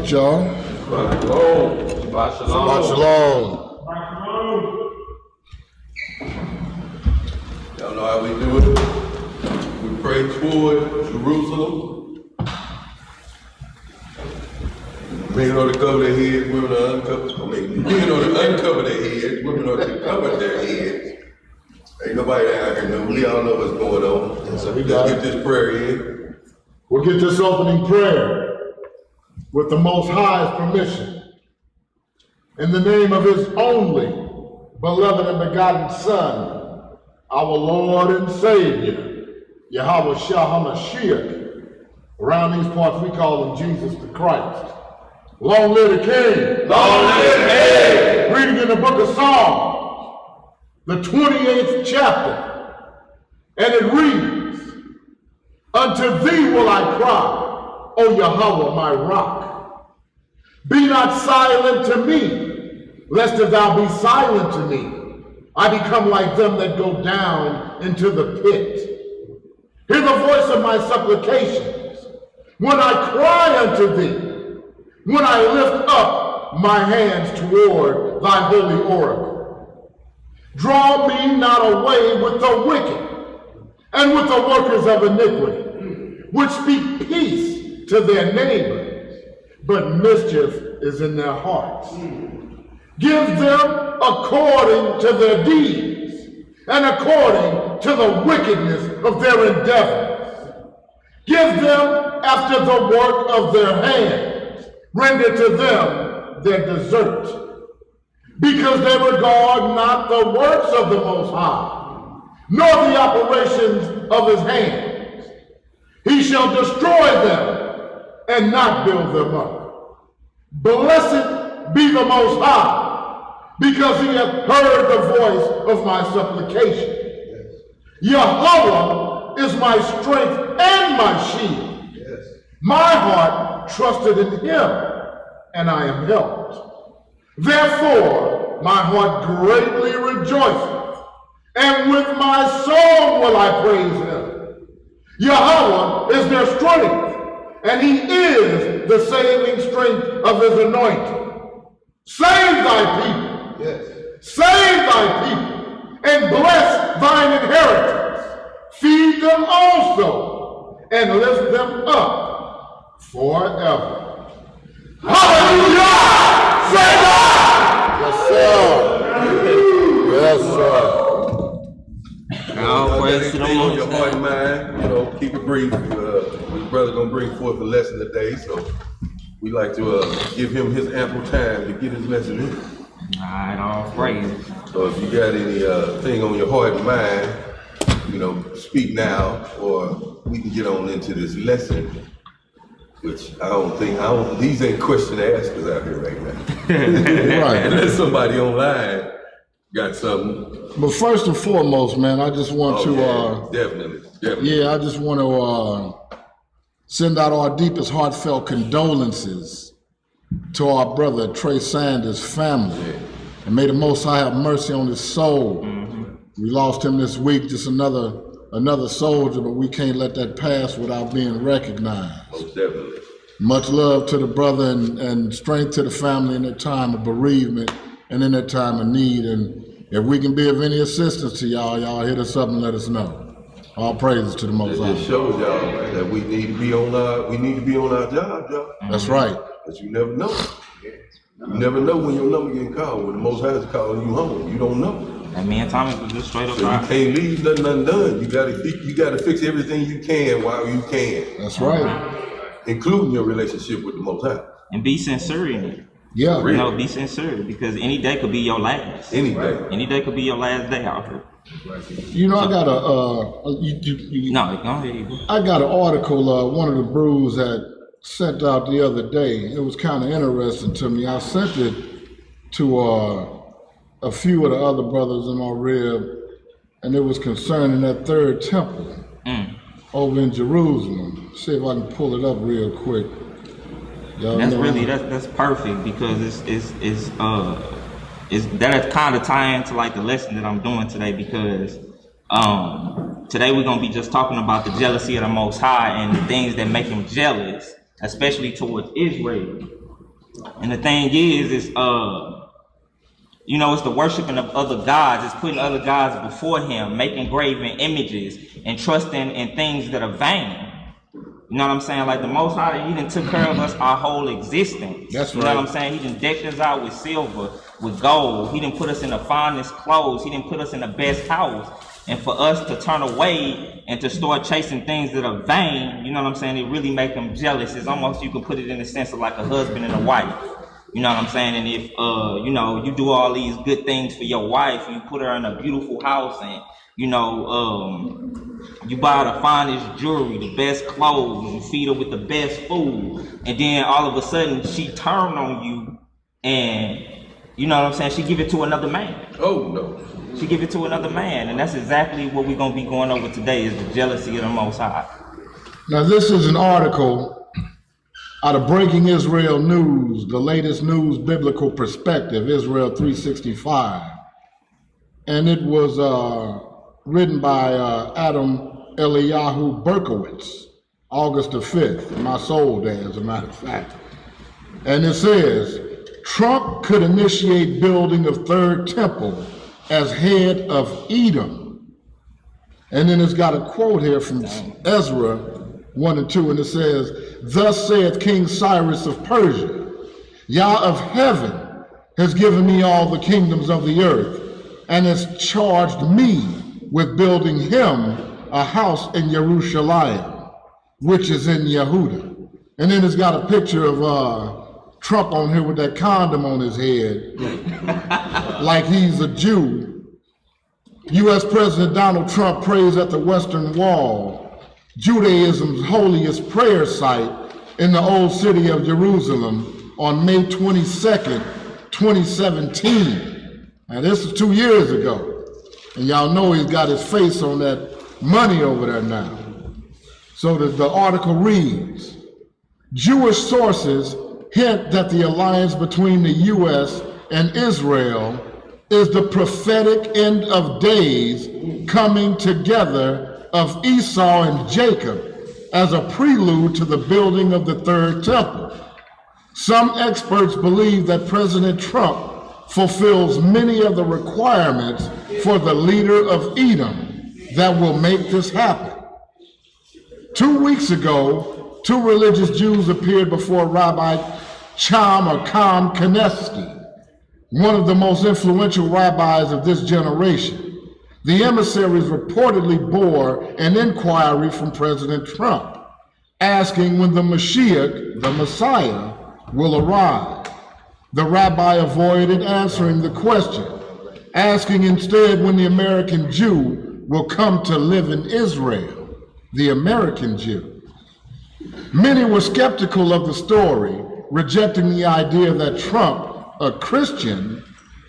Y'all. Shabbat shalom. Y'all know how we do it. We pray toward Jerusalem. Men ought to cover their heads, women are uncovered. Men ought to uncover their heads, women ought to cover their heads. Ain't nobody out here know. We all know what's going on. So let's get this prayer in. We'll get this opening prayer with the Most High's permission, in the name of his only beloved and begotten Son, our Lord and Savior, Yahweh Shah HaMashiach. Around these parts we call him Jesus the Christ. Long live the King! Long live the King! Reading in the book of Psalms, the 28th chapter, and it reads, "Unto thee will I cry, O Yahweh, my rock. Be not silent to me, lest if thou be silent to me, I become like them that go down into the pit. Hear the voice of my supplications when I cry unto thee, when I lift up my hands toward thy holy oracle. Draw me not away with the wicked and with the workers of iniquity, which speak peace to their neighbors, but mischief is in their hearts. Give them according to their deeds, and according to the wickedness of their endeavors. Give them after the work of their hands. Render to them their desert. Because they regard not the works of the Most High, nor the operations of his hands. He shall destroy them and not build them up. Blessed be the Most High, because he hath heard the voice of my supplication. Yahweh is my strength and my shield. My heart trusted in him, and I am helped. Therefore my heart greatly rejoiceth, and with my song will I praise him. Yahweh is their strength, and he is the saving strength of his anointing. Save thy people. Save thy people, and bless thine inheritance. Feed them also, and lift them up forever. Hallelujah! Save! Yes, sir. Yes, sir. Now, anything on your heart and mind, keep it brief. His brother gonna bring forth the lesson today, so we like to give him his ample time to get his lesson in. All right, all praise. So if you got any thing on your heart and mind, speak now, or we can get on into this lesson, which these ain't question askers out here right now. Right. Unless somebody online got something. But first and foremost, man, I just want to definitely. I just want to send out our deepest heartfelt condolences to our brother Trey Sanders' family. Yeah. And may the Most High have mercy on his soul. We lost him this week, just another soldier, but we can't let that pass without being recognized. Most definitely. Much love to the brother and strength to the family in their time of bereavement and in their time of need. And if we can be of any assistance to y'all hit us up and let us know. All praises to the Most High. It just shows y'all that we need to be on our job, y'all. That's right. But you never know. You never know when your number getting called. When the Most High is calling you home, you don't know. And me and Thomas was just straight up. So you can't leave nothing undone. You gotta fix everything you can while you can. That's right. Including your relationship with the Most High. And be sincere in it. Yeah. You know, be sincere, because any day could be your last. Any day. Any day could be your last day out here. You know, I got No, go ahead. I got an article one of the brews had sent out the other day. It was kind of interesting to me. I sent it to a few of the other brothers in my rib, and it was concerning that third temple over in Jerusalem. See if I can pull it up real quick. That's perfect, because it's that kind of tie into like the lesson that I'm doing today, because today we're gonna be just talking about the jealousy of the Most High and the things that make him jealous, especially towards Israel. And the thing is you know, it's the worshiping of other gods. It's putting other gods before him, making graven images, and trusting in things that are vain. You know what I'm saying? Like the Most High, he done took care of us our whole existence. That's You right. know what I'm saying? He done decked us out with silver, with gold. He done put us in the finest clothes. He done put us in the best house. And for us to turn away and to start chasing things that are vain, you know what I'm saying? It really make him jealous. It's almost, you can put it in the sense of like a husband and a wife. You know what I'm saying? And if, you know, you do all these good things for your wife, you put her in a beautiful house, and, you know, you buy the finest jewelry, the best clothes, you feed her with the best food, and then all of a sudden she turn on you, and, you know what I'm saying, she give it to another man. Oh, no. She give it to another man, and that's exactly what we're going to be going over today, is the jealousy of the Most High. Now, this is an article out of Breaking Israel News, the latest news biblical perspective, Israel 365. And it was written by Adam Eliyahu Berkowitz, August the 5th, my soul day, as a matter of fact. And it says, Trump could initiate building of third temple as head of Edom. And then it's got a quote here from Ezra 1 and 2, and it says, Thus saith King Cyrus of Persia, Yah of heaven has given me all the kingdoms of the earth, and has charged me with building him a house in Jerusalem, which is in Yehuda. And then it's got a picture of Trump on here with that condom on his head, like he's a Jew. U.S. President Donald Trump prays at the Western Wall, Judaism's holiest prayer site in the old city of Jerusalem, on May 22nd, 2017. Now this is 2 years ago. And y'all know he's got his face on that money over there now. So the article reads, Jewish sources hint that the alliance between the U.S. and Israel is the prophetic end of days coming together of Esau and Jacob as a prelude to the building of the third temple. Some experts believe that President Trump fulfills many of the requirements for the leader of Edom that will make this happen. 2 weeks ago, 2 religious Jews appeared before Rabbi Cham Kanievsky, one of the most influential rabbis of this generation. The emissaries reportedly bore an inquiry from President Trump, asking when the Mashiach, the Messiah, will arrive. The rabbi avoided answering the question, asking instead when the American Jew will come to live in Israel, the American Jew. Many were skeptical of the story, rejecting the idea that Trump, a Christian,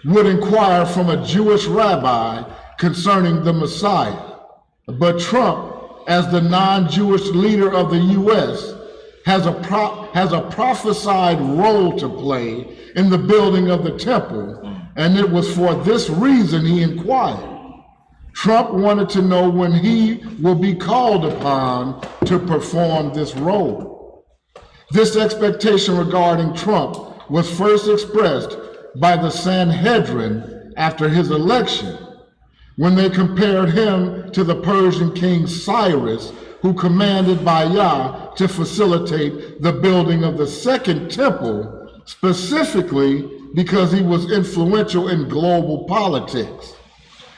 would inquire from a Jewish rabbi concerning the Messiah. But Trump, as the non-Jewish leader of the U.S., has a prophesied role to play in the building of the temple, and it was for this reason he inquired. Trump wanted to know when he will be called upon to perform this role. This expectation regarding Trump was first expressed by the Sanhedrin after his election, when they compared him to the Persian king Cyrus, who commanded by Yah to facilitate the building of the second temple, specifically because he was influential in global politics.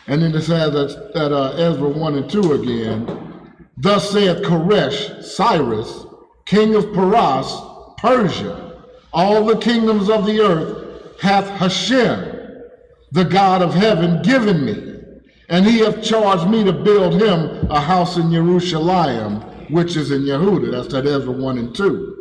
And then it says that Ezra 1 and 2 again, thus saith Koresh, Cyrus, king of Paras, Persia, all the kingdoms of the earth hath Hashem, the God of heaven, given me, and he hath charged me to build him a house in Jerusalem, which is in Yehuda. That's that Ezra 1 and 2.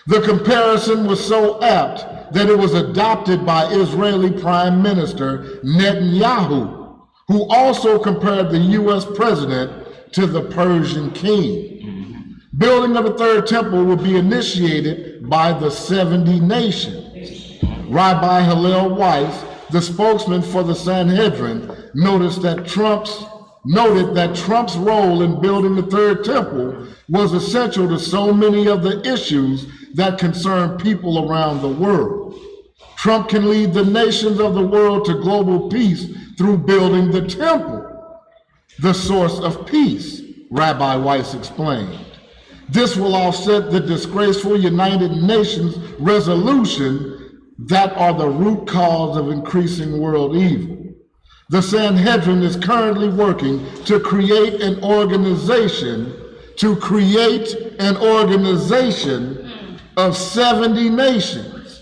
The comparison was so apt that it was adopted by Israeli Prime Minister Netanyahu, who also compared the U.S. president to the Persian king. Building of the third temple would be initiated by the 70 nations. Rabbi Hillel Weiss, the spokesman for the Sanhedrin, noted that Trump's role in building the third temple was essential to so many of the issues that concern people around the world. Trump can lead the nations of the world to global peace through building the temple, the source of peace, Rabbi Weiss explained. This will offset the disgraceful United Nations resolution that are the root cause of increasing world evil. The Sanhedrin is currently working to create an organization of 70 nations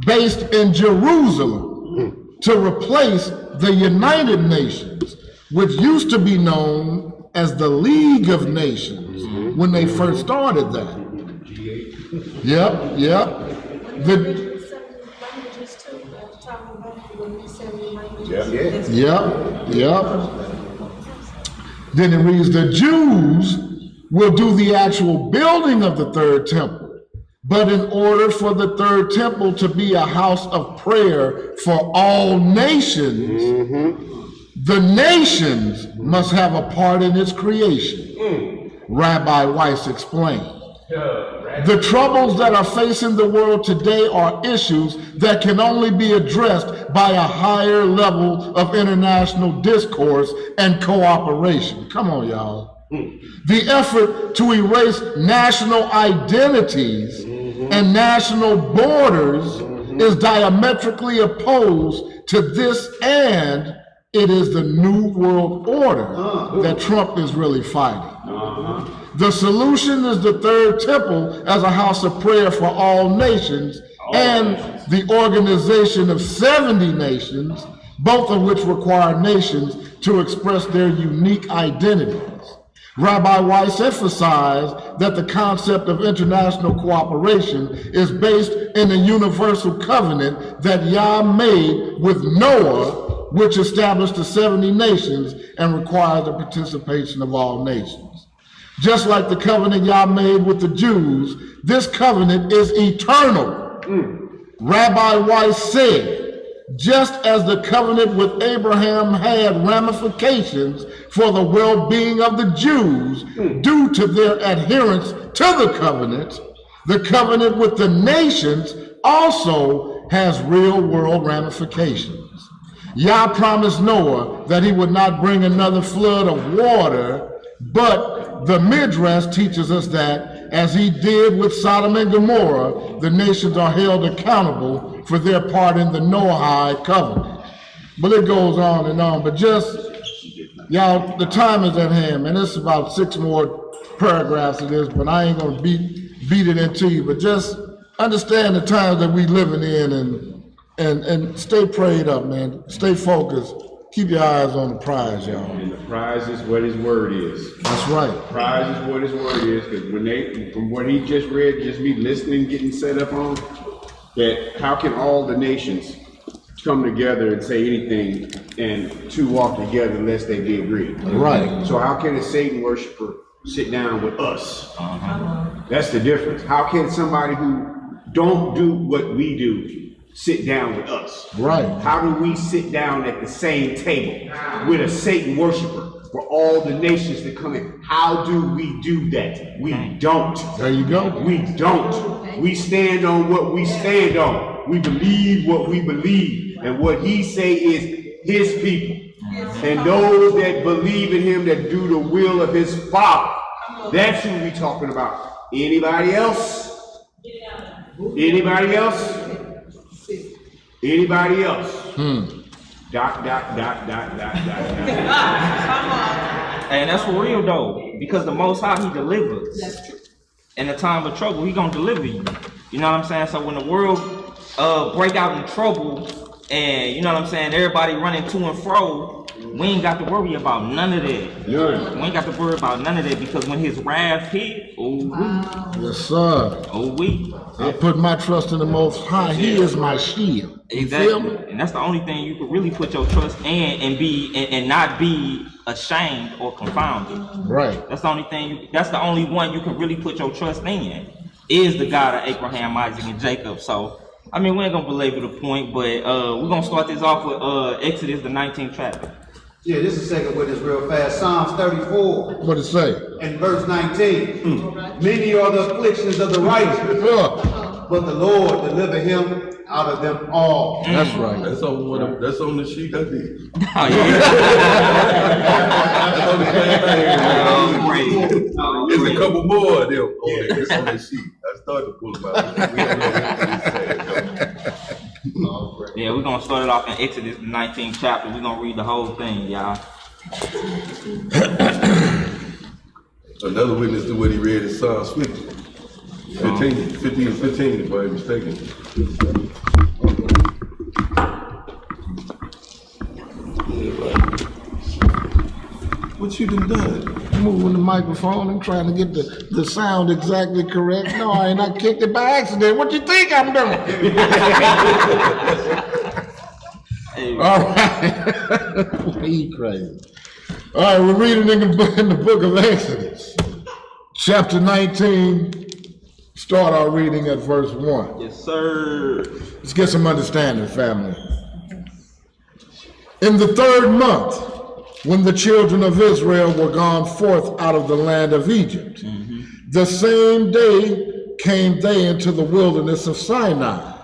based in Jerusalem to replace the United Nations, which used to be known as the League of Nations when they first started that. Yep. Then it reads, the Jews will do the actual building of the third temple. But in order for the third temple to be a house of prayer for all nations, the nations must have a part in its creation, Rabbi Weiss explained. The troubles that are facing the world today are issues that can only be addressed by a higher level of international discourse and cooperation. Come on, y'all. The effort to erase national identities and national borders is diametrically opposed to this, and it is the new world order that Trump is really fighting. The solution is the third temple as a house of prayer for all nations and the organization of 70 nations, both of which require nations to express their unique identities. Rabbi Weiss emphasized that the concept of international cooperation is based in a universal covenant that Yah made with Noah, which established the 70 nations and requires the participation of all nations. Just like the covenant Yah made with the Jews, this covenant is eternal. Rabbi Weiss said, just as the covenant with Abraham had ramifications for the well-being of the Jews due to their adherence to the covenant with the nations also has real-world ramifications. Yah promised Noah that he would not bring another flood of water, but the Midrash teaches us that, as he did with Sodom and Gomorrah, the nations are held accountable for their part in the Noahide covenant. But it goes on and on. But just, y'all, the time is at hand, man. It's about 6 more paragraphs of this, but I ain't gonna beat it into you. But just understand the times that we living in and stay prayed up, man. Stay focused. Keep your eyes on the prize, y'all. And the prize is what his word is. That's right. The prize is what his word is, because from what he just read, just me listening, getting set up on, that how can all the nations come together and say anything and two walk together unless they be agreed? Right. So how can a Satan worshiper sit down with us? That's the difference. How can somebody who don't do what we do sit down with us? Right. How do we sit down at the same table with a Satan worshiper? for all the nations to come in. How do we do that? We don't. There you go. We don't. We stand on what we stand on. We believe what we believe. And what he say is his people. And those that believe in him, that do the will of his Father. That's who we talking about. Anybody else? Anybody else? Anybody else? Dot. And that's for real though, because the Most High, he delivers. That's true. In a time of trouble, he gonna deliver you. You know what I'm saying? So when the world break out in trouble, and you know what I'm saying, everybody running to and fro, we ain't got to worry about none of that. None. We ain't got to worry about none of that, because when his wrath hit, Yes, sir. I I put my trust in the Most High. He is my shield. You feel me? exactly. And that's the only thing you can really put your trust in, and not be ashamed or confounded. Right. That's the only thing. That's the only one you can really put your trust in. Is the God of Abraham, Isaac, and Jacob. So, I mean, we ain't gonna belabor the point, but we're gonna start this off with Exodus, the 19th chapter. Yeah, this is second witness real fast. Psalms 34 What it say? and verse 19. Many are the afflictions of the righteous, Yeah, but the Lord deliver him out of them all. that's right. That's on the sheet I did. Oh, yeah. That's on the same thing. Great. There's a couple more of them on there. It's on the sheet. I started to pull them out. We don't know what to say. Yeah, we're gonna start it off in Exodus, the 19th chapter. We're gonna read the whole thing, y'all. Another witness to what he read is Psalms 50. 15 and 15, if I'm mistaken. What you done? Moving the microphone and trying to get the sound exactly correct. No, I ain't not kicked it by accident. What you think I'm doing? All right. He crazy. All right, we're reading in the book of Exodus, chapter 19. Start our reading at verse 1. Yes, sir. Let's get some understanding, family. In the 3rd month, when the children of Israel were gone forth out of the land of Egypt, the same day came they into the wilderness of Sinai,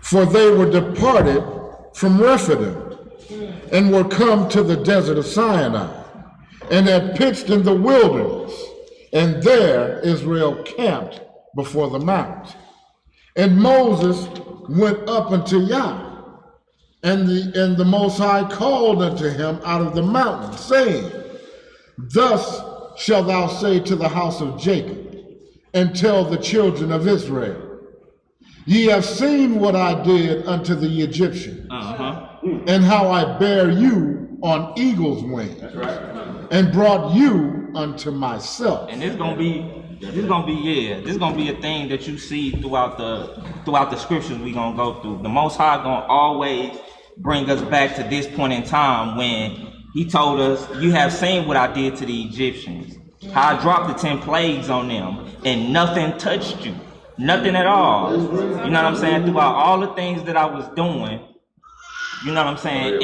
for they were departed from Rephidim, and were come to the desert of Sinai, and had pitched in the wilderness, and there Israel camped before the mount. And Moses went up unto Yah, and the Most High called unto him out of the mountain, saying, Thus shalt thou say to the house of Jacob, and tell the children of Israel, Ye have seen what I did unto the Egyptians, and how I bare you on eagle's wings, and brought you unto myself. And this gonna be a thing that you see throughout the scriptures we gonna go through. The Most High gonna always bring us back to this point in time when he told us, you have seen what I did to the Egyptians, how I dropped the 10 plagues on them, and nothing touched you, nothing at all. You know what I'm saying? Throughout all the things that I was doing, you know what I'm saying?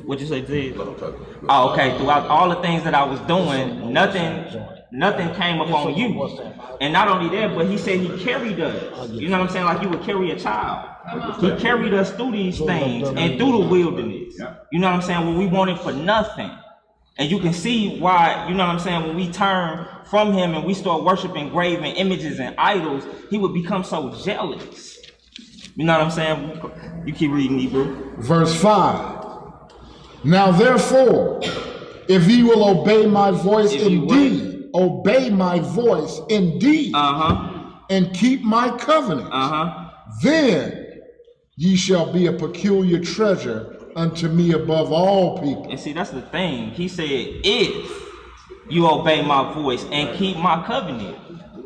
What'd you say, Zed? Oh, okay. Throughout all the things that I was doing, nothing came upon you. And not only that, but he said he carried us. You know what I'm saying? Like you would carry a child. He carried us through these things and through the wilderness. You know what I'm saying? When we wanted for nothing. And you can see why, you know what I'm saying, when we turn from him and we start worshiping graven images and idols, he would become so jealous. You know what I'm saying? You keep reading, Hebrew. Verse 5. Now therefore, if ye will obey my voice indeed, obey my voice indeed, and keep my covenant, then ye shall be a peculiar treasure unto me above all people. And see, that's the thing. He said, if you obey my voice and keep my covenant,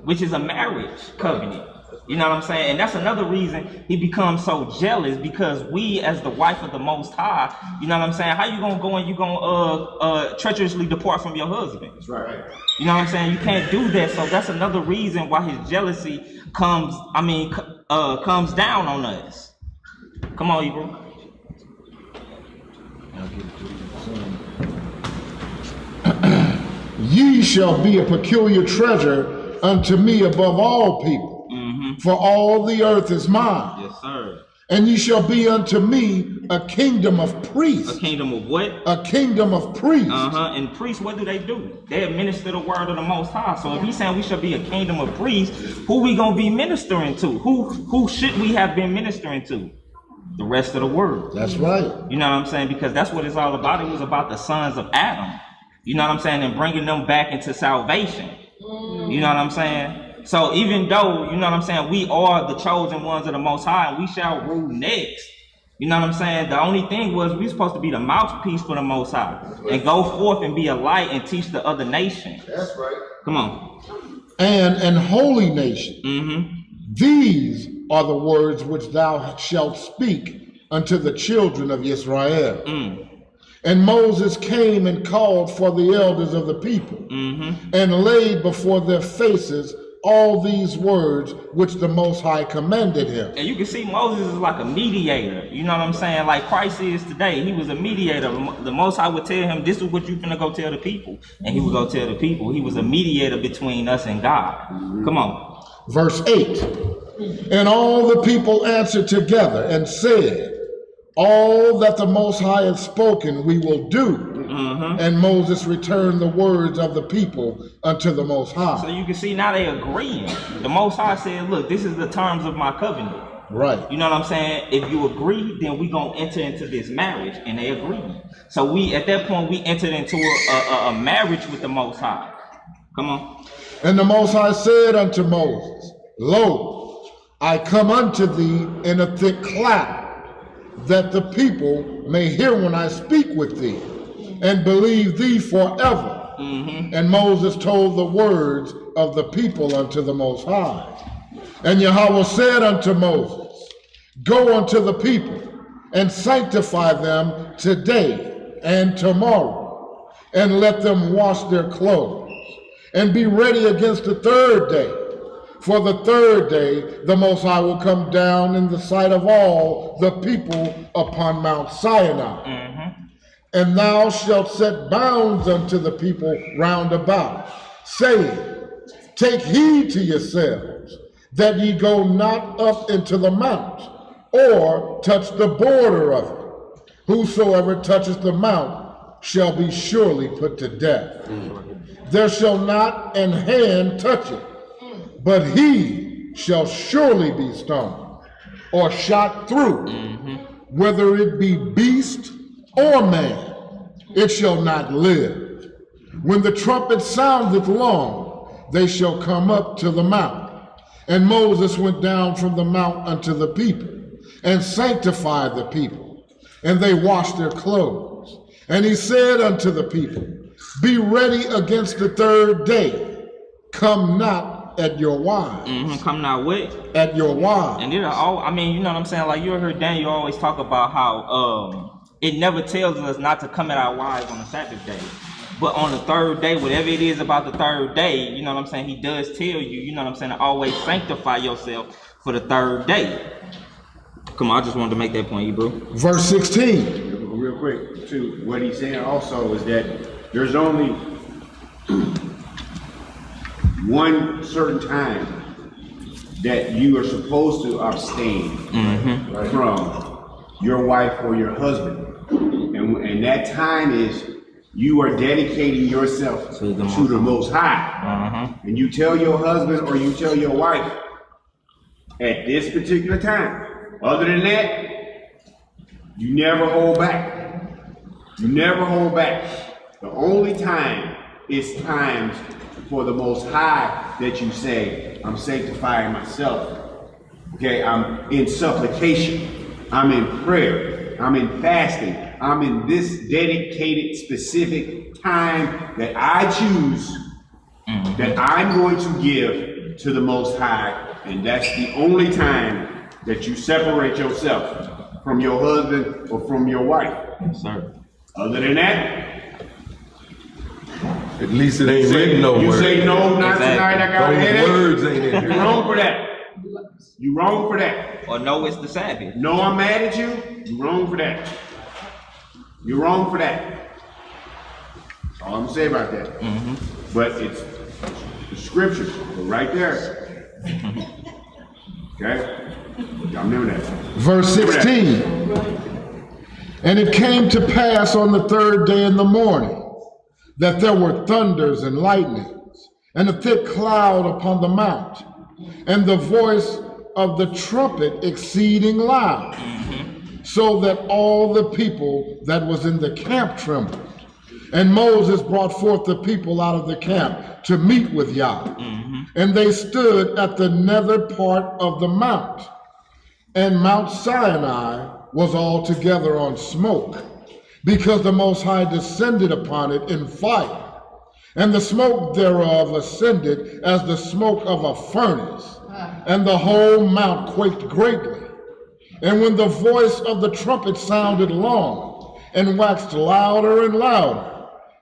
which is a marriage covenant. You know what I'm saying? And that's another reason he becomes so jealous, because we, as the wife of the Most High, you know what I'm saying? How you gonna go and you gonna treacherously depart from your husband? That's right. You know what I'm saying? You can't do that. So that's another reason why his jealousy comes down on us. Come on, Hebrew. Ye shall be a peculiar treasure unto me above all people, for all the earth is mine. Yes, sir. And ye shall be unto me a kingdom of priests. A kingdom of what? A kingdom of priests. And priests, what do? They administer the word of the Most High. So if he's saying we shall be a kingdom of priests, who we gonna be ministering to? Who should we have been ministering to? The rest of the world. That's right. You know what I'm saying? Because that's what it's all about. It was about the sons of Adam. You know what I'm saying? And bringing them back into salvation. You know what I'm saying? So even though, you know what I'm saying, we are the chosen ones of the Most High, and we shall rule next. You know what I'm saying? The only thing was we supposed to be the mouthpiece for the Most High and go forth and be a light and teach the other nations. That's right. Come on. And holy nation. These are the words which thou shalt speak unto the children of Israel. And Moses came and called for the elders of the people, and laid before their faces all these words which the Most High commanded him. And you can see Moses is like a mediator. You know what I'm saying? Like Christ is today. He was a mediator. The Most High would tell him, this is what you're going to go tell the people. And he would go tell the people. He was a mediator between us and God. Come on. Verse 8. And all the people answered together and said, all that the Most High hath spoken we will do. And Moses returned the words of the people unto the Most High. So you can see now they agreeing. The Most High said, look, this is the terms of my covenant. Right. You know what I'm saying? If you agree, then we gonna enter into this marriage, and they agreed. So we, at that point, we entered into a marriage with the Most High. Come on. And the Most High said unto Moses, lo, I come unto thee in a thick cloud, that the people may hear when I speak with thee, and believe thee forever. And Moses told the words of the people unto the Most High. And Yahweh said unto Moses, go unto the people, and sanctify them today and tomorrow, and let them wash their clothes, and be ready against the third day. For the third day the Most High will come down in the sight of all the people upon Mount Sinai. And thou shalt set bounds unto the people round about, saying, take heed to yourselves, that ye go not up into the mount, or touch the border of it. Whosoever touches the mount shall be surely put to death. There shall not an hand touch it, but he shall surely be stoned, or shot through, whether it be beast or man, it shall not live. When the trumpet soundeth long, they shall come up to the mount. And Moses went down from the mount unto the people, and sanctified the people, and they washed their clothes. And he said unto the people, be ready against the third day, come not at your wives. Come not with? At your wives. And I mean, you know what I'm saying? Like you heard Daniel always talk about how it never tells us not to come at our wives on the Sabbath day. But on the third day, whatever it is about the third day, you know what I'm saying? He does tell you, you know what I'm saying, to always sanctify yourself for the third day. Come on, I just wanted to make that point, bro. Verse 16. Real quick, too, what he's saying also is that there's only one certain time that you are supposed to abstain from your wife or your husband. And that time is you are dedicating yourself to the Most High. And you tell your husband or you tell your wife at this particular time. Other than that, you never hold back. You never hold back. The only time is times for the Most High that you say, I'm sanctifying myself. Okay, I'm in supplication. I'm in prayer. I'm in fasting. I'm in this dedicated, specific time that I choose that I'm going to give to the Most High. And that's the only time that you separate yourself from your husband or from your wife. Yes, sir. Other than that, at least it ain't written nowhere. You say no, not tonight, I got a headache. Words ain't in here. You're wrong for that. You're wrong for that. Or no, it's the Sabbath. No, I'm mad at you. You're wrong for that. You're wrong for that. All I'm gonna say about that. But it's the scriptures, right there. Okay? Y'all remember that. Verse 16. And it came to pass on the third day in the morning that there were thunders and lightnings, and a thick cloud upon the mount, and the voice of the trumpet exceeding loud, so that all the people that was in the camp trembled. And Moses brought forth the people out of the camp to meet with Yah. And they stood at the nether part of the mount. And Mount Sinai was altogether on smoke, because the Most High descended upon it in fire. And the smoke thereof ascended as the smoke of a furnace, and the whole mount quaked greatly. And when the voice of the trumpet sounded long, and waxed louder and louder,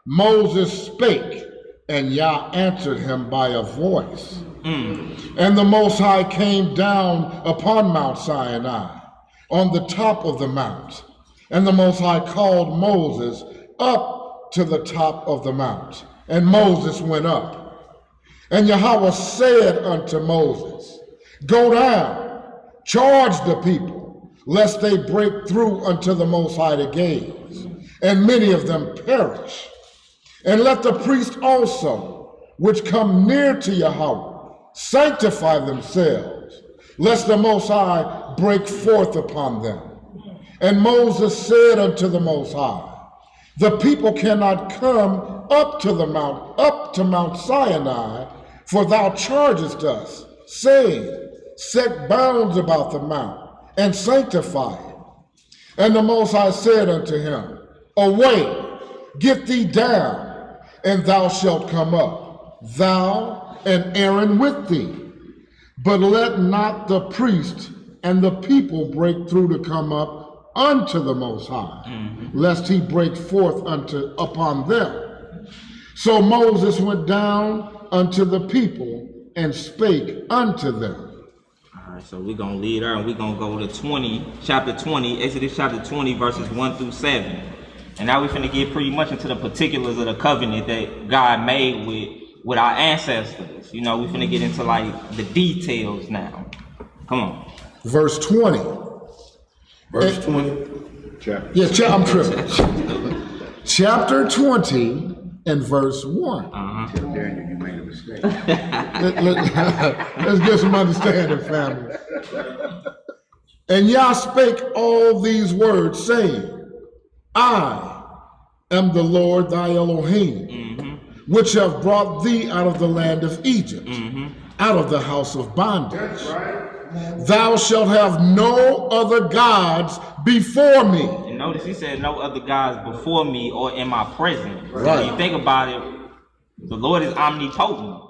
Moses spake, and Yah answered him by a voice. And the Most High came down upon Mount Sinai, on the top of the mount. And the Most High called Moses up to the top of the mount. And Moses went up. And Yahweh said unto Moses, Go down, charge the people, lest they break through unto the Most High to gaze, and many of them perish. And let the priests also, which come near to Yahweh, sanctify themselves, lest the Most High break forth upon them. And Moses said unto the Most High, The people cannot come up to Mount Sinai, for thou chargest us, saying, Set bounds about the mount, and sanctify it. And the Most High said unto him, Away, get thee down, and thou shalt come up, thou and Aaron with thee. But let not the priest and the people break through to come up unto the Most High, lest he break forth upon them. So Moses went down unto the people and spake unto them. All right, so we're going to lead her, and we're going to go to chapter 20, Exodus chapter 20, verses 1 through 7. And now we're finna get pretty much into the particulars of the covenant that God made with our ancestors. You know, we finna get into like the details now. Come on. Verse 20. Verse 20. Yeah, I'm tripping. Chapter 20 and verse 1. Tell Daniel you made a mistake. Let's get some understanding, family. And Yah spake all these words, saying, I am the Lord thy Elohim, which have brought thee out of the land of Egypt, out of the house of bondage. That's right. Thou shalt have no other gods before me. And notice he said no other gods before me or in my presence. Right. When you think about it, the Lord is omnipotent.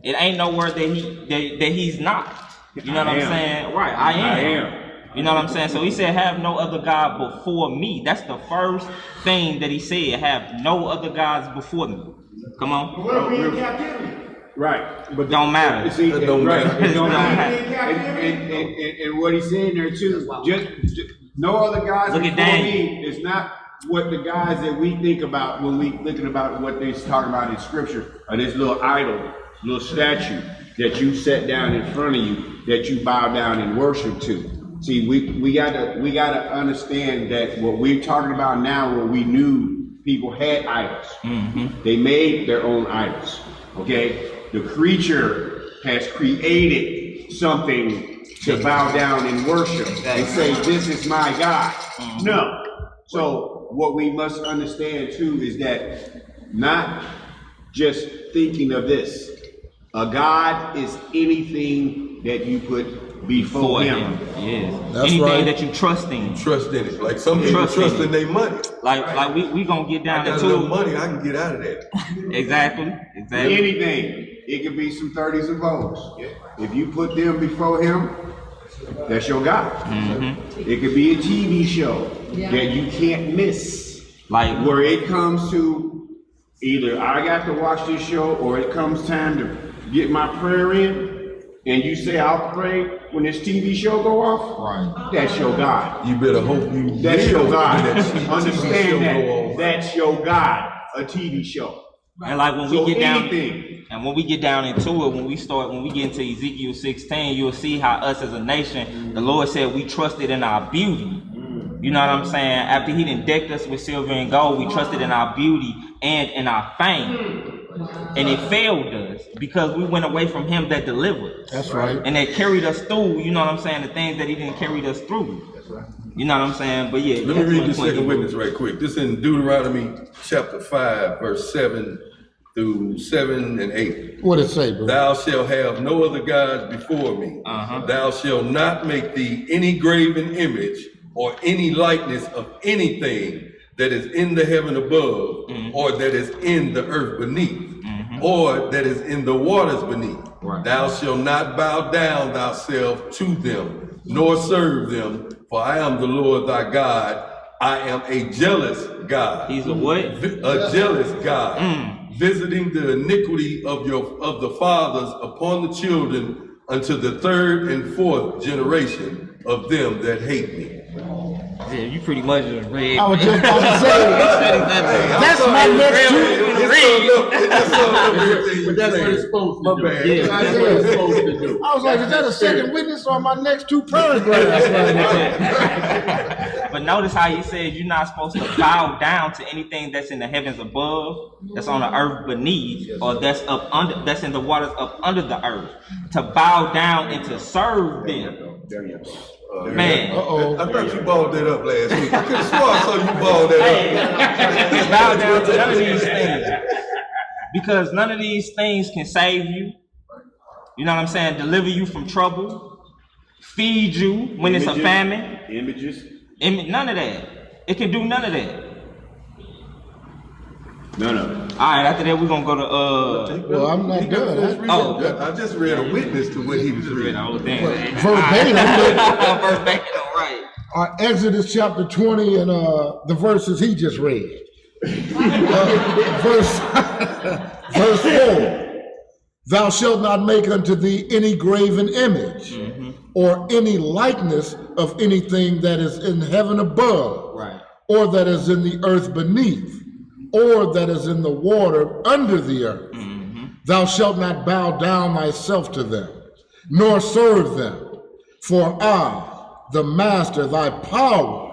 It ain't nowhere that he's not. You know what I'm saying? Right, I am. You know what I'm saying? So he said, have no other God before me. That's the first thing that he said, have no other gods before me. Come on. What if we in captivity? Right. But Don't matter. See, It don't right, matter. it don't matter. In captivity. And what he's saying there too, just no other gods Look at before Daniel. me is not what the guys that we think about when we thinking about what they're talking about in scripture, or this little idol, little statue that you set down in front of you, that you bow down and worship to. See, we gotta understand that what we're talking about now, where we knew people had idols, they made their own idols. Okay, the creature has created something to bow down and worship and say, "This is my God." No. So what we must understand too is that not just thinking of this. A God is anything that you put before him. Yes. That's Anything right. that you trust in. Trust in it. Like some people trust in their money. Like we gonna get I down got a into little money, I can get out of that. Exactly. Anything. It could be some 30s and 40s. If you put them before him, that's your God. It could be a TV show that you can't miss. Like Where it comes to either I got to watch this show or it comes time to get my prayer in, and you say I'll pray when this TV show go off. Right. That's your God. You better hope you That's live your when God. that TV show Understand go that. on. That's your God. a TV show. And like when So we get down, anything. and when we get down into it, when we get into Ezekiel 16, you'll see how us as a nation, the Lord said we trusted in our beauty. You know what I'm saying? After he done decked us with silver and gold, we trusted in our beauty and in our fame. And it failed us because we went away from him that delivered us. That's right. And that carried us through, you know what I'm saying, the things that he didn't carry us through. You know what I'm saying? But yeah. Let me read this second witness right quick. This in Deuteronomy chapter 5, verse 7 through 7 and 8. What it say, bro? Thou shalt have no other gods before me. Thou shalt not make thee any graven image or any likeness of anything that is in the heaven above, or that is in the earth beneath, or that is in the waters beneath. Right. Thou shalt not bow down thyself to them, nor serve them, for I am the Lord thy God. I am a jealous God. He's a what? A jealous God, visiting the iniquity of the fathers upon the children unto the third and fourth generation of them that hate me. Yeah, you pretty much just read. I was just about to say, that's my next two. But that's what it's supposed to do. My bad. Yeah, that's what it's supposed to do. I was like, is that a second witness on my next two paragraphs? But notice how he says you're not supposed to bow down to anything that's in the heavens above, that's on the earth beneath, or that's up under, that's in the waters up under the earth. To bow down and to serve them. Man. I thought you balled that up last week. I could have sworn I saw you ball that up. Bow down to none of these things. Because none of these things can save you. You know what I'm saying? Deliver you from trouble. Feed you when it's a famine. Images. None of that. It can do none of that. None of it. All right, after that, we're going to go to... Well, I'm not done. I just read a witness to what he was reading. Verbatim. Verbatim, right. Exodus chapter 20 and the verses he just read. Verse 4. Thou shalt not make unto thee any graven image or any likeness of anything that is in heaven above, Right. or that is in the earth beneath, or that is in the water under the earth. Thou shalt not bow down thyself to them, nor serve them. For I, the master, thy power,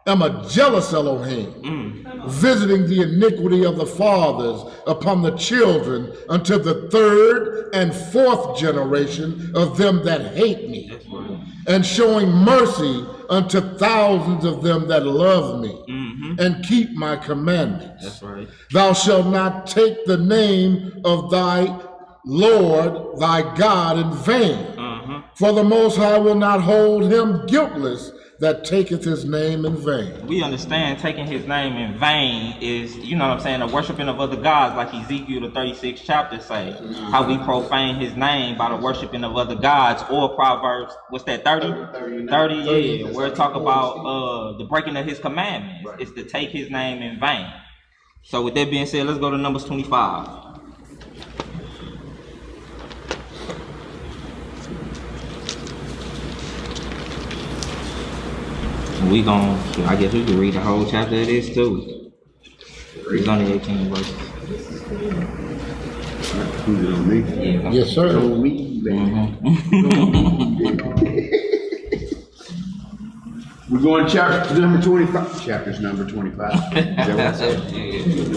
am a jealous Elohim, visiting the iniquity of the fathers upon the children unto the third and fourth generation of them that hate me, and showing mercy unto thousands of them that love me and keep my commandments. That's right. Thou shalt not take the name of thy Lord thy God in vain, for the Most High will not hold him guiltless that taketh his name in vain. We understand taking his name in vain is, you know what I'm saying, the worshiping of other gods, like Ezekiel the 36th chapter say, how we profane his name by the worshiping of other gods, or Proverbs, what's that, 30? 30, yeah, where it talk about the breaking of his commandments. It's to take his name in vain. So with that being said, let's go to Numbers 25. We I guess we can read the whole chapter of this too. It's only 18 verses. Who's it on me? Yeah. Yes, sir. On me, baby. We're going to chapter number 25. Chapter's number 25. Is that what I said?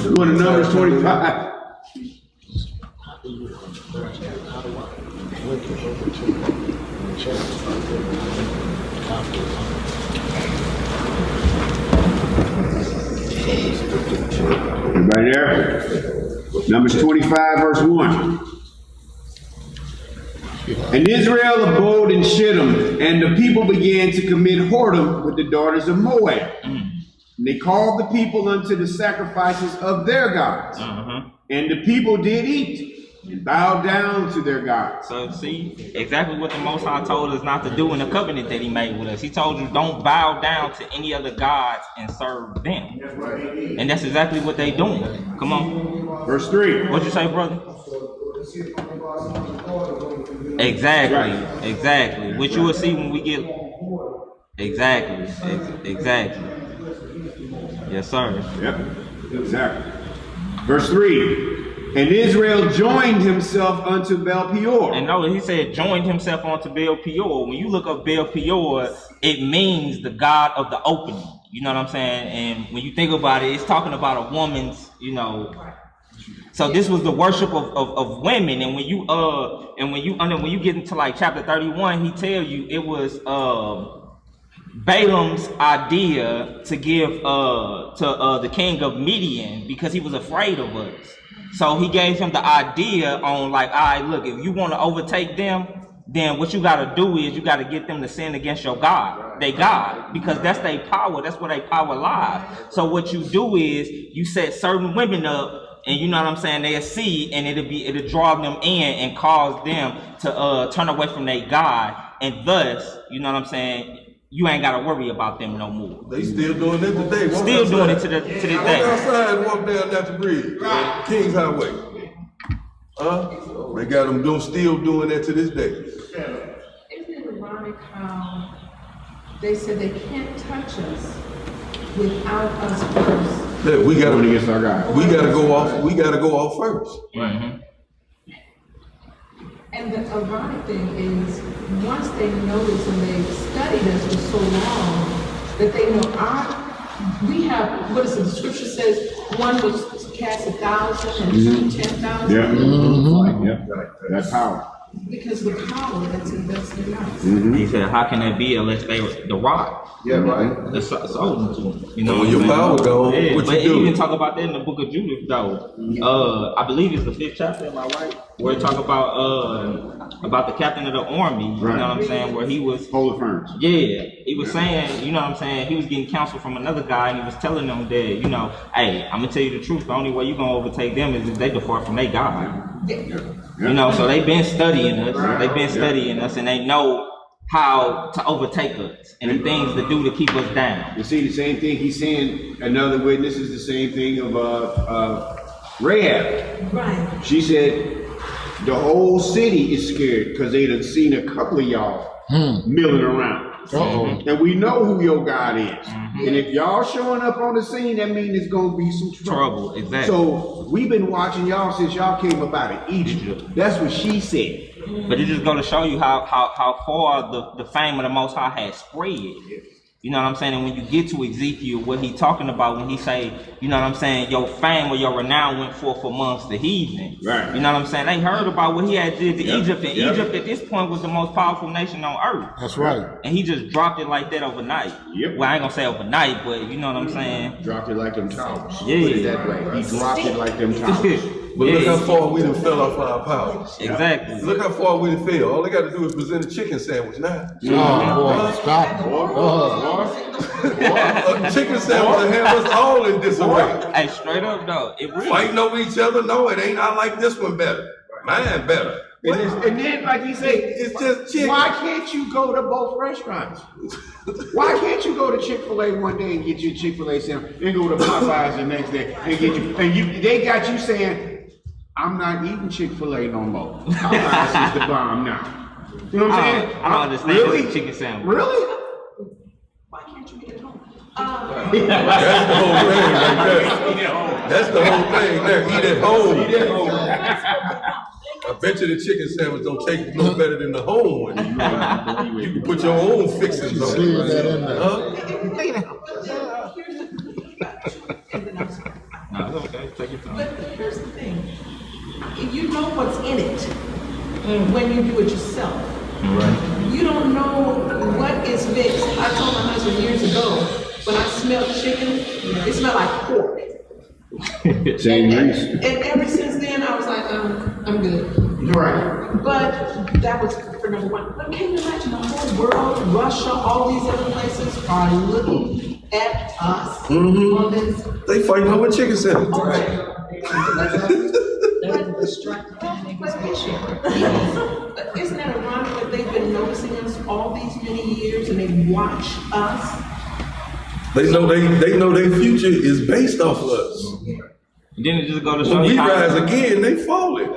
We're going to Numbers 25. Everybody there? Numbers 25, verse 1. And Israel abode in Shittim, and the people began to commit whoredom with the daughters of Moab. And they called the people unto the sacrifices of their gods. And the people did eat and bowed down to their gods. So see, exactly what the Most High told us not to do in the covenant that he made with us. He told you don't bow down to any other gods and serve them. And that's exactly what they doing. Come on. Verse 3. What'd you say, brother? Exactly. Right. Exactly. Which you will see when we get... Exactly. Exactly. Yes, sir. Yep, exactly. Verse 3. And Israel joined himself unto Baal Peor. And no, he said joined himself onto Baal Peor. When you look up Baal Peor, it means the god of the opening. You know what I'm saying? And when you think about it, it's talking about a woman's, you know. So this was the worship of women. And when you get into like chapter 31, he tell you it was Balaam's idea to give to the king of Midian because he was afraid of us. So he gave him the idea on like, all right, look, if you want to overtake them, then what you got to do is you got to get them to sin against your God, they God, because that's their power. That's where their power lies. So what you do is you set certain women up, and you know what I'm saying, they'll see, and it'll draw them in and cause them to turn away from their God, and thus, you know what I'm saying, you ain't got to worry about them no more. They still doing it today. Walk still outside. Doing it to this day. Walk outside and walk down that bridge, King's Highway. They got them still doing that to this day. Isn't it ironic how they said they can't touch us without us first? Yeah, we got against our God. We got to go off. We got to go off first. Mm-hmm. And the ironic thing is, once they notice and they've studied us for so long, that they know we have, what is it, the scripture says, one was cast 1,000 and 10,000. Yeah. Mm-hmm. Yeah. That power. Because the power that's invested in us. Mm-hmm. He said, how can that be unless they were the rock? Yeah, right. The Sodom to them. You know, when your power gone, yeah, what but you do? You can talk about that in the book of Judith, though. I believe it's the 5th chapter, am I right? Where it talk about the captain of the army, you know what I'm saying, where he was Hold it firm. Yeah, he was saying, you know what I'm saying, he was getting counsel from another guy, and he was telling them that, you know, hey, I'm gonna tell you the truth, the only way you're gonna overtake them is if they depart from their God. You know, so they've been studying us, and they know how to overtake us and the things to do to keep us down. You see the same thing he's saying. Another witness is the same thing of Rahab. Right. She said the whole city is scared because they done seen a couple of y'all milling around. And we know who your God is. And if y'all showing up on the scene, that means it's gonna be some trouble. Exactly. So we've been watching y'all since y'all came up out of Egypt. That's what she said. But it just goes to show you how far the fame of the Most High has spread. You know what I'm saying? And when you get to Ezekiel, what he talking about when he say, you know what I'm saying, your fame or your renown went forth amongst the heathen. Right. You know what I'm saying? They heard about what he had did to Egypt, and Egypt at this point was the most powerful nation on earth. That's right. And he just dropped it like that overnight. Yep. Well, I ain't gonna say overnight, but you know what I'm saying? Dropped it like them towers. Yeah. Put it that way. He dropped it like them towers. But look how far we done fell off our power. Exactly. Look how far we done fell. All they got to do is present a chicken sandwich now. Oh, boy, stop. A chicken sandwich will have us all in disarray. Hey, straight up though, it really. Fighting over each other? No, it ain't. I like this one better. Mine better. And then, like you say, It's just chicken. why can't you go to both restaurants? Why can't you go to Chick-fil-A one day and get your Chick-fil-A sandwich, then go to Popeyes the next day and get you, they got you saying, I'm not eating Chick-fil-A no more. Popeyes is the bomb now. You know what I'm saying? I don't understand really? the chicken sandwich. Really? Why can't you get it home? That's the whole thing right there. That's the whole thing there. Eat at home. Eat at home. I bet you the chicken sandwich don't taste no better than the home one. You can put your own fixings on See that in it. there. No, it's okay. Take your time. But here's the thing. If you know what's in it when you do it yourself. Right. You don't know what is mixed. I told my husband years ago, when I smelled chicken, it smelled like pork. Same grease. And ever since then, I was like, I'm good. Right. But that was for number one. But can you imagine the whole world, Russia, all these other places are looking at us on this? They fighting over chicken sandwich. But isn't that ironic that they've been noticing us all these many years and they watch us? They know their future is based off of us. Then it just go to show When we you rise again, they falling.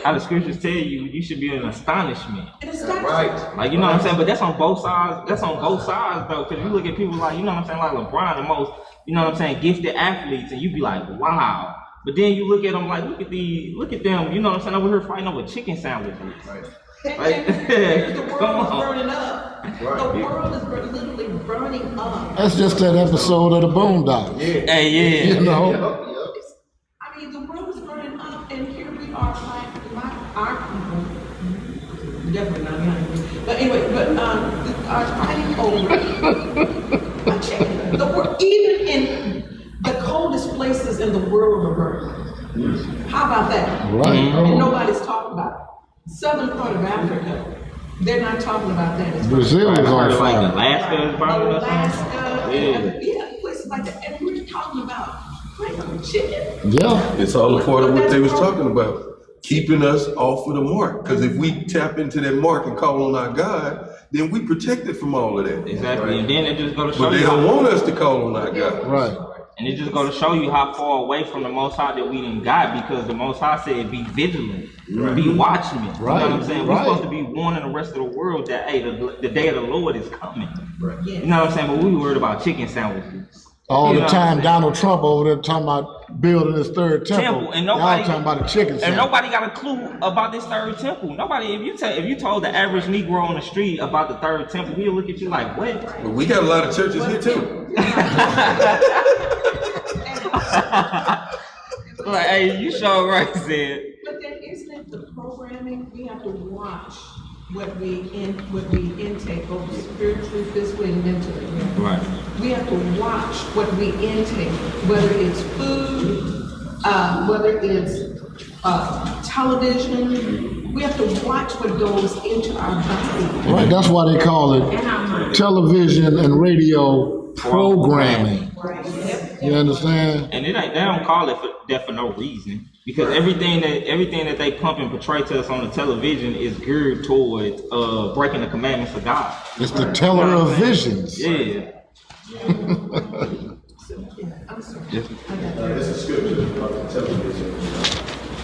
how the scriptures tell you should be in astonishment. Right. Like, you know what I'm saying? But that's on both sides. That's on both sides though. Cause you look at people like, you know what I'm saying, like LeBron, the most, you know what I'm saying, gifted athletes, and you be like, wow. But then you look at them like, look at them, you know what I'm saying, over here fighting over chicken sandwiches. Right. And the world Come is on. burning up. Right. The world is literally burning up. That's just that episode of the Boondocks. Hey, yeah. You know? I mean, the world is burning up, and here we are, our people, definitely not mine, but anyway, are fighting over a chicken. Even in the coldest places in the world are burning. How about that? Right. And nobody's talking about it. Southern part of Africa, they're not talking about that. It's Brazil is on Like fire. Alaska is burning or Alaska, something. yeah, places like that. And we're talking about chicken. Yeah. It's all a part of what they was talking about. Keeping us off of the mark. Because if we tap into that mark and call on our God, then we protected from all of that. Exactly, and then it just go to show But they you don't how, want us to call on our God. Right. and it just go to show you how far away from the Most High that we didn't got, because the Most High said, "Be vigilant, be watchmen." You know what I'm saying? We're supposed to be warning the rest of the world that, hey, the day of the Lord is coming. Right. You know what I'm saying? But we worried about chicken sandwiches. All You the know time, what I'm Donald Trump over there talking about building his third temple. And Y'all nobody talking about a chicken and sandwich. nobody got a clue about this third temple. Nobody, if you told the average Negro on the street about the third temple, he'll look at you like, what? But we got a lot of churches here too. Like, hey, you sure right, said. But then isn't it the programming? We have to watch what we intake, both spiritually, physically, and mentally. Right. We have to watch what we intake, whether it's food, whether it's television. We have to watch what goes into our body. Right. That's why they call And it our mind. television and radio programming. Right. You understand? And they don't call it that for no reason, because everything that they pump and portray to us on the television is geared toward breaking the commandments of God. It's the teller of visions. Yeah. I'm sorry. This is scripture about the television.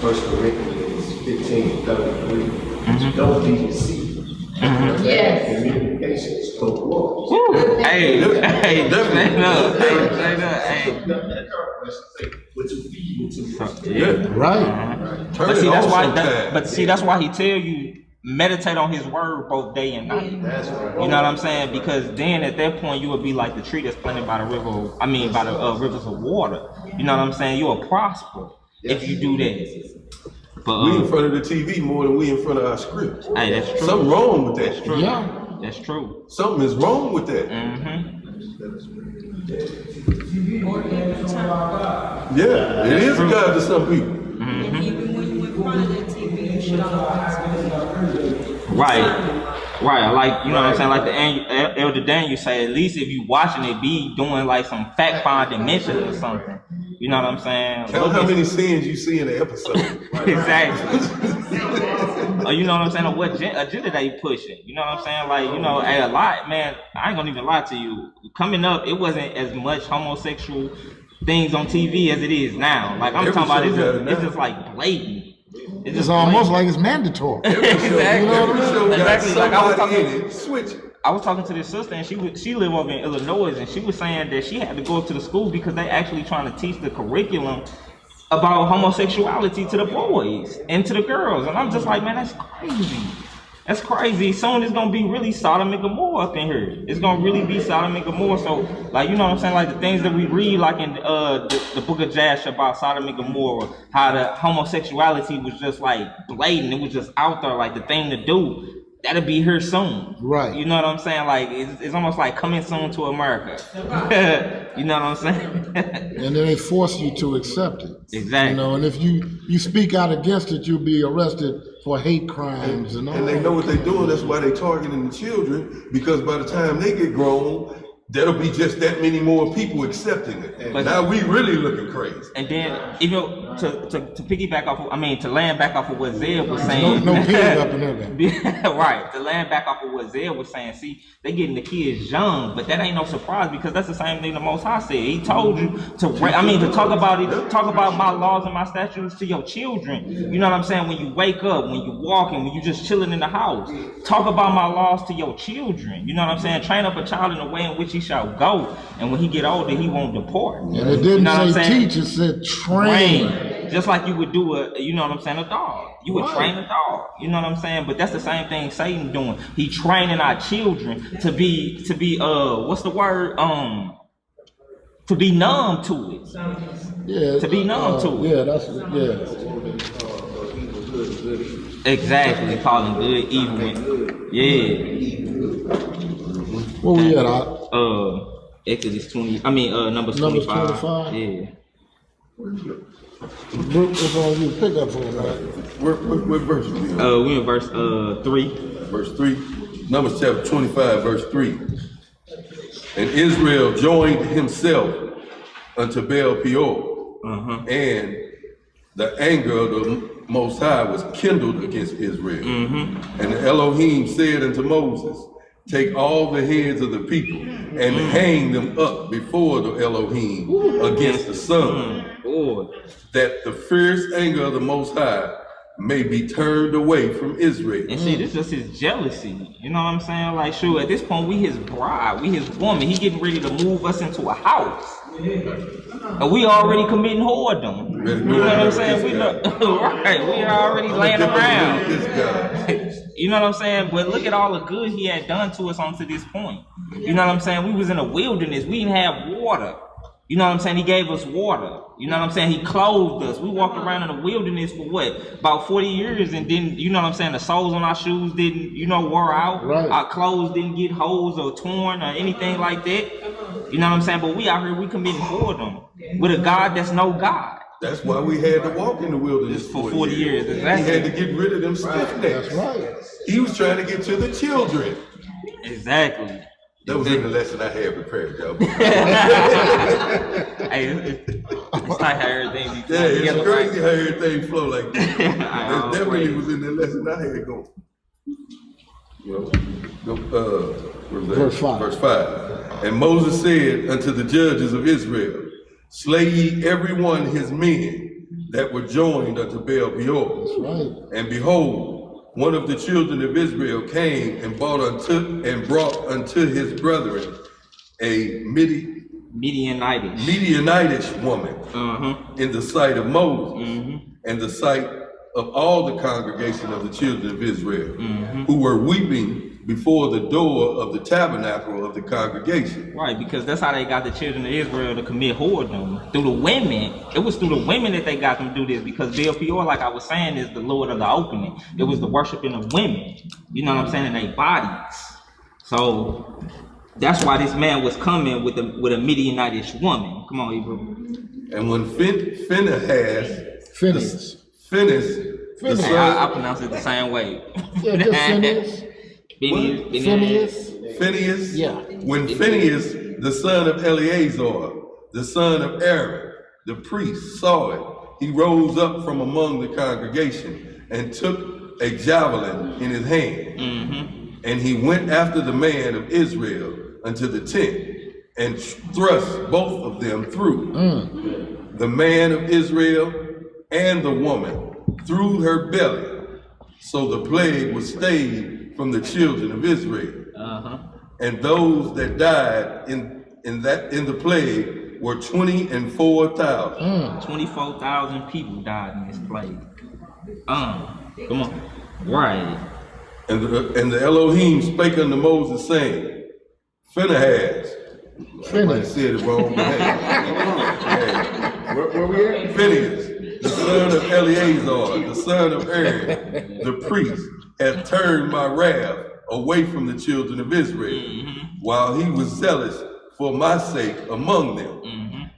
1 Corinthians 15:33. Don't be deceived. Yes. Communication is co-work. Hey, straight up, hey. What you feed into Yeah. Right. Turn But see, it that's on why. sometime. That's why he tell you meditate on his word both day and night. That's right. You know what I'm saying? Because then at that point you will be like the tree that's planted by the river. By the rivers of water. You know what I'm saying? You will prosper if you do that. But We in front of the TV more than we in front of our script. hey, that's true. Something wrong with that. That's true. Yeah. That's true. Something is wrong with that. Yeah, it is a God to some people. And even when you in front of that TV, you should always Right. Like, you know what I'm saying? Like the Elder Daniel say, at least if you watching it, be doing like some fact finding mention or something. You know what I'm saying? Count how many sins you see in the episode. Exactly. Or you know what I'm saying? Or what agenda they pushing? You know what I'm saying? Like, you know, hey, a lot, man. I ain't gonna even lie to you. Coming up, it wasn't as much homosexual things on TV as it is now. Like I'm Every talking about, show got it it's now. just like blatant. It's almost like it's mandatory. Exactly. Every show got Exactly. Like I was somebody in talking. it. Switch it. I was talking to this sister, and she live over in Illinois, and she was saying that she had to go to the school because they actually trying to teach the curriculum about homosexuality to the boys and to the girls. And I'm just like, man, that's crazy. That's crazy. Soon it's gonna be really Sodom and Gomorrah up in here. It's gonna really be Sodom and Gomorrah. So, like, you know what I'm saying? Like the things that we read, like in the book of Jasher about Sodom and Gomorrah, how the homosexuality was just like blatant. It was just out there, like the thing to do. That'll be here soon. Right. You know what I'm saying? Like it's almost like coming soon to America. You know what I'm saying? And then they force you to accept it. Exactly. You know, and if you speak out against it, you'll be arrested for hate crimes and all. And they know what they're doing. That's why they're targeting the children, because by the time they get grown, there'll be just that many more people accepting it. And But- now we really looking crazy. And then, even to piggyback off, to land back off of what Zed was saying. No pig up in there. Right, to land back off of what Zed was saying. See, they getting the kids young, but that ain't no surprise because that's the same thing the Most High said. He told you to talk about it, talk about my laws and my statutes to your children. You know what I'm saying? When you wake up, when you walking, when you just chilling in the house, talk about my laws to your children. You know what I'm saying? Train up a child in the way in which he he shall go. And when he get older, he won't depart. And it didn't say teach, it said train. Just like you would do a dog. You would train a dog. You know what I'm saying? But that's the same thing Satan doing. He training our children to be what's the word? To be numb to it. Yeah. To be numb to it. Yeah, that's Exactly. Calling good evil. Yeah. Where we at? Exodus 20. Numbers 25. Yeah. What's on you? Pick up for that. What verse are we on? We in verse 3. Verse 3. Numbers chapter 25, verse 3. And Israel joined himself unto Baal Peor, and the anger of the Most High was kindled against Israel. And Elohim said unto Moses, take all the heads of the people and hang them up before the Elohim against the sun, that the fierce anger of the Most High may be turned away from Israel. And see, this is his jealousy. You know what I'm saying? Like, sure, at this point, we his bride, we his woman. He getting ready to move us into a house. And we already committing whoredom. You know what I'm saying? We already laying around. You know what I'm saying? But look at all the good he had done to us onto this point. You know what I'm saying? We was in a wilderness. We didn't have water. You know what I'm saying? He gave us water. You know what I'm saying? He clothed us. We walked around in the wilderness for what? About 40 years, and then, you know what I'm saying? The soles on our shoes didn't, wear out. Right. Our clothes didn't get holes or torn or anything like that. You know what I'm saying? But we out here, we committing whoredom with a God that's no God. That's why we had to walk in the wilderness for 40 years. Exactly. He had to get rid of them stiff necks. That's right. He was trying to get to the children. Exactly. That was in the lesson I had prepared, y'all. Hey, it's like how everything be flowing. Yeah, it's crazy how everything flow like that. That definitely was in the lesson I had going. Verse 5. And Moses said unto the judges of Israel, slay ye every one his men that were joined unto Baal Peor. That's right. And behold, one of the children of Israel came and brought unto his brethren a Midianitish woman in the sight of Moses and the sight of all the congregation of the children of Israel, who were weeping before the door of the tabernacle of the congregation. Right, because that's how they got the children of Israel to commit whoredom. Through the women. It was through the women that they got them to do this, because Baal Peor, like I was saying, is the Lord of the opening. It was the worshiping of women. You know what I'm saying? In their bodies. So that's why this man was coming with a Midianitish woman. Come on, Hebrew. And when Phinehas, I pronounce it the same way. Phineas. Yeah. When Phineas, the son of Eleazar, the son of Aaron, the priest, saw it, he rose up from among the congregation and took a javelin in his hand. And he went after the man of Israel unto the tent and thrust both of them through. The man of Israel and the woman through her belly. So the plague was stayed from the children of Israel. And those that died in the plague were 24,000. 24,000 people died in this plague. Come on. Right. And the Elohim spake unto Moses, saying, Phinehas. Somebody said it wrong. Where we at? Phineas, the son of Eleazar, the son of Aaron, the priest, hath turned my wrath away from the children of Israel, while he was zealous for my sake among them,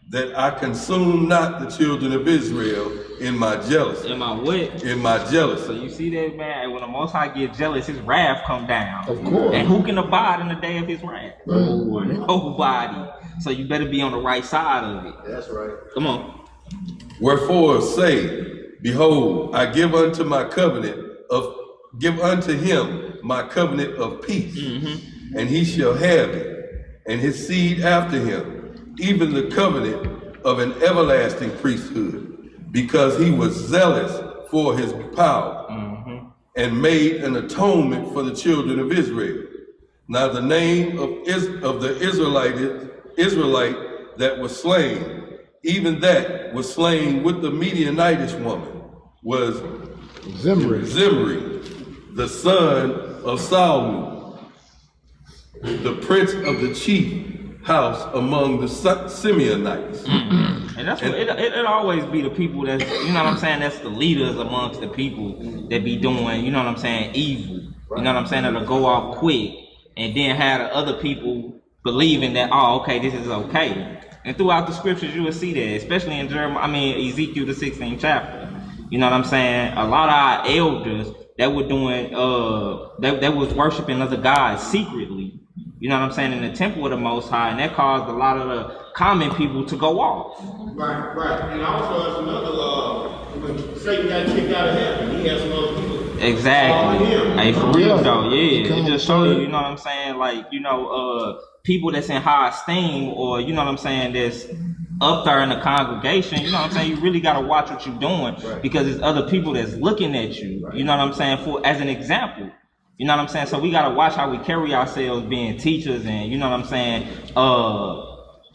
that I consume not the children of Israel in my jealousy. In my what? In my jealousy. So you see that, man? When the Most High get jealous, his wrath come down. Of course. And who can abide in the day of his wrath? Nobody. So you better be on the right side of it. That's right. Come on. Wherefore say, behold, I give unto him my covenant of peace, and he shall have it, and his seed after him, even the covenant of an everlasting priesthood, because he was zealous for his power, and made an atonement for the children of Israel. Now the name of the Israelite that was slain, even that was slain with the Midianitish woman, was Zimri, the son of Saul, the prince of the chief house among the Simeonites. And that's what it always be the people that's, you know what I'm saying, that's the leaders amongst the people that be doing, you know what I'm saying, evil. You know what I'm saying, that'll go off quick and then have the other people believing that, oh, okay, this is okay. And throughout the scriptures you will see that, especially in Ezekiel the 16th chapter. You know what I'm saying? A lot of our elders that were doing that was worshiping other gods secretly. You know what I'm saying, in the temple of the Most High, and that caused a lot of the common people to go off. Right. And also as another, when Satan got kicked out of heaven, he had some other people. Exactly. Hey, for real though, yeah. It just show you, you know what I'm saying, like, you know, people that's in high esteem, or you know what I'm saying, that's up there in the congregation, you know what I'm saying, you really gotta watch what you're doing, because there's other people that's looking at you, you know what I'm saying, for as an example. You know what I'm saying? So we gotta watch how we carry ourselves being teachers, and you know what I'm saying,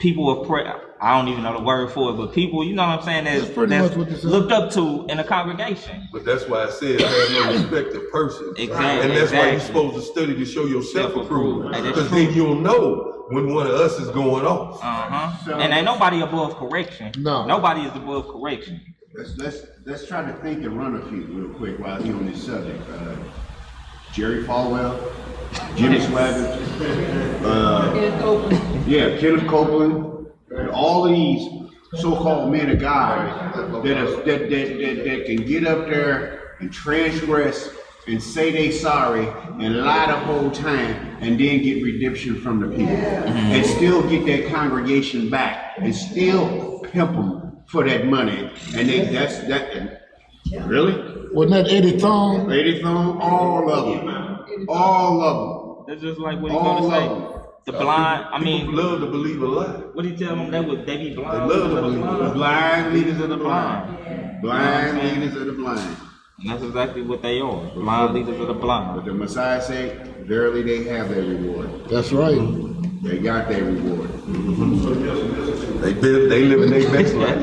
people of prayer. I don't even know the word for it, but people, you know what I'm saying, that's looked up to in a congregation. But that's why I said have no respect of person. Exactly. And that's why you're supposed to study to show yourself approval. Because then you'll know when one of us is going off. And ain't nobody above correction. No. Nobody is above correction. Let's try to think and run a few real quick while we're on this subject. Jerry Falwell, Jimmy Swaggart, Kenneth Copeland, and all of these so-called men of God that can get up there and transgress and say they sorry and lie the whole time and then get redemption from the people and still get that congregation back and still pimp them for that money. And really? Wasn't that Eddie Thong? Eddie Thong, all of them. That's just like what he's gonna say. The blind, people love to believe a lie. What do you tell them? They be blind. They love to believe a lie. The blind leaders of the blind. Blind leaders of the blind. And that's exactly what they are. Blind leaders of the blind. But the Messiah said, verily they have their reward. That's right. They got their reward. They live in their best life.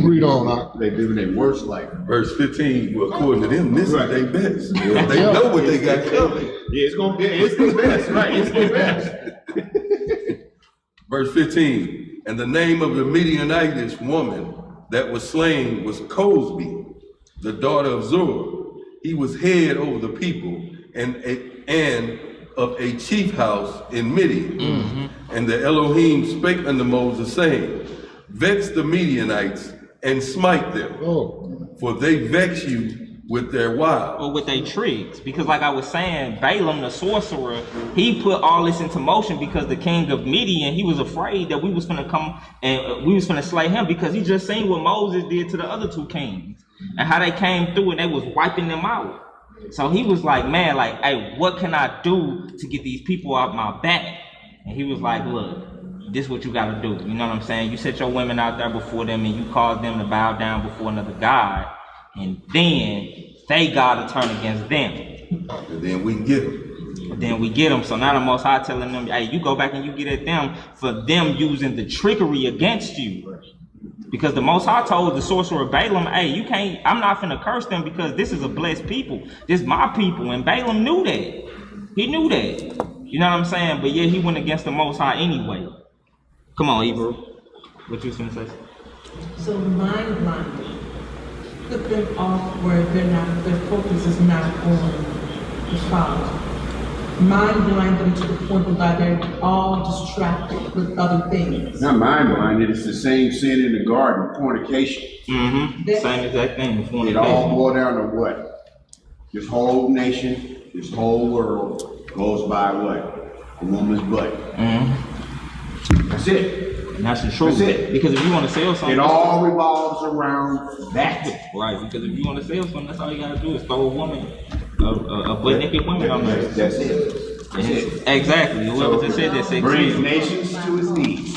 Read on. They live in their worst life. Verse 15, well, according to them, this is their best. They know what they got coming. Yeah, it's the best, right? It's the best. Verse 15, and the name of the Midianitish woman that was slain was Cosby, the daughter of Zur. He was head over the people and of a chief house in Midian. And the Elohim spake unto Moses, saying, vex the Midianites and smite them, for they vex you with their wiles. Or with their tricks. Because like I was saying, Balaam the sorcerer, he put all this into motion because the king of Midian, he was afraid that we was gonna come and we was gonna slay him, because he just seen what Moses did to the other two kings and how they came through and they was wiping them out. So he was like, man, like, hey, what can I do to get these people off my back? And he was like, look, this is what you gotta do. You know what I'm saying? You set your women out there before them and you cause them to bow down before another god, and then they gotta turn against them. And then we get them. So now the Most High telling them, hey, you go back and you get at them for them using the trickery against you. Because the Most High told the sorcerer Balaam, hey, you can't, I'm not finna curse them because this is a blessed people. This is my people. And Balaam knew that. He knew that. You know what I'm saying? But yeah, he went against the Most High anyway. Come on, Hebrew. What you was gonna say? So mind blinding. Put them off where their focus is not on the Father. Mind blind them to the point where they're all distracted with other things. Not mind blinded, it's the same sin in the garden, fornication. Same exact thing. It all boiled down to what? This whole nation, this whole world goes by what? A woman's butt. That's it. And that's the truth. That's it. Because if you want to sell something, it all revolves around that. Right, because if you want to sell something, that's all you gotta do is throw a woman, a butt naked woman on there. That's it. That's it. Exactly. Whoever just said that, brings nations to its knees.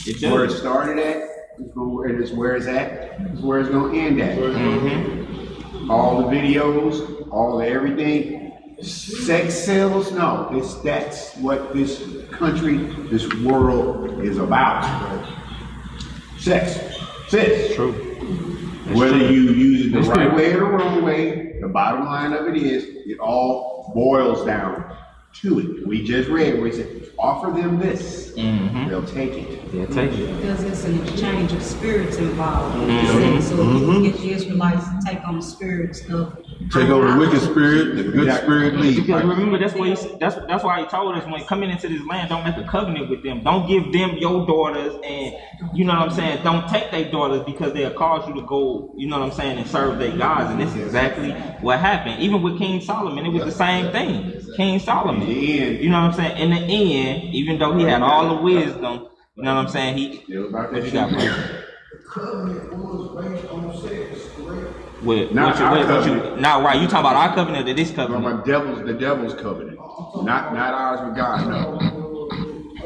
It's where it started at, and it's where it's at, it's where it's gonna end at. All the videos, all the everything, Sex sells? No, that's what this country, this world is about. Sex. True. Whether you use it the right way or the wrong way, the bottom line of it is, it all boils down to it. We just read where he said, offer them this, they'll take it. They'll take it. Because there's an exchange of spirits involved in this thing. So if you get the Israelites to take on the spirits of Take on the wicked spirit, the good spirit leads. Because remember, that's why he told us when coming into this land, don't make a covenant with them. Don't give them your daughters, and you know what I'm saying. Don't take their daughters because they'll cause you to go, you know what I'm saying, and serve their gods. And this is exactly what happened. Even with King Solomon, it was the same thing. King Solomon, you know what I'm saying. In the end, even though he had all the wisdom, you know what I'm saying, he. What you got, bro? Covenant was based on sex, correct? Now, right? You talking about our covenant or this covenant? About the devil's covenant, not ours with God. No.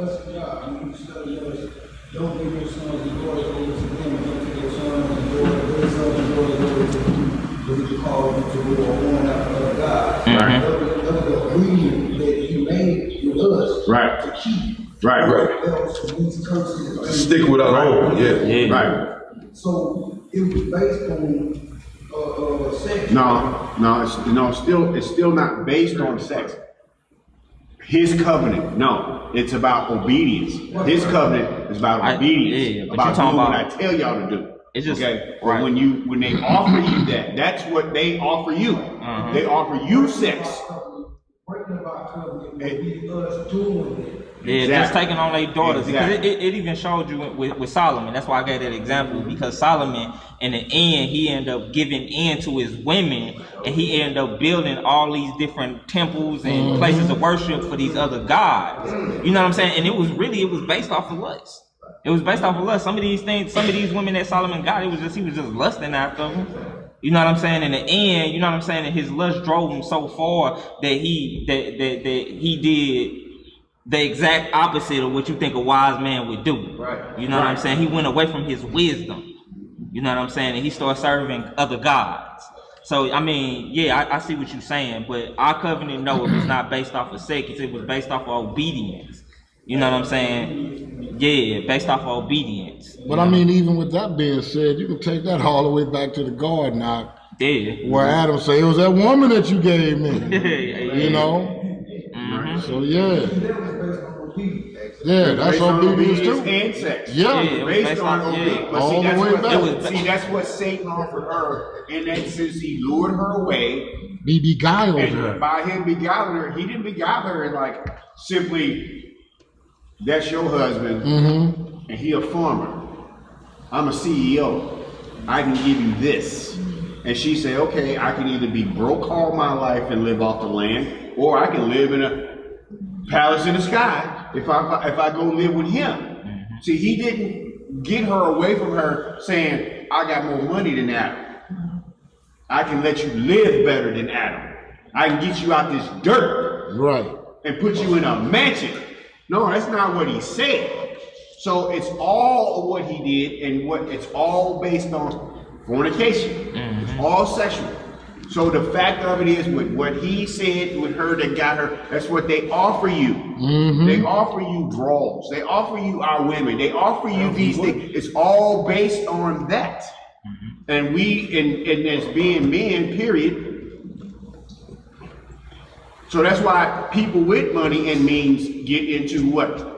Us and God, when you study us, don't give your sons and daughters over to them, don't take your sons and daughters over to you, because you call them to go on after other God. That was the agreement that he made with us to keep. Right. Else these curses. Stick with our own, yeah. Right. So it was based on sex. It's still not based on sex. His covenant, no, it's about obedience. His covenant is about obedience, about doing what I tell y'all to do. It's just okay. Right. When they offer you that's what they offer you. They offer you sex. Breaking about covenant would be us doing it. Yeah, just taking on their daughters. Because it even showed you with Solomon. That's why I gave that example. Because Solomon, in the end, he ended up giving in to his women, and he ended up building all these different temples and places of worship for these other gods. You know what I'm saying? And it was based off of lust. It was based off of lust. Some of these women that Solomon got, he was just lusting after them. You know what I'm saying? In the end, you know what I'm saying? And his lust drove him so far that he did the exact opposite of what you think a wise man would do. Right. You know what I'm saying? He went away from his wisdom. You know what I'm saying? And he started serving other gods. So, I mean, yeah, I see what you're saying, but our covenant, no, it was not based off of sex. It was based off of obedience. You know what I'm saying? Yeah, based off of obedience. But I mean, even with that being said, you can take that all the way back to the garden now. Yeah. Where Adam said, it was that woman that you gave me. You know? So, yeah. Yeah, that's obedience too. And sex. Yeah. Based on obedience. But all the way back. That's what Satan offered her. In that sense, he lured her away. He beguiled and her. By him beguiling her, he didn't beguile her in like simply, that's your husband, and he a farmer. I'm a CEO. I can give you this. And she said, okay, I can either be broke all my life and live off the land, or I can live in a palace in the sky if I go live with him. See, he didn't get her away from her saying, I got more money than Adam. I can let you live better than Adam. I can get you out this dirt. Right. And put you in a mansion. No, that's not what he said. So it's all of what he did, and it's all based on fornication. It's all sexual. So the fact of it is, with what he said with her that got her, that's what they offer you. They offer you draws. They offer you our women. They offer you these things. It's all based on that. And we, and as being men, period. So that's why people with money and means get into what?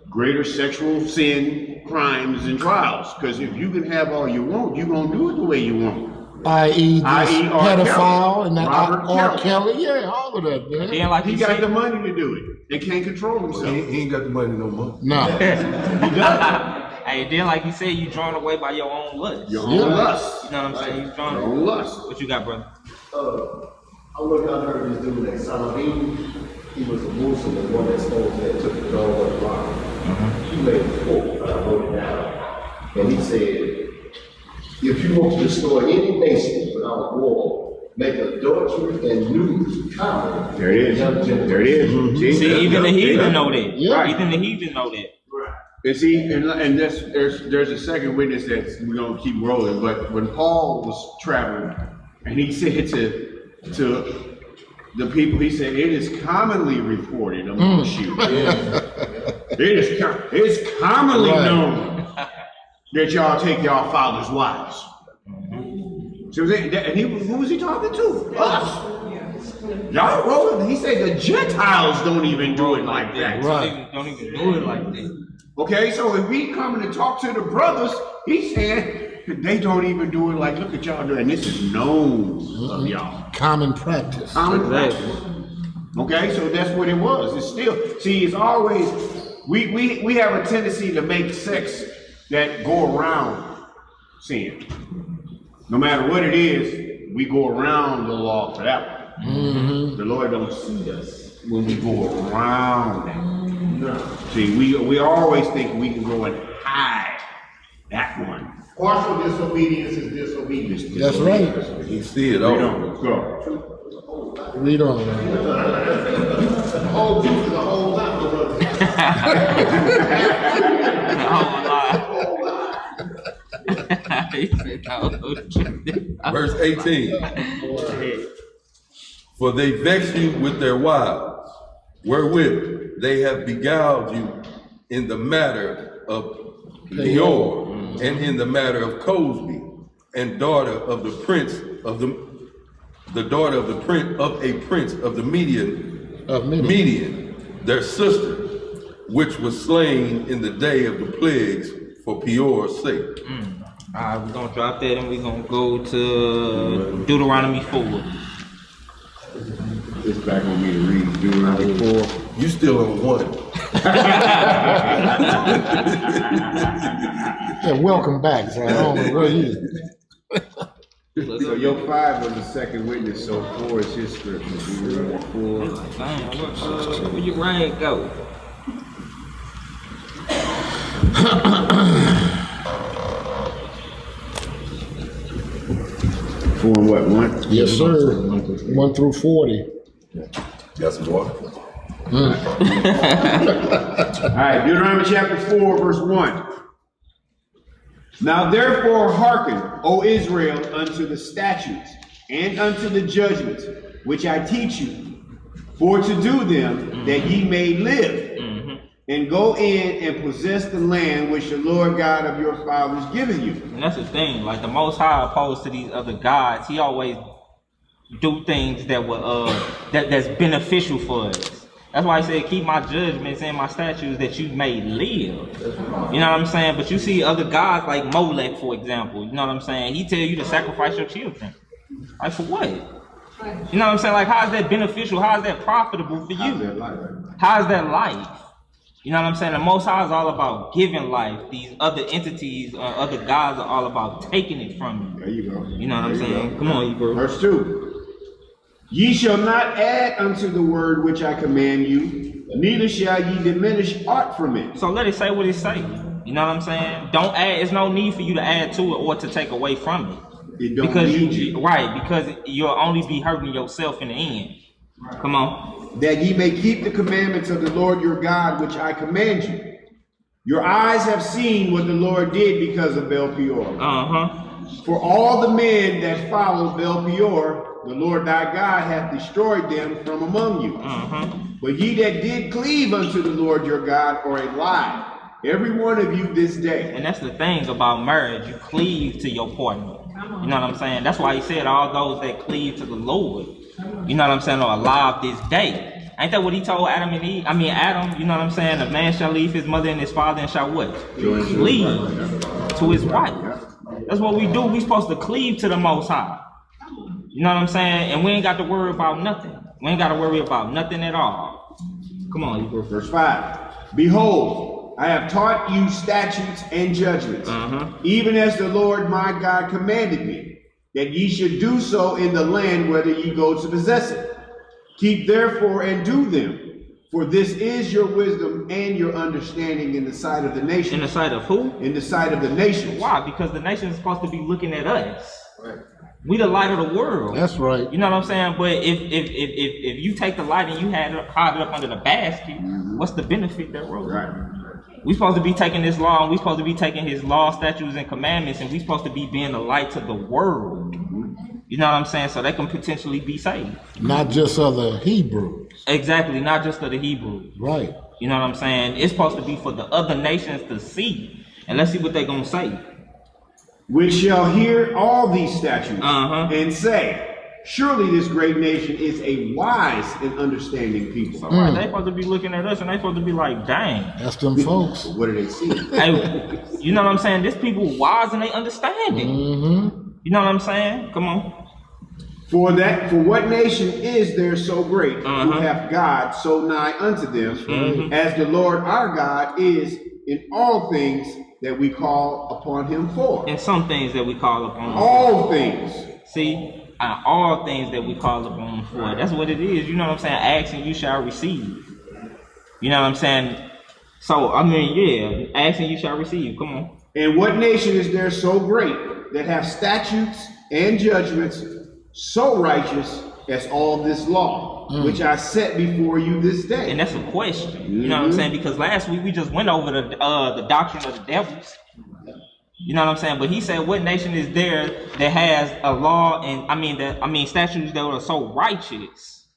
Greater sexual sin, crimes, and trials. Because if you can have all you want, you're going to do it the way you want. I.e. this pedophile and that R. Kelly. Yeah, all of that, man. Yeah, like he got the money to do it. They can't control himself. He ain't got the money no more. No. He doesn't. Hey, then like you said, you drawn away by your own lust. Your own lust. You know what I'm saying? You drawn your own lust. What you got, brother? I looked out heard this dude named Solomon. He was a Muslim, the one that stole that took the dog on the rock. He made a quote, I wrote it down. And he said, if you want to destroy any nation without war, make adultery and lewdness common. There it is. There it is. See, even the heathen know that. Yeah. Even the heathen know that. And see, and there's a second witness that we're gonna keep rolling. But when Paul was traveling, and he said to the people, he said, it is commonly reported amongst you. It's commonly known that y'all take y'all father's wives. So who was he talking to? Us. Y'all roll. He said the Gentiles don't even do it like that. Right. Don't even do it like that. Okay, so if we coming to talk to the brothers, he's saying they don't even do it like, look at y'all doing, and this is known of y'all. Common practice. Common practice. Okay, so that's what it was. It's still, see, it's always, we have a tendency to make sex that go around sin. No matter what it is, we go around the law for that one. Mm-hmm. The Lord don't see us when we go around that. No. See, we always think we can go and hide that one. Partial disobedience is disobedience. That's right. You see it all. Go. Read on. The whole juice is a whole lot, my brother. Verse 18. For they vex you with their wives, wherewith they have beguiled you in the matter of Peor, and in the matter of Cosby, and daughter of the prince of the daughter of the prince of the Median, their sister, which was slain in the day of the plagues for Peor's sake. All right, we're gonna drop that and we're gonna go to Deuteronomy 4. It's back on me to read Deuteronomy 4. You still on 1. Yeah, welcome back. So I don't know where you. So your 5 was the second witness, so 4 is his scripture. Deuteronomy 4. Damn, where your rain go? Four and what, 1? Yes, sir. 1 through 40. Got some water? All right, Deuteronomy chapter 4, verse 1. Now therefore hearken, O Israel, unto the statutes and unto the judgments which I teach you, for to do them that ye may live, and go in and possess the land which the Lord God of your fathers giveth you. And that's the thing, like the Most High opposed to these other gods, he always do things that were that's beneficial for us. That's why he said, keep my judgments and my statutes that you may live. You know what I'm saying? But you see other gods like Molech, for example. You know what I'm saying? He tell you to sacrifice your children. Like for what? You know what I'm saying? Like how is that beneficial? How is that profitable for you? How is that life? You know what I'm saying? The Most High is all about giving life. These other entities or other gods are all about taking it from you. There you go. You know what I'm saying? Come on, you bro. Verse 2. Ye shall not add unto the word which I command you, neither shall ye diminish aught from it. So let it say what it say. You know what I'm saying? Don't add. There's no need for you to add to it or to take away from it. It don't because need you. Right, because you'll only be hurting yourself in the end. Come on. That ye may keep the commandments of the Lord your God, which I command you. Your eyes have seen what the Lord did because of Baal Peor. For all the men that followed Baal Peor, the Lord thy God hath destroyed them from among you. But ye that did cleave unto the Lord your God are alive, every one of you this day. And that's the thing about marriage. You cleave to your partner. You know what I'm saying? That's why he said all those that cleave to the Lord, you know what I'm saying, are alive this day. Ain't that what he told Adam and Eve? I mean Adam, you know what I'm saying? A man shall leave his mother and his father and shall what? Cleave to his wife. That's what we do. We supposed to cleave to the Most High. You know what I'm saying? And we ain't got to worry about nothing. We ain't got to worry about nothing at all. Come on, you bro. Verse 5. Behold, I have taught you statutes and judgments, even as the Lord my God commanded me, that ye should do so in the land whither ye go to possess it. Keep therefore and do them, for this is your wisdom and your understanding in the sight of the nations. In the sight of who? In the sight of the nations. Why? Because the nation is supposed to be looking at us. Right. We the light of the world. That's right. You know what I'm saying? But if you take the light and you hide it up under the basket, what's the benefit thereof? Right. We supposed to be taking this law, and we supposed to be taking his law, statutes, and commandments, and we supposed to be being the light to the world. You You know what I'm saying? So they can potentially be saved. Not just other Hebrews. Exactly, not just for the Hebrews. Right. You know what I'm saying? It's supposed to be for the other nations to see. And let's see what they're going to say. Which shall hear all these statutes and say, surely this great nation is a wise and understanding people. Right, they supposed to be looking at us and they supposed to be like, dang. That's them folks. What do they see? Hey, you know what I'm saying? This people wise and they understanding. You know what I'm saying? Come on. For what nation is there so great who hath God so nigh unto them, as the Lord our God is in all things that we call upon him for? And some things that we call upon. All things. See, all things that we call upon for. That's what it is. You know what I'm saying? Ask and you shall receive. You know what I'm saying? So, I mean, yeah, ask and you shall receive. Come on. And what nation is there so great that have statutes and judgments so righteous as all this law, which I set before you this day? And that's a question. You know what I'm saying? Because last week we just went over the doctrine of the devils. You know what I'm saying? But he said, what nation is there that has a law and statutes that are so righteous?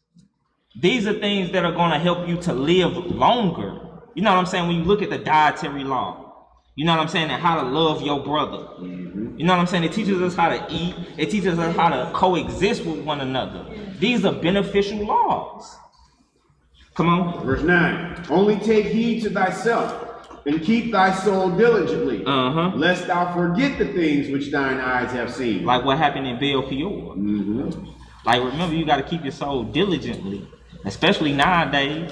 These are things that are going to help you to live longer. You know what I'm saying? When you look at the dietary law, you know what I'm saying? And how to love your brother. You know what I'm saying? It teaches us how to eat. It teaches us how to coexist with one another. These are beneficial laws. Come on. Verse 9. Only take heed to thyself and keep thy soul diligently, lest thou forget the things which thine eyes have seen. Like what happened in Baal Peor. Like, remember, you got to keep your soul diligently, especially nowadays.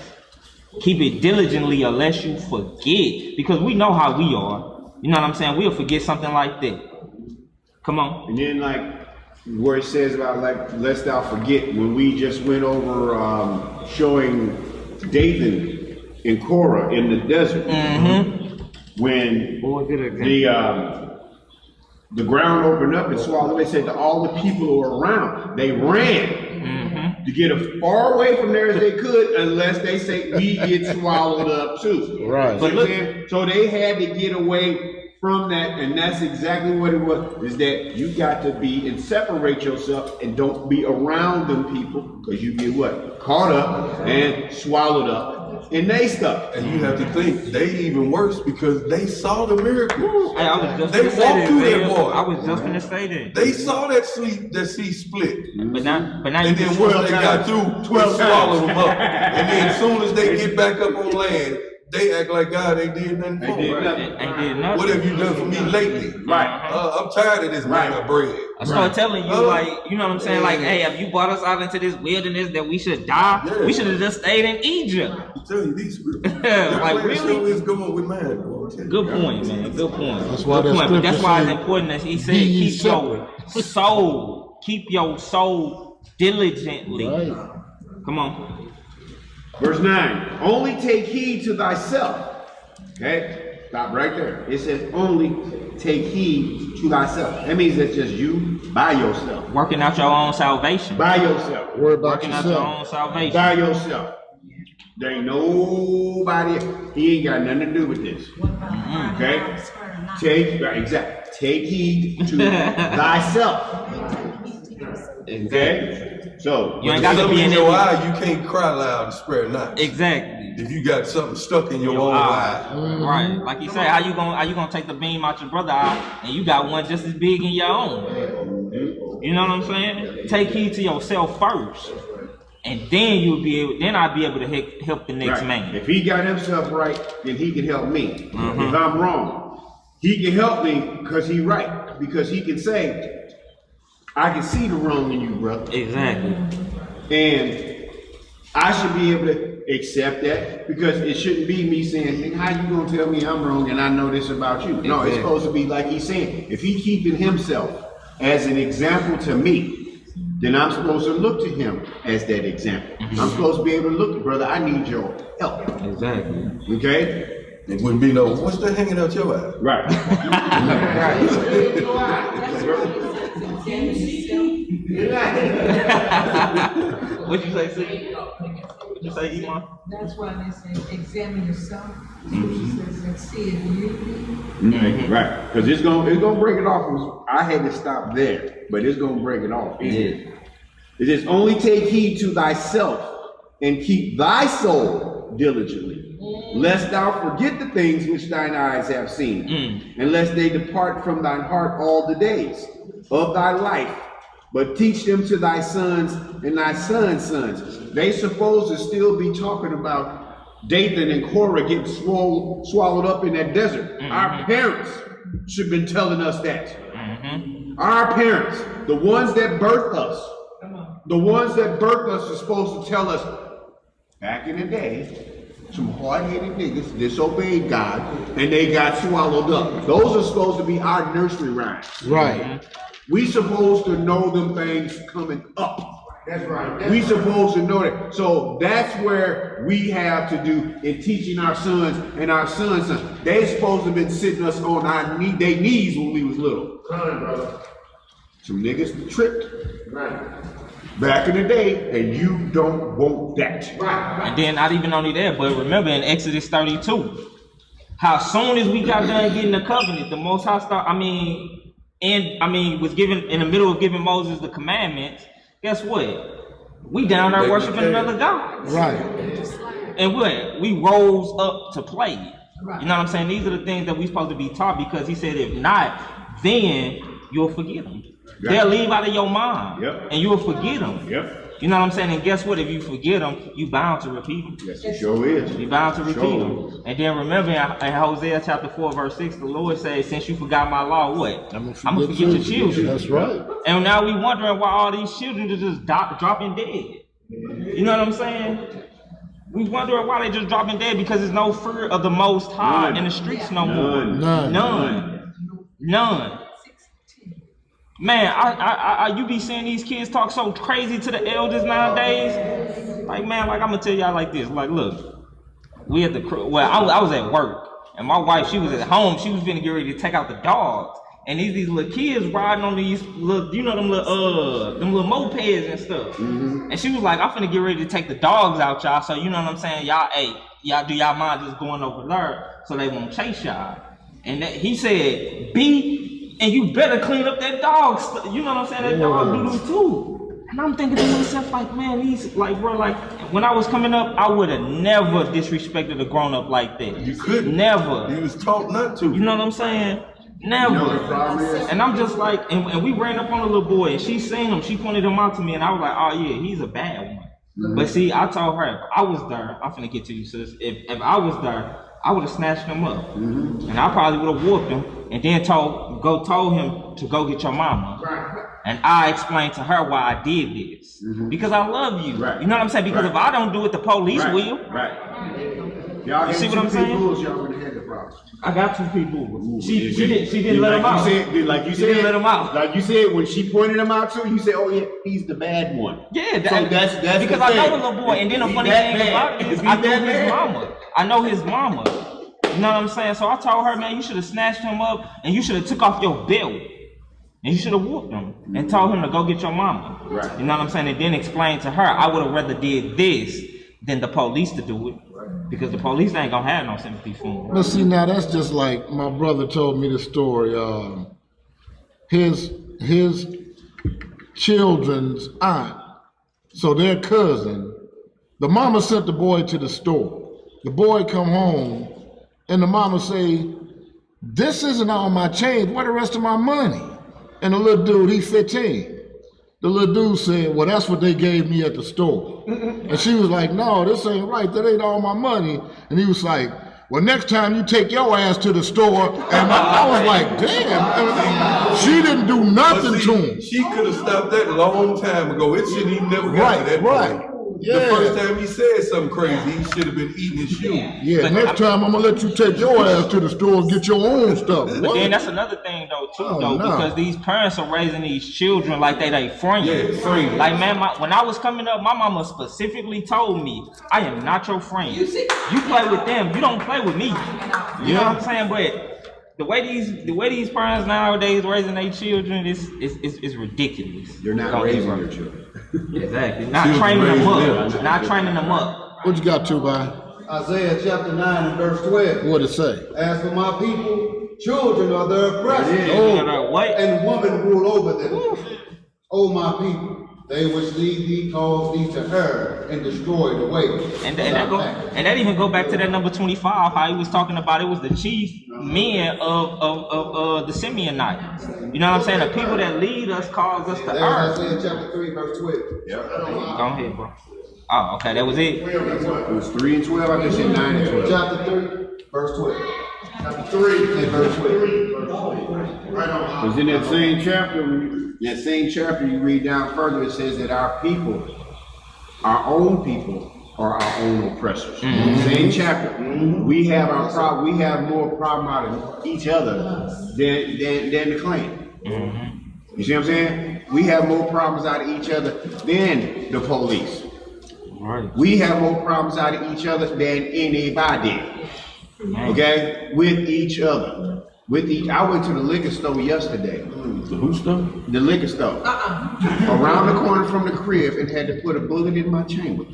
Keep it diligently unless you forget, because we know how we are. You know what I'm saying? We'll forget something like that. Come on. And then, like, where it says about, like, lest thou forget, when we just went over showing Dathan and Korah in the desert, when the ground opened up and swallowed, they said to all the people who were around, they ran to get as far away from there as they could, unless they say we get swallowed up too. Right. But look, so they had to get away from that, and that's exactly what it was, is that you got to be and separate yourself and don't be around them people, because you get what? Caught up and swallowed up. And they stuck. And you have to think, they even worse because they saw the miracles. Hey, I was just They gonna say walked through that that. water. I was just gonna say that. They saw that sea split. But now And you then can once they got through, 12 swallowed them up. And then as soon as they get back up on land, they act like God ain't did nothing for them. What have you done for me lately? Right. I'm tired of this manna bread. I started telling you, like, you know what I'm saying? Like, hey, have you brought us out into this wilderness that we should die? Yeah. We should have just stayed in Egypt. I'm telling you, these scriptures. Like, really? Is going with man. Boy. Good point, man. Good point. That's why Good that point. But that's scripture why it's says, important that he said, "Be ye keep your soul diligently. Right. Come on. Verse 9, only take heed to thyself. Okay, stop right there. It says only take heed to thyself. That means it's just you by yourself. Working out your own salvation. By yourself. Worry about Working out your yourself. own salvation. By yourself. There ain't nobody, he ain't got nothing to do with this. Okay? Take heed to thyself. Okay? So You ain't got to be in your it. eye, you can't cry loud and spare not. Exactly. If you got something stuck in your own eye. Right. Like you say, how you gonna take the beam out your brother's eye and you got one just as big in your own? You know what I'm saying? Take heed to yourself first. And then I'll be able to help the next man. If he got himself right, then he can help me. If I'm wrong, he can help me because he's right. Because he can say, I can see the wrong in you, brother. Exactly. And I should be able to accept that, because it shouldn't be me saying, how you gonna tell me I'm wrong and I know this about you? No, it's supposed to be like he's saying, if he keeping himself as an example to me, then I'm supposed to look to him as that example. I'm supposed to be able to look, brother, I need your help. Exactly. Okay? It wouldn't be no, what's that hanging out your eye? Right. What you say, Sid? You say, Iman? That's why they say, examine yourself. Scripture says, and see if you be. Right, because it's gonna break it off. I had to stop there, but it's gonna break it off. Yeah. It says, only take heed to thyself and keep thy soul diligently, lest thou forget the things which thine eyes have seen, and lest they depart from thine heart all the days of thy life. But teach them to thy sons and thy sons' sons. They supposed to still be talking about Dathan and Korah getting swallowed up in that desert. Our parents should have been telling us that. Our parents, the ones that birthed us, are supposed to tell us, back in the day, some hard-headed niggas disobeyed God and they got swallowed up. Those are supposed to be our nursery rhymes. Right. We supposed to know them things coming up. That's right. We supposed to know that. So that's where we have to do in teaching our sons and our sons' sons. They supposed to have been sitting us on their knees when we was little. Come on, brother. Some niggas tripped Right. back in the day, and you don't want that. Right. And then not even only that, but remember in Exodus 32, how soon as we got done getting the covenant, the Most High was given in the middle of giving Moses the commandments. Guess what? We down there worshiping another God. Right. And what? We rose up to play it. You know what I'm saying? These are the things that we supposed to be taught, because he said if not, then you'll forget them. They'll leave out of your mind, and you'll forget them. You know what I'm saying? And guess what? If you forget them, you bound to repeat them. Yes, it sure is. You bound to repeat them. And then remember in Hosea chapter 4, verse 6, the Lord says, since you forgot my law, what? I'm gonna forget your children. That's right. And now we wondering why all these children are just dropping dead. You know what I'm saying? We wondering why they just dropping dead, because there's no fear of the Most High in the streets no more. None. Man, you be seeing these kids talk so crazy to the elders nowadays. Like, man, like I'm gonna tell y'all like this. Like, look, we at the I was at work, and my wife, she was at home. She was finna get ready to take out the dogs, and these little kids riding on these little, you know, them little mopeds and stuff. And she was like, I'm finna get ready to take the dogs out, y'all. So you know what I'm saying? Y'all do y'all mind just going over there so they won't chase y'all? And he said, and you better clean up that dog stuff. You know what I'm saying? That dog doodle too. And I'm thinking to myself, like, man, these, like, bro, like, when I was coming up, I would have never disrespected a grown up like that. You couldn't. Never. You was taught not to. You know what I'm saying? Never. And I'm just like, and we ran up on a little boy, and she seen him. She pointed him out to me, and I was like, oh yeah, he's a bad one. But see, I told her, if I was there, I'm finna get to you, sis. If I was there, I would have snatched him up, and I probably would have whooped him, and then told him to go get your mama. And I explained to her why I did this, because I love you. You know what I'm saying? Because if I don't do it, the police will. Y'all You see what I'm saying? Y'all would have had the problem. I got 2 people. She didn't let him out. Like you She said, didn't let him out. Like you said, when she pointed him out to you, said, "Oh yeah, he's the bad one." Yeah, so that's because I know the little boy. And then the funny thing about it is, I know his mama. I know his mama. You know what I'm saying? So I told her, man, you should have snatched him up and you should have took off your belt. And you should have whooped him and told him to go get your mama. You know what I'm saying? And then explain to her, I would have rather did this than the police to do it. Because the police ain't gonna have no sympathy for him. But see, now that's just like my brother told me the story. His children's aunt, so their cousin, the mama sent the boy to the store. The boy come home, and the mama say, "This isn't all my change. Where the rest of my money?" And the little dude, he 15. The little dude said, "Well, that's what they gave me at the store." And she was like, "No, this ain't right. That ain't all my money." And he was like, "Well, next time you take your ass to the store." And I was like, damn, she didn't do nothing to him. She could have stopped that a long time ago. It shouldn't even never got to that point. Yeah. The first time he said something crazy, he should have been eating his shoe. Yeah, next time I'm gonna let you take your ass to the store and get your own stuff. But then that's another thing though, because these parents are raising these children like they friends. Yeah, friends. Like, man, when I was coming up, my mama specifically told me, I am not your friend. You play with them, you don't play with me. You know what I'm saying? But the way these parents nowadays raising their children is ridiculous. You're not raising your children. Exactly. Not training them up. Not training them up. What you got to, by? Isaiah chapter 9 and verse 12. What it say? As for my people, children are their oppressors, What? and women rule over them. O my people, they which lead thee cause thee to err and destroy the way. And that even go back to that number 25, how he was talking about it was the chief men of the Simeonites. You know what I'm saying? The people that lead us cause us to That's err. Isaiah chapter 3 verse 12. Go ahead, bro. Oh, okay, that was it. It was 3 and 12. I just said 9 and 12. Chapter 3 verse 12. Chapter 3 And verse 12. Right on. Because in that same chapter, you read down further, it says that our people, our own people, are our own oppressors. Same chapter. We have our problem. We have more problem out of each other than the clan. You see what I'm saying? We have more problems out of each other than the police. Right. We have more problems out of each other than anybody. Okay? With each other. I went to the liquor store yesterday. The who stuff? The liquor store. Around the corner from the crib, and had to put a bullet in my chamber.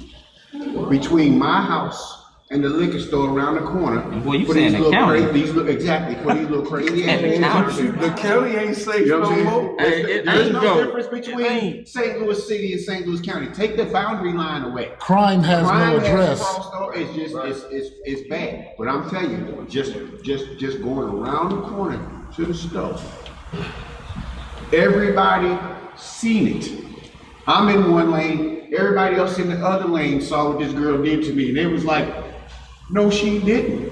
Between my house and the liquor store around the corner. And boy, you for saying these the little county. exactly, for these little crazy And the ass. county. The county ain't safe You know what I'm no saying? more. Hey, There's no go. difference between St. Louis City and St. Louis County. Take the boundary line away. Crime has Crime no has address. crossed over. It's just it's bad. But I'm telling you, just going around the corner to the store. Everybody seen it. I'm in one lane. Everybody else in the other lane saw what this girl did to me, and they was like, "No, she didn't."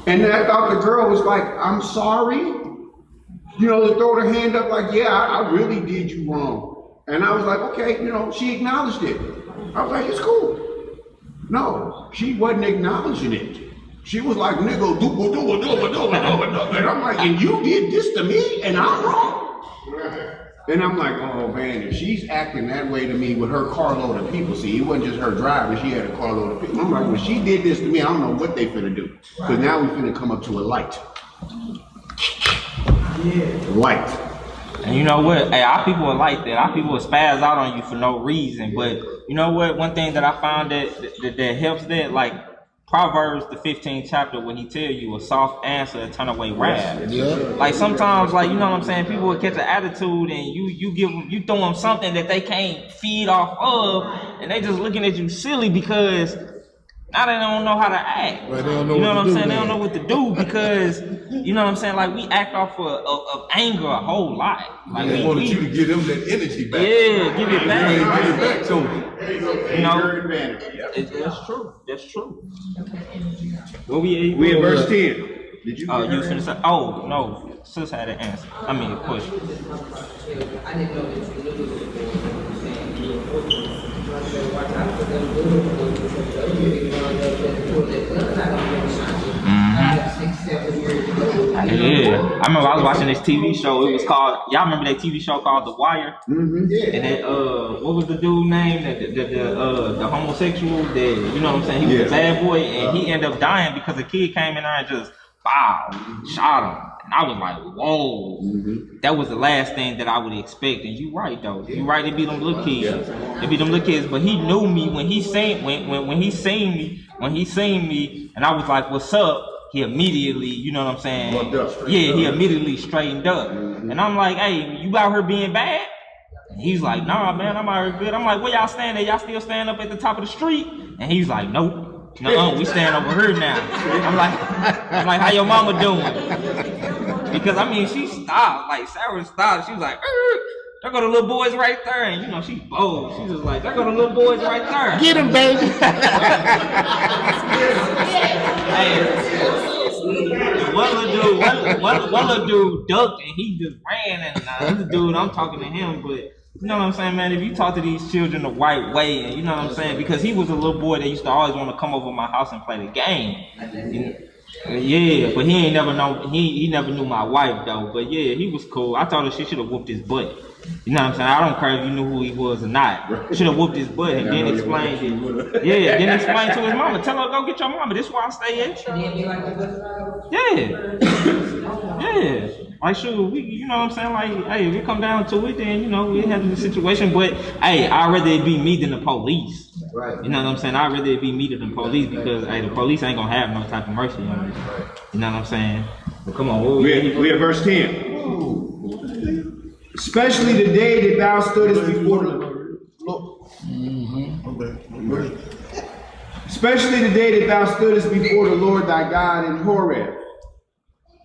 And then I thought the girl was like, "I'm sorry." You know, to throw her hand up like, "Yeah, I really did you wrong." And I was like, "Okay," you know, she acknowledged it. I was like, "It's cool." No, she wasn't acknowledging it. She was like, "Nigga, do it." And I'm like, "And you did this to me, and I'm wrong." And I'm like, "Oh man, if she's acting that way to me with her carload of people, see, it wasn't just her driving, she had a carload of people." I'm like, "When she did this to me, I don't know what they finna do. Because now we finna come up to a light." Light. And you know what? Hey, our people are like that. Our people will spaz out on you for no reason. But you know what? One thing that I found that helps that, like Proverbs the 15th chapter, when he tell you a soft answer to turn away wrath. Yeah. Like sometimes, like, you know what I'm saying, people will catch an attitude and you throw them something that they can't feed off of, and they just looking at you silly because now they don't know how to act. Right, they don't know you know what what to I'm do saying? They then. don't know what to do because you know what I'm saying. Like we act off of anger a whole lot. Like They wanted you to give them that energy back. yeah, give it You back. ain't give it back to them. You know, Anger and vanity. that's true. That's true. What we We in verse 10. Did you? Oh, you finna say? Oh no, sis had an answer. I mean a question. I didn't know that you knew this before. Saying you were I said, watch out for them little you wind up and pull that gun out on your shot. I got 6, 7 years ago. Yeah, I remember I was watching this TV show. It was called. Y'all remember that TV show called The Wire? Yeah. And that what was the dude name? The homosexual. That you know what I'm saying? He was a bad boy, and he ended up dying because a kid came in there and just shot him. And I was like, whoa, that was the last thing that I would expect. And you right though, you right. It be them little kids, it be them little kids. But he knew me when he seen me, and I was like, what's up? He immediately, you know what I'm saying? He immediately straightened up. And I'm like, hey, you out here being bad? And he's like, nah, man, I'm out here good. I'm like, where y'all stand at? Y'all still stand up at the top of the street? And he's like, nope. No, we stand over here now. I'm like, how your mama doing? Because I mean, she stopped. Like Sarah stopped. She was like, there go the little boys right there. And you know, she bold. She was like, there go the little boys right there. Get him, baby. Hey, one little dude ducked and he just ran, and the other dude, I'm talking to him, but you know what I'm saying, man? If you talk to these children the right way, and you know what I'm saying, because he was a little boy that used to always want to come over my house and play the game. Yeah, but he ain't never know. He never knew my wife though. But yeah, he was cool. I told her she should have whooped his butt. You know what I'm saying? I don't care if you knew who he was or not. Should have whooped his butt and then explained it. Yeah, then explain to his mama. Tell her go get your mama. This is where I stay at. Yeah. Like sure, you know what I'm saying? Like, hey, if it come down to it, then you know we handle the situation. But hey, I'd rather it be me than the police. Right. You know what I'm saying? I'd rather it be me than the police because hey, the police ain't gonna have no type of mercy on me. You know what I'm saying? But come on, We have verse 10. Especially the day that thou stoodest before the Lord. Especially the day that thou stoodest before the Lord thy God in Horeb,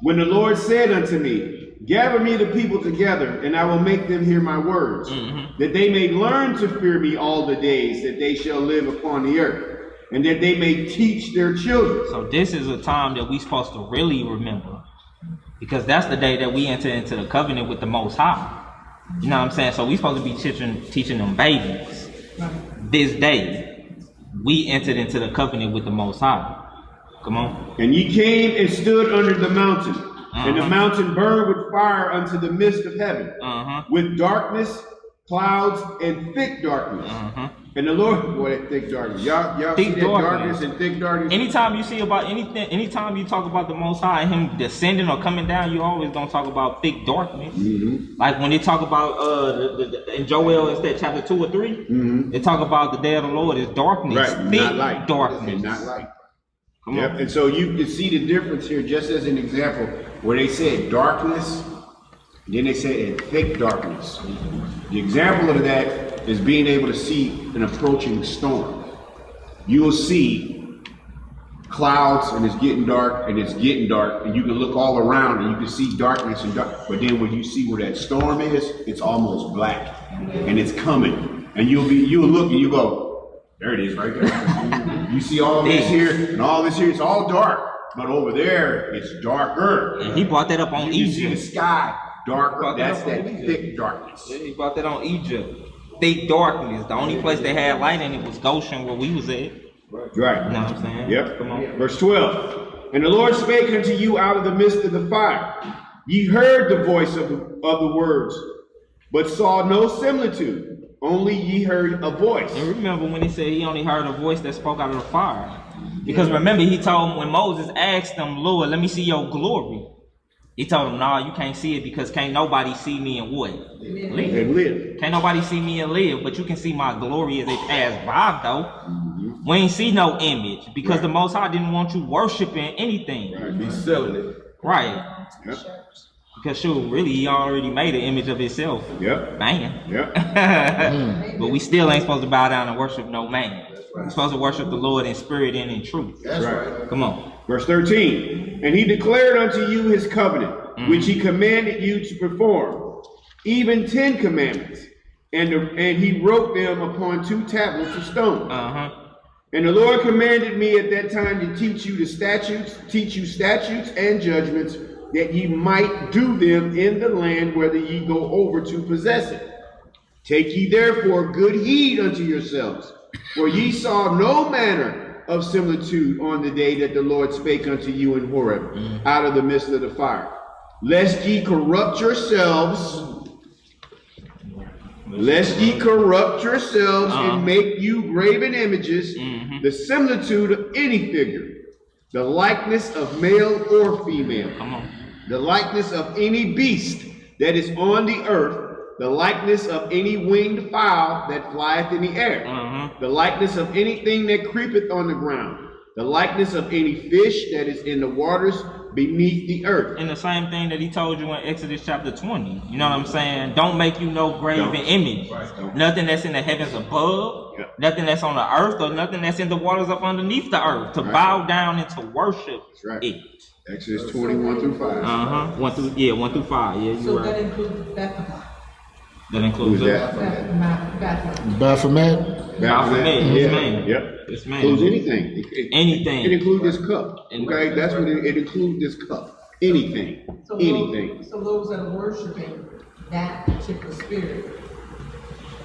when the Lord said unto me, gather me the people together, and I will make them hear my words, that they may learn to fear me all the days that they shall live upon the earth, and that they may teach their children. So this is a time that we supposed to really remember, because that's the day that we enter into the covenant with the Most High. You know what I'm saying? So we supposed to be teaching them babies. This day, we entered into the covenant with the Most High. Come on. And ye came and stood under the mountain, and the mountain burned with fire unto the midst of heaven, with darkness, clouds, and thick darkness. And the Lord, boy, that thick darkness. Y'all see that darkness and thick darkness? Anytime you see about anything, anytime you talk about the Most High and Him descending or coming down, you always gonna talk about thick darkness. Like when they talk about in Joel, is that chapter 2 or 3? They talk about the day of the Lord is darkness, Right, thick not light. darkness, And not light. Come Yep. on. And so you can see the difference here, just as an example, where they said darkness, then they said thick darkness. The example of that is being able to see an approaching storm. You will see clouds and it's getting dark and it's getting dark, and you can look all around and you can see darkness and dark. But then when you see where that storm is, it's almost black and it's coming. And you'll look and you go, there it is right there. You see all this here and all this here, it's all dark. But over there, it's darker. And he brought that up on You see the Egypt. sky darker. That's up that on Egypt. thick darkness. Yeah, he brought that on Egypt. Thick darkness. The only place they had light in it was Goshen, where we was at. Right. You know what I'm saying? Yep. Come on. Verse 12. And the Lord spake unto you out of the midst of the fire. Ye heard the voice of the words, but saw no similitude. Only ye heard a voice. And remember when he said he only heard a voice that spoke out of the fire. Because remember, he told him when Moses asked him, Lord, let me see your glory. He told him, nah, you can't see it because can't nobody see me and what? Live. And live. Can't nobody see me and live, but you can see my glory as it passed by though. We ain't see no image because the Most High didn't want you worshiping anything. Right, be selling it. Right. Yep. Because sure, really, he already made an image of himself. Yep. Man. Yep. But we still ain't supposed to bow down and worship no man. We're supposed to worship the Lord in spirit and in truth. That's right. Come on. Verse 13. And he declared unto you his covenant, which he commanded you to perform, even 10 commandments. And he wrote them upon 2 tablets of stone. And the Lord commanded me at that time to teach you statutes and judgments, that ye might do them in the land whether ye go over to possess it. Take ye therefore good heed unto yourselves, for ye saw no manner of similitude on the day that the Lord spake unto you in Horeb, out of the midst of the fire. Lest ye corrupt yourselves, and make you graven images, the similitude of any figure, the likeness of male or female, the likeness of any beast that is on the earth, the likeness of any winged fowl that flieth in the air, the likeness of anything that creepeth on the ground, the likeness of any fish that is in the waters beneath the earth. And the same thing that he told you in Exodus chapter 20. You know what I'm saying? Don't make you no graven image. Nothing that's in the heavens above, nothing that's on the earth, or nothing that's in the waters up underneath the earth. To bow down and to worship it. Exodus 21 through 5. 1 through 5. Yeah, you're So right. that includes Bethlehem. That includes that? Bethlehem. Baphomet. Baphomet. Yeah. Yes, ma'am. Yep. Yes, ma'am. Includes anything. Anything. It includes this cup. Okay, that's what it includes. This cup. Anything. So Anything. so those that are worshiping that particular spirit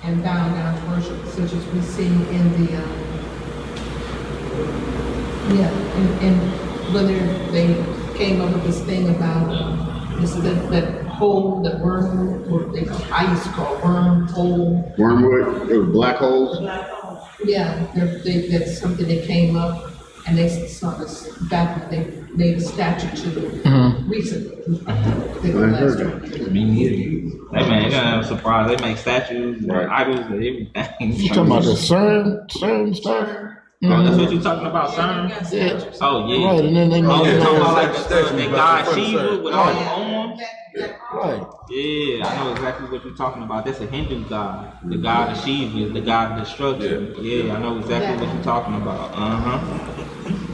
and bowing down to worship, such as we see in the, and whether they came up with this thing about, that hole, that wormwood, or they call, I used to call wormhole. Wormwood. There were black holes. Yeah, that's something that came up and they saw this back, they made a statue to recently. Me neither. They make, I'm surprised. They make statues and idols and everything. You talking about the CERN stuff? Oh, that's what you talking about, son? Yeah. Oh, yeah. Right, and then they Oh, you make talking about like statue the about god the front Shiva side. with all the arms? right. Yeah, I know exactly what you're talking about. That's a Hindu god. The god of Shiva is the god of destruction. Yeah, I know exactly what you're talking about.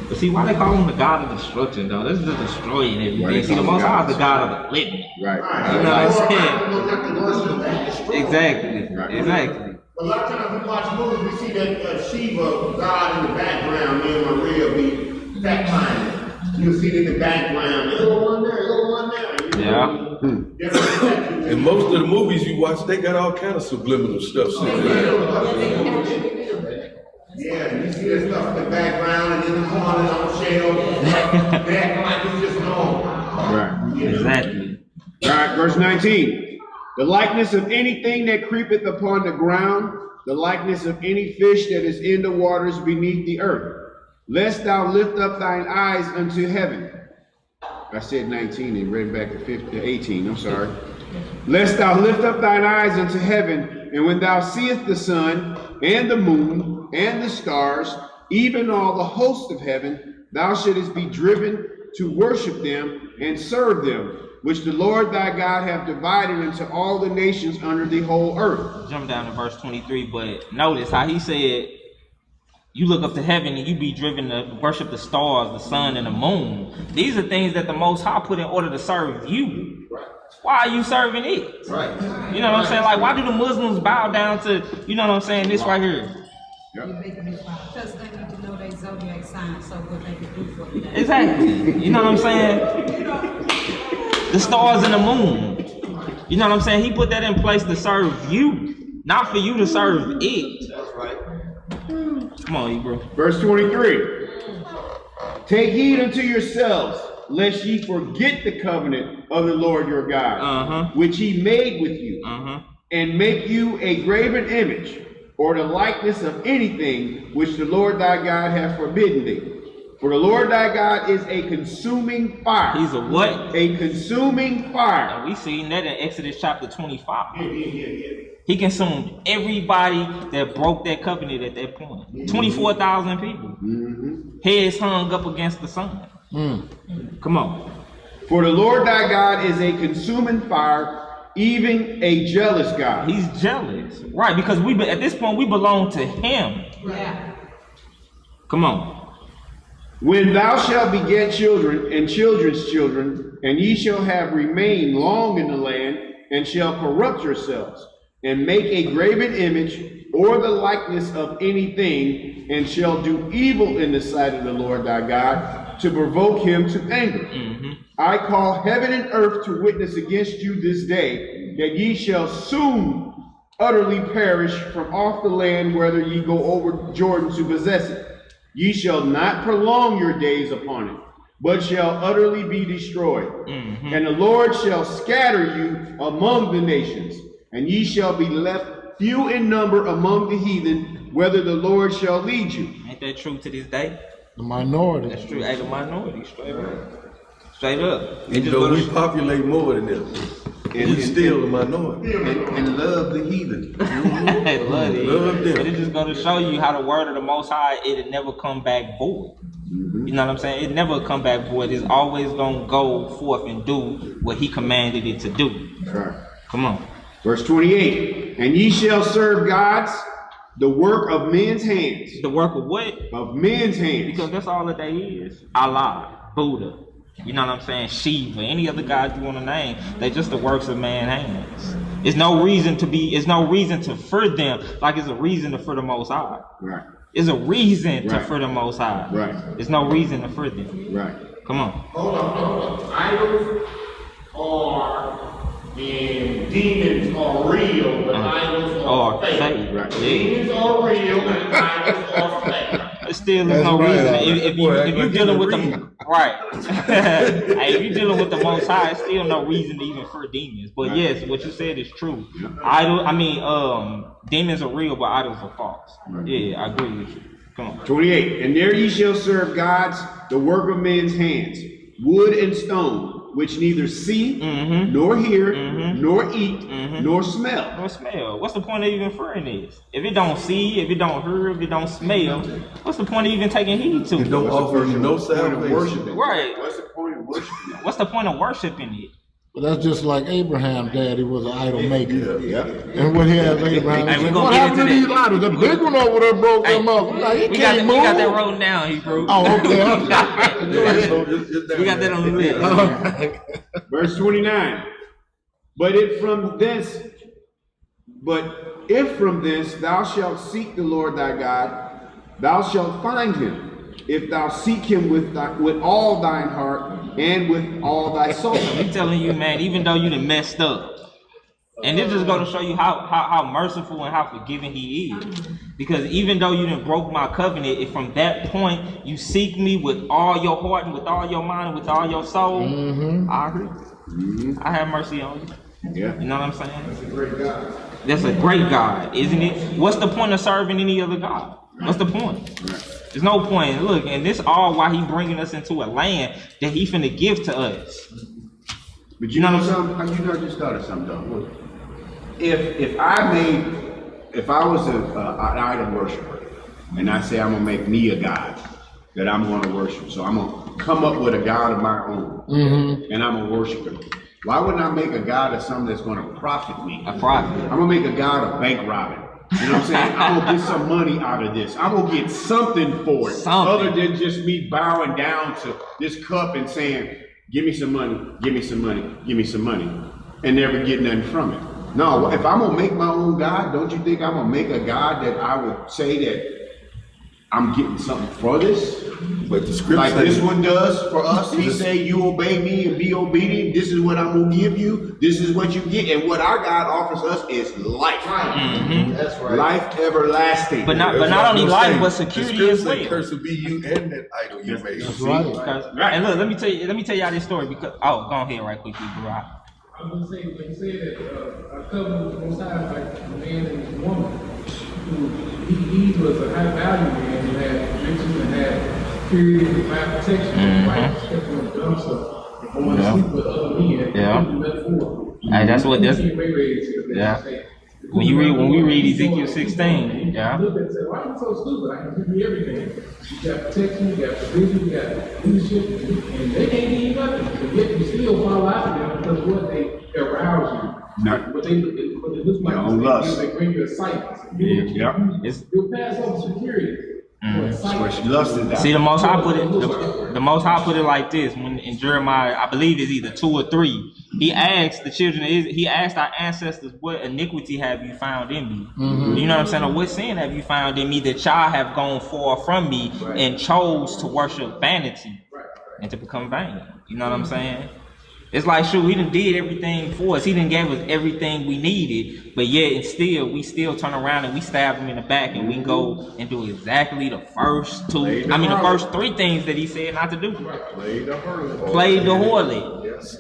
But see, why they call him the god of destruction, though? This is just destroying everything. See, the Most High is the god of the living. Right. You know what I'm saying? Exactly. Exactly. A lot of times we watch movies, we see that Shiva God in the background, me and Maria be fact finding. You'll see it in the background. Little one there, little one there. Yeah. And most of the movies you watch, they got all kind of subliminal stuff. Yeah, you see that stuff in the background and in the corner on the shelf. Back like it's just normal. Right. Exactly. All right, verse 19. The likeness of anything that creepeth upon the ground, the likeness of any fish that is in the waters beneath the earth. Lest thou lift up thine eyes unto heaven. I said 19 and read back to 18, I'm sorry. Lest thou lift up thine eyes unto heaven, and when thou seest the sun, and the moon, and the stars, even all the host of heaven, thou shouldest be driven to worship them and serve them, which the Lord thy God hath divided into all the nations under the whole earth. Jump down to verse 23, but notice how he said, you look up to heaven and you be driven to worship the stars, the sun, and the moon. These are things that the Most High put in order to serve you. Why are you serving it? Right. You know what I'm saying? Like, why do the Muslims bow down to, you know what I'm saying, this right here? You're making me proud. Because they need to know their zodiac sign so what they can do for you. Exactly. You know what I'm saying? The stars and the moon. You know what I'm saying? He put that in place to serve you, not for you to serve it. That's right. Come on, Hebrew. Verse 23. Take heed unto yourselves, lest ye forget the covenant of the Lord your God, which he made with you, and make you a graven image, or the likeness of anything which the Lord thy God hath forbidden thee. For the Lord thy God is a consuming fire. He's a what? A consuming fire. And we seen that in Exodus chapter 25. He consumed everybody that broke that covenant at that point. 24,000 people. Heads hung up against the sun. Come on. For the Lord thy God is a consuming fire, even a jealous God. He's jealous. Right, because at this point we belong to him. Yeah. Come on. When thou shalt beget children and children's children, and ye shall have remained long in the land, and shall corrupt yourselves, and make a graven image, or the likeness of anything, and shall do evil in the sight of the Lord thy God, to provoke him to anger. I call heaven and earth to witness against you this day, that ye shall soon utterly perish from off the land, whether ye go over Jordan to possess it. Ye shall not prolong your days upon it, but shall utterly be destroyed. And the Lord shall scatter you among the nations, and ye shall be left few in number among the heathen, whether the Lord shall lead you. Ain't that true to this day? The minority. That's true. Hey, the minority, straight up. Straight up. And though we populate more than them, we still the minority. And love the heathen. Hey, love it. Love them. But it's just going to show you how the word of the Most High, it'll never come back void. You know what I'm saying? It never come back void. It's always going to go forth and do what he commanded it to do. Right. Come on. Verse 28. And ye shall serve gods, the work of men's hands. The work of what? Of men's hands. Because that's all that they is. Allah, Buddha. You know what I'm saying? Shiva, any other god you want to name, they just the works of man's hands. It's no reason to fear them like it's a reason to fear the Most High. Right. It's a reason to fear the Most High. Right. There's no reason to fear them. Right. Come on. Hold on. Idols are and demons are real, but idols are fake. Right. Demons are real, and idols are fake. Still, there's no reason. If you're dealing with them, right? Hey, if you're dealing with the Most High, it's still no reason to even fear demons. But yes, what you said is true. Demons are real, but idols are false. Yeah, I agree with you. Come on. 28. And there ye shall serve gods, the work of men's hands, wood and stone, which neither see, nor hear, nor eat, nor smell. Nor smell. What's the point of even fearing this? If it don't see, if it don't hear, if it don't smell, what's the point of even taking heed to It it? don't offer you no salvation. Right. What's the point of worshiping it? What's the point of worshiping it? But that's just like Abraham, daddy was an idol maker. Yeah. And what he had Abraham, Hey, he we said, gonna what get happened to into these that. idols? The big one over there broke them up. Like, he We can't move. got that wrote down, Hebrew. Oh, okay. We got that on the list. Verse 29. But if from thence thou shalt seek the Lord thy God, thou shalt find him, if thou seek him with all thine heart and with all thy soul. I'm telling you, man, even though you done messed up, and this just going to show you how merciful and how forgiving he is. Because even though you done broke my covenant, if from that point you seek me with all your heart and with all your mind and with all your soul, I agree. I have mercy on you. Yeah. You know what I'm saying? That's a great God. That's a great God, isn't it? What's the point of serving any other God? What's the point? There's no point. Look, and this all why he bringing us into a land that he finna give to us. But you know something? I just thought of something though. If I was an idol worshiper, and I say I'm gonna make me a God that I'm gonna worship, so I'm gonna come up with a God of my own, and I'm gonna worship him. Why wouldn't I make a God of something that's gonna profit me? A profit. I'm gonna make a God of bank robbing. You know what I'm saying? I'm gonna get some money out of this. I'm gonna get something for it, other than just me bowing down to this cup and saying, "Give me some money, give me some money, give me some money," and never get nothing from it. No, if I'm gonna make my own God, don't you think I'm gonna make a God that I would say that I'm getting something for this? But the scripture Like this one does for us. He say, you obey me and be obedient. This is what I'm gonna give you. This is what you get. And what our God offers us is life. That's right. Life everlasting. But not only life, but security as well. Curse will be you and that idol you made. That's right. And look, let me tell y'all this story because go ahead right quick, bro. I'm gonna say, when you say that a covenant with the Most High, like a man and a woman, he was a high value man who had riches and had security and fire protection, and wife kept him dumb stuff. I want to sleep with other men. Hey, that's what this. Yeah. When we read Ezekiel 16, yeah. Look and say, why are you so stupid? I can give you everything. You got protection, you got provision, you got leadership, and they can't give you nothing. But yet you still fall after them because what they arouse you. What it looks like is they bring you a sight. You'll pass over security. See, the Most High put it. The Most High put it like this. When in Jeremiah, I believe it's either 2 or 3. He asked the children. He asked our ancestors, "What iniquity have you found in me?" You know what I'm saying? Or what sin have you found in me that y'all have gone far from me and chose to worship vanity and to become vain? You know what I'm saying? It's like, shoot, he done did everything for us. He done gave us everything we needed, but yet and still, we still turn around and we stab him in the back and we go and do exactly the first 3 things that he said not to do. Played the harlot.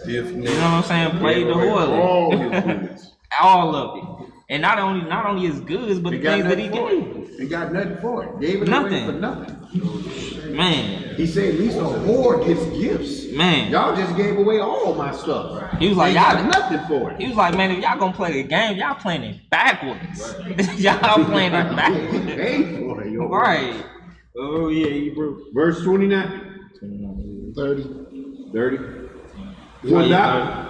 You know what I'm saying? Played the harlot. All of it. And not only his goods, but the things that he gave. He got nothing for it. Gave it away for nothing. Man. He said, at least a whore gets gifts. Man. Y'all just gave away all my stuff. He was like, y'all got nothing for it. He was like, man, if y'all gonna play the game, y'all playing it backwards. Y'all playing it backwards. He paid for it. Right. Oh, yeah, you broke. Verse 29. 30. 30. 29.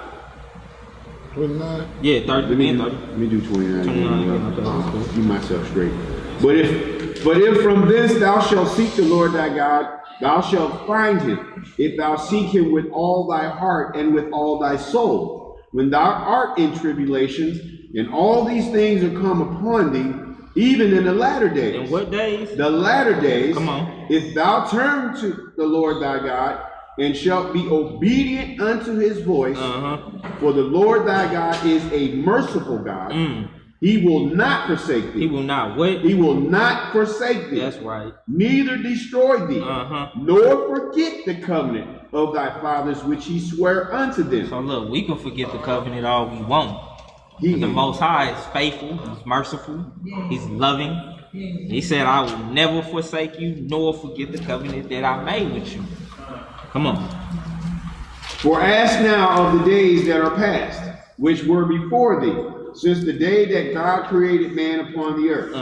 Yeah, 30. Let me do 29. Keep myself straight. But if from this thou shalt seek the Lord thy God, thou shalt find him, if thou seek him with all thy heart and with all thy soul. When thou art in tribulations, and all these things are come upon thee, even in the latter days. In what days? The latter days. Come on. If thou turn to the Lord thy God, and shalt be obedient unto his voice, for the Lord thy God is a merciful God. He will not forsake thee. He will not what? He will not forsake thee. That's right. Neither destroy thee, nor forget the covenant of thy fathers which he sware unto them. So look, we can forget the covenant all we want. The Most High is faithful, he's merciful, he's loving, He said, I will never forsake you, nor forget the covenant that I made with you. Come on. For ask now of the days that are past, which were before thee, since the day that God created man upon the earth,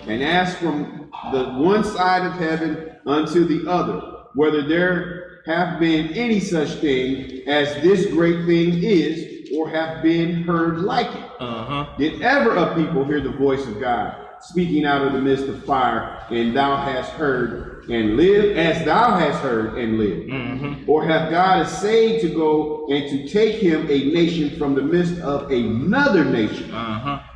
and ask from the one side of heaven unto the other, whether there have been any such thing as this great thing is, or have been heard like it. Did ever a people hear the voice of God speaking out of the midst of fire, and thou hast heard and lived, as thou hast heard and lived? Or hath God essayed to go and to take him a nation from the midst of another nation,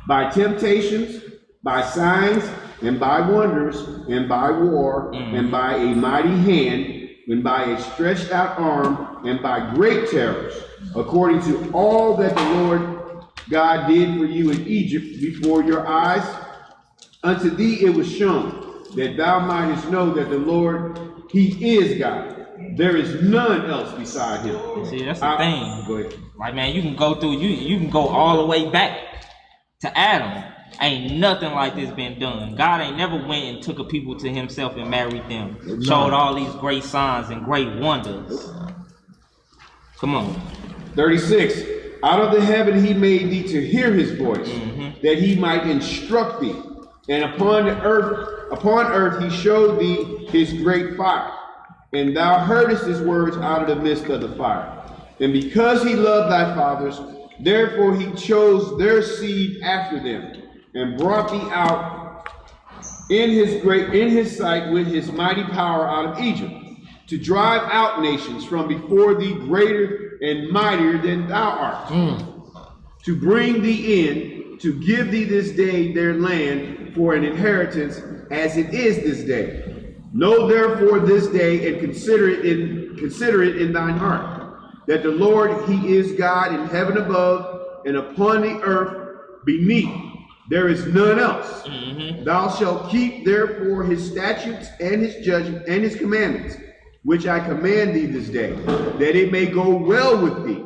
by temptations, by signs, and by wonders, and by war, and by a mighty hand, and by a stretched out arm, and by great terrors, according to all that the Lord God did for you in Egypt before your eyes? Unto thee it was shown, that thou mightest know that the Lord, he is God. There is none else beside him. See, that's the thing. Go ahead. Like, man, you can go through, you can go all the way back to Adam. Ain't nothing like this been done. God ain't never went and took a people to himself and married them. Showed all these great signs and great wonders. Come on. 36. Out of the heaven he made thee to hear his voice, that he might instruct thee. And upon earth he showed thee his great fire. And thou heardest his words out of the midst of the fire. And because he loved thy fathers, therefore he chose their seed after them, and brought thee out in his sight with his mighty power out of Egypt, to drive out nations from before thee greater and mightier than thou art, to bring thee in, to give thee this day their land for an inheritance, as it is this day. Know therefore this day, and consider it in thine heart, that the Lord, he is God in heaven above, and upon the earth beneath. There is none else. Thou shalt keep therefore his statutes and his judgments and his commandments, which I command thee this day, that it may go well with thee,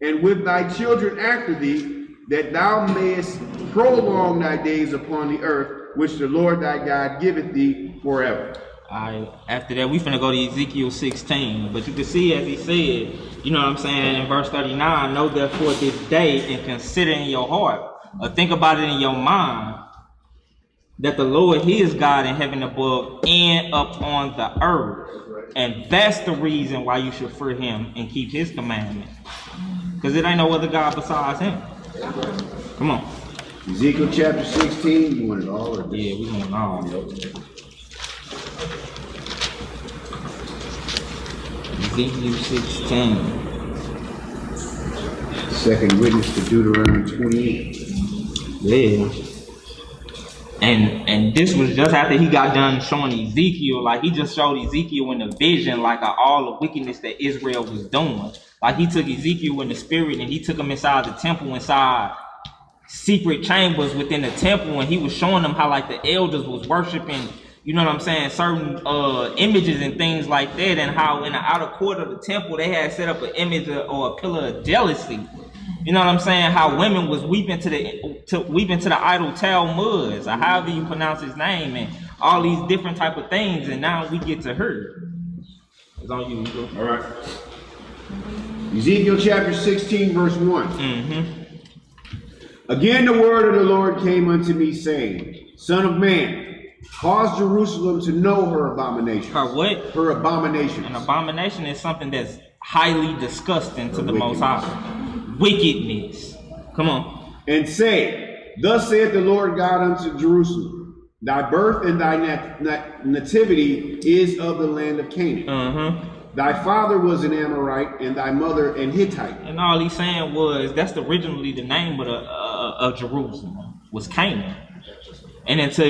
and with thy children after thee, that thou mayest prolong thy days upon the earth, which the Lord thy God giveth thee forever. Alright, after that, we finna go to Ezekiel 16. But you can see, as he said, you know what I'm saying, in verse 39, know therefore this day, and consider in your heart, or think about it in your mind, that the Lord, he is God in heaven above and up on the earth. And that's the reason why you should fear him and keep his commandments. Because it ain't no other God besides him. Come on. Ezekiel chapter 16, you want it all? Or yeah, we want it all. Ezekiel 16. Second witness to Deuteronomy 28. Yeah. And this was just after he got done showing Ezekiel, like he just showed Ezekiel in the vision, like all the wickedness that Israel was doing. Like he took Ezekiel in the spirit and he took him inside the temple, inside secret chambers within the temple, and he was showing them how like the elders was worshiping, you know what I'm saying, certain images and things like that, and how in the outer court of the temple they had set up an image or a pillar of jealousy. You know what I'm saying? How women was weeping to the idol Talmud, or however you pronounce his name, and all these different type of things. And now we get to her. It's on you, Ezekiel. All right. Ezekiel chapter 16, verse 1. Again, the word of the Lord came unto me, saying, Son of man, cause Jerusalem to know her abomination. Her what? Her abomination. An abomination is something that's highly disgusting to the Most High. Wickedness. Come on. And say, Thus saith the Lord God unto Jerusalem, Thy birth and thy nativity is of the land of Canaan. Thy father was an Amorite, and thy mother an Hittite. And all he's saying was, that's originally the name of Jerusalem, was Canaan. And until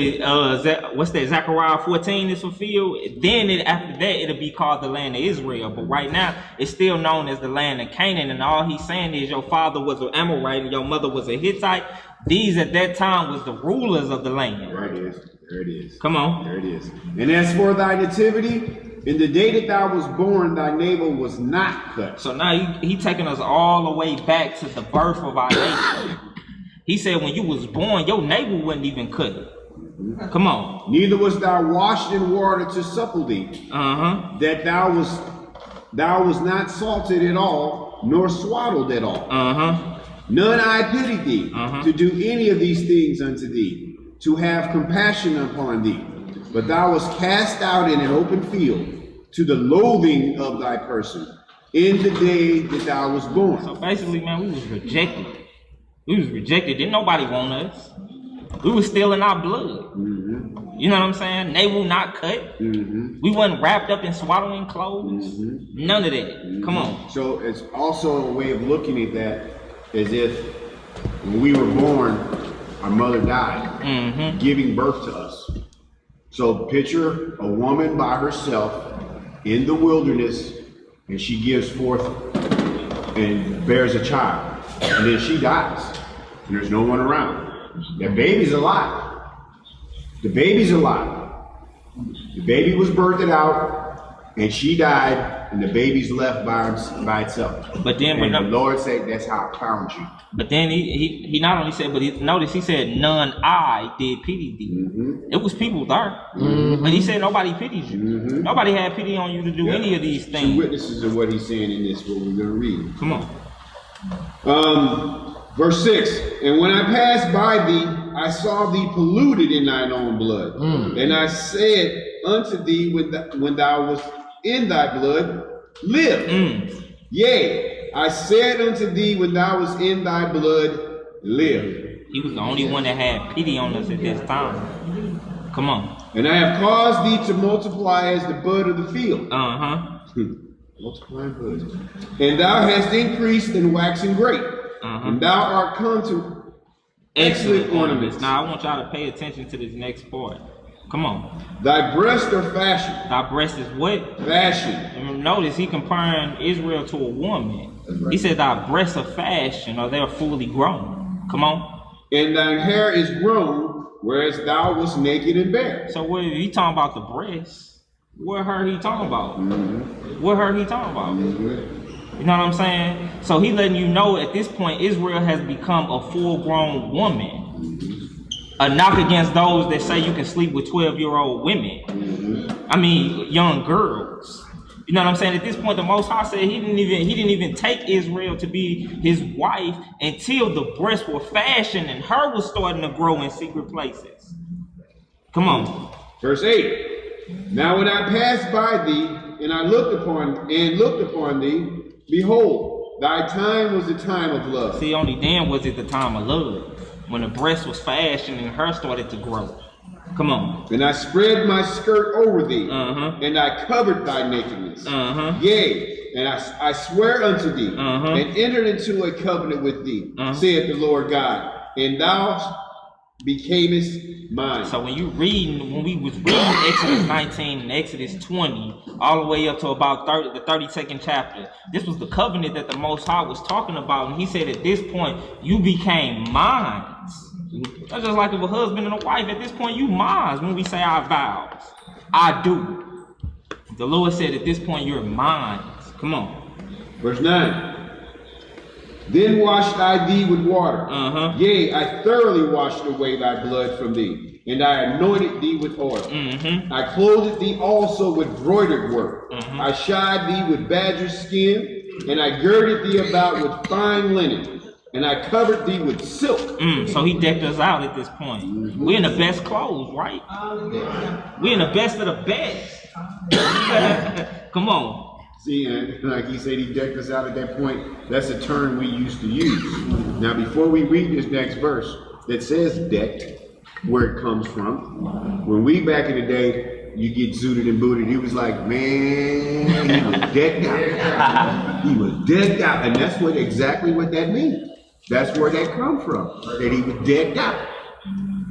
what's that, Zechariah 14 is fulfilled, then after that it'll be called the land of Israel. But right now it's still known as the land of Canaan. And all he's saying is your father was an Amorite and your mother was a Hittite. These at that time was the rulers of the land. There it is. There it is. Come on. There it is. And as for thy nativity, in the day that thou was born, thy navel was not cut. So now he taking us all the way back to the birth of our nation. He said when you was born, your navel wasn't even cut. Come on. Neither was thou washed in water to supple thee, that thou was not salted at all, nor swaddled at all. None I pity thee to do any of these things unto thee, to have compassion upon thee. But thou wast cast out in an open field to the loathing of thy person in the day that thou was born. So basically, man, we was rejected. We was rejected. Didn't nobody want us. We was still in our blood. You know what I'm saying? Navel not cut. We wasn't wrapped up in swaddling clothes. None of that. Come on. So it's also a way of looking at that as if when we were born, our mother died, giving birth to us. So picture a woman by herself in the wilderness, and she gives forth and bears a child, and then she dies, and there's no one around. That baby's alive. The baby's alive. The baby was birthed out, and she died, and the baby's left by itself. But then and the Lord said, that's how I found you. But then he not only said, but notice he said, none I did pity thee. It was people there. But he said nobody pitied you. Nobody had pity on you to do any of these things. Two witnesses of what he's saying in this, what we're going to read. Come on. Verse 6, and when I passed by thee, I saw thee polluted in thine own blood. And I said unto thee, when thou wast in thy blood, live. Yea, I said unto thee, when thou wast in thy blood, live. He was the only one that had pity on us at this time. Come on. And I have caused thee to multiply as the bud of the field. Multiplying buds. And thou hast increased and waxen great. And thou art come to excellent ornaments. Now I want y'all to pay attention to this next part. Come on. Thy breasts are fashioned. Thy breast is what? Fashion. And notice he comparing Israel to a woman. He said thy breasts are fashioned, or they are fully grown. Come on. And thine hair is grown, whereas thou wast naked and bare. So what he talking about the breasts? What her he talking about? What her he talking about? You know what I'm saying? So he letting you know at this point Israel has become a full-grown woman. A knock against those that say you can sleep with 12-year-old women. I mean, young girls. You know what I'm saying? At this point, the Most High said he didn't even take Israel to be his wife until the breasts were fashioned and her was starting to grow in secret places. Come on. Verse 8. Now when I passed by thee, and I looked upon thee, behold, thy time was the time of love. See, only then was it the time of love, when the breast was fashioned and her started to grow. Come on. And I spread my skirt over thee, and I covered thy nakedness. Yea, and I swear unto thee, and entered into a covenant with thee, saith the Lord God, and thou becamest mine. So when we was reading Exodus 19 and Exodus 20, all the way up to about the 32nd chapter, this was the covenant that the Most High was talking about, and he said at this point, you became mine. That's just like if a husband and a wife, at this point, you mine when we say our vows. I do. The Lord said at this point, you're mine. Come on. Verse 9. Then washed I thee with water. Yea, I thoroughly washed away thy blood from thee, and I anointed thee with oil. I clothed thee also with broidered work. I shod thee with badger skin, and I girded thee about with fine linen, and I covered thee with silk. So he decked us out at this point. We're in the best clothes, right? We're in the best of the best. Come on. See, and like he said, he decked us out at that point. That's a term we used to use. Now, before we read this next verse that says decked, where it comes from, when we back in the day, you get zooted and booted, he was like, man, he was decked out. He was decked out. And that's exactly what that means. That's where that comes from, that he was decked out.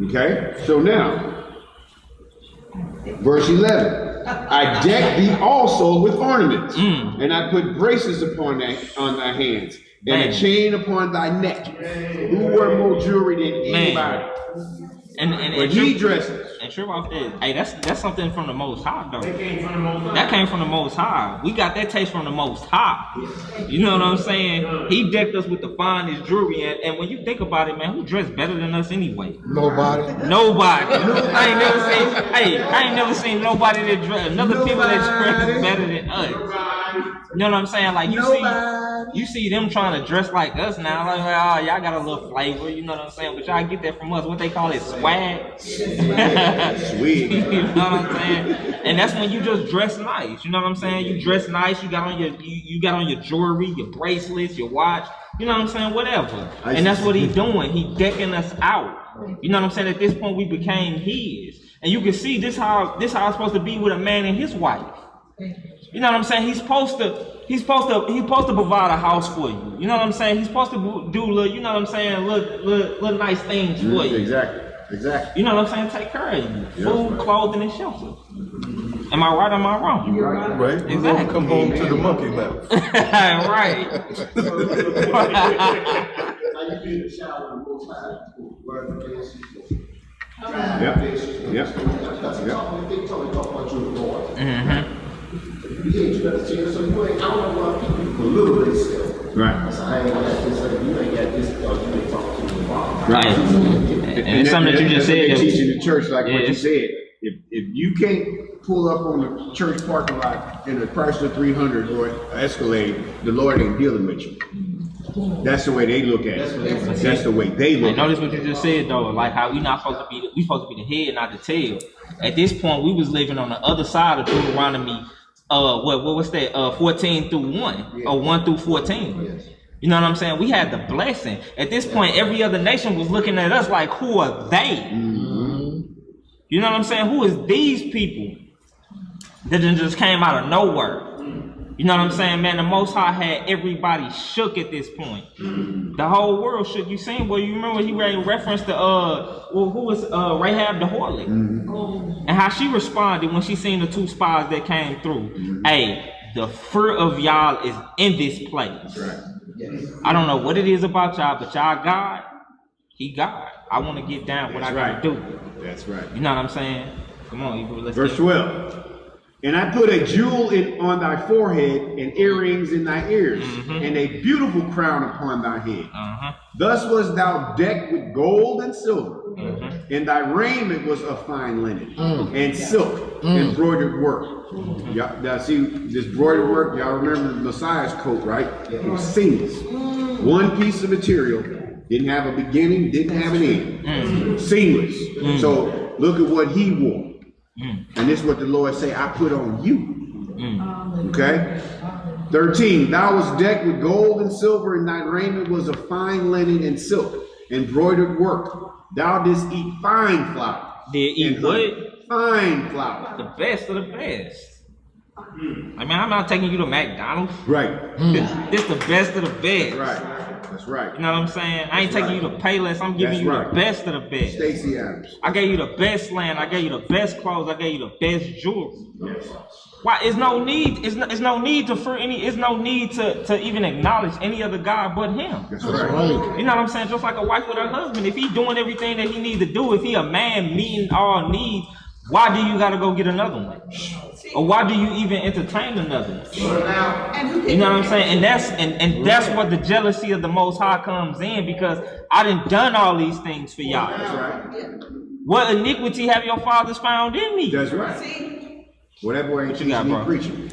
Okay? So now, verse 11. I decked thee also with ornaments, and I put braces on thy hands, and a chain upon thy neck. Who wore more jewelry than anybody? And he dresses. Hey, trip off that. Hey, that's something from the Most High, though. That came from the Most High. That came from the Most High. We got that taste from the Most High. You know what I'm saying? He decked us with the finest jewelry, and when you think about it, man, who dressed better than us anyway? Nobody. I ain't never seen nobody that dress, another people that dress better than us. You know what I'm saying? Like you see them trying to dress like us now. Like, oh, y'all got a little flavor. You know what I'm saying? But y'all get that from us. What they call it, swag. Sweet. You know what I'm saying? And that's when you just dress nice. You know what I'm saying? You dress nice. You got on your jewelry, your bracelets, your watch. You know what I'm saying? Whatever. And that's what he's doing. He decking us out. You know what I'm saying? At this point, we became his. And you can see this how it's supposed to be with a man and his wife. You know what I'm saying? He's supposed to provide a house for you. You know what I'm saying? He's supposed to do little, you know what I'm saying, little nice things for you. Exactly. You know what I'm saying? Take care of you. Yes, Food, right. Clothing, and shelter. Am I right or am I wrong? You're right. Exactly. We're gonna come home to the monkey mouth. Right. How you be in the shower and most high, word the best. Yep. That's they talk about you the Lord. You ain't better see it, so you ain't, I don't know why people belittle themselves. Right. So I ain't got this, you ain't got this, because you ain't talking to the Father. Right. And it's something that you just said. They teach in the church, like what you Yes. said. If you can't pull up on the church parking lot in a Chrysler 300 or Escalade, the Lord ain't dealing with you. That's the way they look at it. That's the way they look And at notice what you just said though, like how we supposed to be the head, not the tail. At this point, we was living on the other side of Deuteronomy. What's that? 14 through 1 or 1 through 14. Yes. You know what I'm saying? We had the blessing. At this point, every other nation was looking at us like, who are they? You know what I'm saying? Who is these people that just came out of nowhere? You know what I'm saying, man? The Most High had everybody shook at this point. The whole world shook. You seen? Well, you remember he referenced to who was Rahab the harlot, and how she responded when she seen the two spies that came through. Hey, the fear of y'all is in this place. Right. Yes. I don't know what it is about y'all, but y'all God, He God. I want to get down what I gotta do. That's right. You know what I'm saying? Come on, Hebrew, let's Verse get 12. And I put a jewel on thy forehead, and earrings in thy ears, and a beautiful crown upon thy head. Thus was thou decked with gold and silver, and thy raiment was of fine linen, and silk, embroidered work. Y'all see this embroidered work? Y'all remember the Messiah's coat, right? It was seamless. One piece of material, didn't have a beginning, didn't have an end. Seamless. So look at what he wore. And this is what the Lord say, I put on you. Okay? 13, thou was decked with gold and silver, and thy raiment was of fine linen and silk, embroidered work. Thou didst eat fine flour. Did eat what? Fine flour. The best of the best. I mean, I'm not taking you to McDonald's. Right. This the best of the best. Right. That's right. You know what I'm saying? I ain't taking you to Payless. I'm giving you the best of the best. Stacey Adams. I gave you the best land. I gave you the best clothes. I gave you the best jewelry. Yes. Why? It's no need. It's no need to for any. It's no need to even acknowledge any other God but Him. That's right. You know what I'm saying? Just like a wife with her husband. If he doing everything that he needs to do, if he a man meeting all needs, why do you gotta go get another one? Or why do you even entertain another one? You know what I'm saying? And that's what the jealousy of the Most High comes in, because I done all these things for y'all. That's right. What iniquity have your fathers found in me? That's right. Well, that boy ain't What you got, teaching me bro? preaching.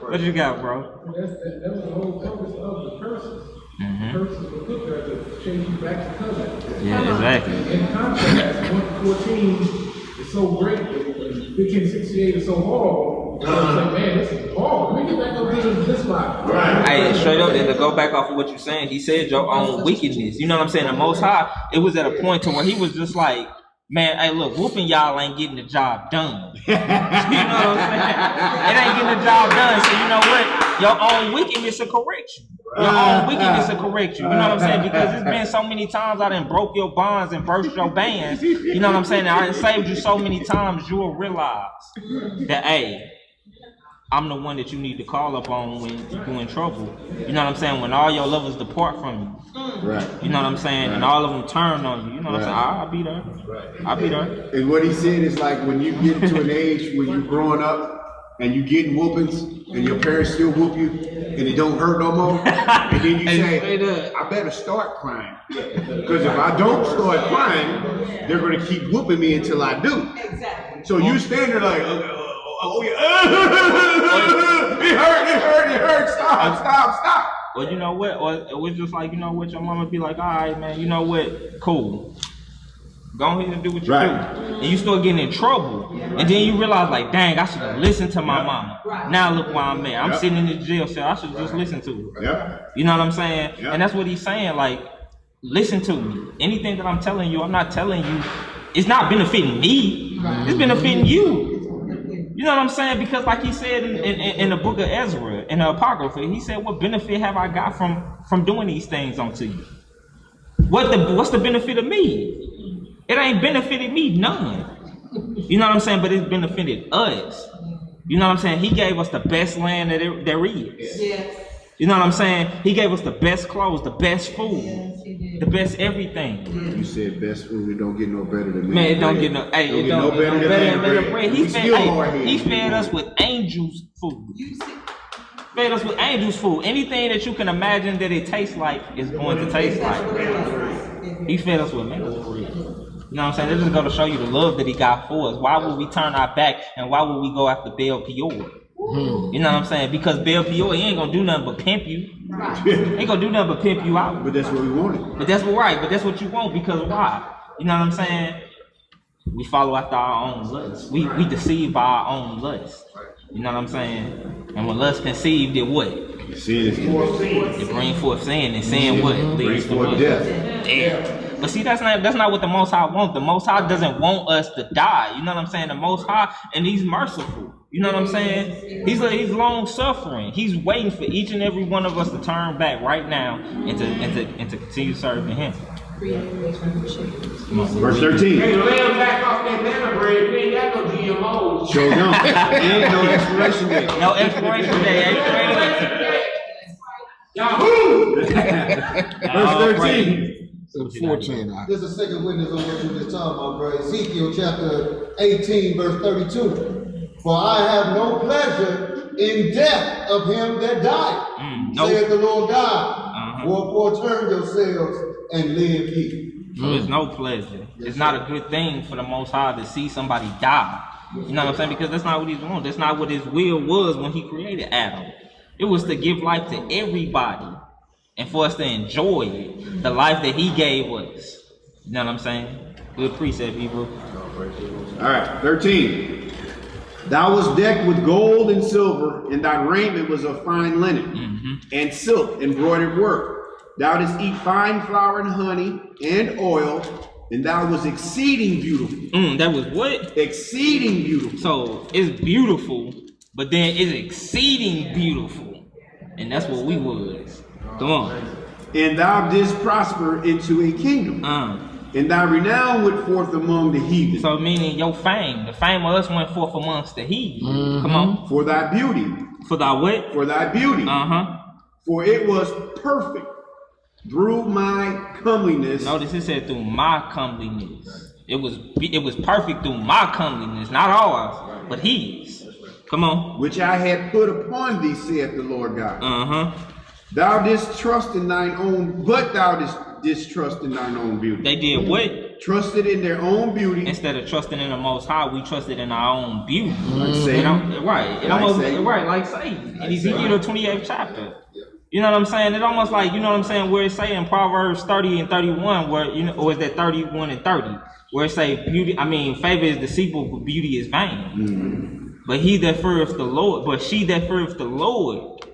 What you got, bro? That was the whole purpose of the curses. Curses were put there to change you back to covenant. Yeah, exactly. In contrast, 114 is so great, and 1568 is so horrible. It's like, man, this is horrible. Let me get back up to this spot. Hey, straight up, and to go back off of what you're saying, he said your own wickedness. You know what I'm saying? The Most High, it was at a point to where he was just like, man, hey, look, whooping y'all ain't getting the job done. You know what I'm saying? It ain't getting the job done. So you know what? Your own wickedness will correct you. Your own wickedness will correct you. You know what I'm saying? Because it's been so many times I done broke your bonds and burst your bands. You know what I'm saying? I done saved you so many times, you will realize that, hey, I'm the one that you need to call upon when you're in trouble. You know what I'm saying? When all your lovers depart from you. Right. You know what I'm saying? Right. And all of them turn on you. You know what Right. I'm saying? I'll be there. I'll be there. And what he said is like when you get to an age when you're growing up and you getting whoopings and your parents still whoop you and it don't hurt no more. And then you say, I better start crying. Because if I don't start crying, they're going to keep whooping me until I do. Exactly. So you stand there like, oh yeah, it hurt, stop. Or you know what? Or it was just like, you know what, your mama be like, all right, man, you know what? Cool. Go ahead and do what you do. And you start getting in trouble. And then you realize, like, dang, I should have listened to my mama. Now look where I'm at. I'm sitting in the jail cell. I should just listen to her. You know what I'm saying? And that's what he's saying, like, listen to me. Anything that I'm telling you, I'm not telling you, it's not benefiting me. It's benefiting you. You know what I'm saying? Because like he said in the book of Ezra, in the Apocrypha, he said, what benefit have I got from doing these things unto you? What's the benefit of me? It ain't benefited me none. You know what I'm saying? But it's benefited us. You know what I'm saying? He gave us the best land that there is. Yes. You know what I'm saying? He gave us the best clothes, the best food, the best everything. You said best food, it don't get no better than man, it don't get no. Hey, it don't get no better than bread. He fed us with angels' food. Fed us with angels' food. Anything that you can imagine that it tastes like is going to taste like. He fed us with man's bread. You know what I'm saying? This is going to show you the love that he got for us. Why would we turn our back and why would we go after Baal Peor? You know what I'm saying? Because Baal Peor, he ain't gonna do nothing but pimp you. Ain't gonna do nothing but pimp you out. But that's what we wanted. But that's what you want, because why? You know what I'm saying? We follow after our own lust. We deceive by our own lust. You know what I'm saying? And when lust conceived, it what? It brings forth sin, and sin what? Leads to death. Damn. But see, that's not what the Most High wants. The Most High doesn't want us to die. You know what I'm saying? The Most High, and He's merciful. You know what I'm saying? He's long suffering. He's waiting for each and every one of us to turn back right now and to continue serving Him. Verse 13. Hey, lay them back off that banana bread. We ain't got no GMOs. Show them. Ain't no expiration date. No expiration date. Yahoo! Verse 13. 14. There's a second witness on what you just talking about, bro. Ezekiel chapter 18, verse 32. For I have no pleasure in death of him that died, saith the Lord God. Wherefore turn yourselves and live ye. So it's no pleasure. It's not a good thing for the Most High to see somebody die. You know what I'm saying? Because that's not what He's doing. That's not what His will was when He created Adam. It was to give life to everybody and for us to enjoy it, the life that He gave us. You know what I'm saying? Good precept, Hebrew. All right, 13. Thou wast decked with gold and silver, and thy raiment was of fine linen, and silk, embroidered work. Thou didst eat fine flour and honey and oil, and thou was exceeding beautiful. That was what? Exceeding beautiful. So it's beautiful, but then it's exceeding beautiful. And that's what we was. Come on. And thou didst prosper into a kingdom. And thy renown went forth among the heathen. So meaning your fame, the fame of us went forth amongst the heathen. Come on. For thy beauty. For thy what? For thy beauty. For it was perfect through my comeliness. Notice it said through my comeliness. It was perfect through my comeliness, not ours, but His. Come on. Which I had put upon thee, saith the Lord God. Thou didst trust in thine own, but thou didst distrust in thine own beauty. They did what? Trusted in their own beauty. Instead of trusting in the Most High, we trusted in our own beauty. Like Satan. Like Satan. In Ezekiel 28th chapter. You know what I'm saying? It almost like, you know what I'm saying, where it say in Proverbs 30 and 31, where, you know, or is that 31 and 30, where it say favor is deceitful, but beauty is vain. But she that feareth the Lord,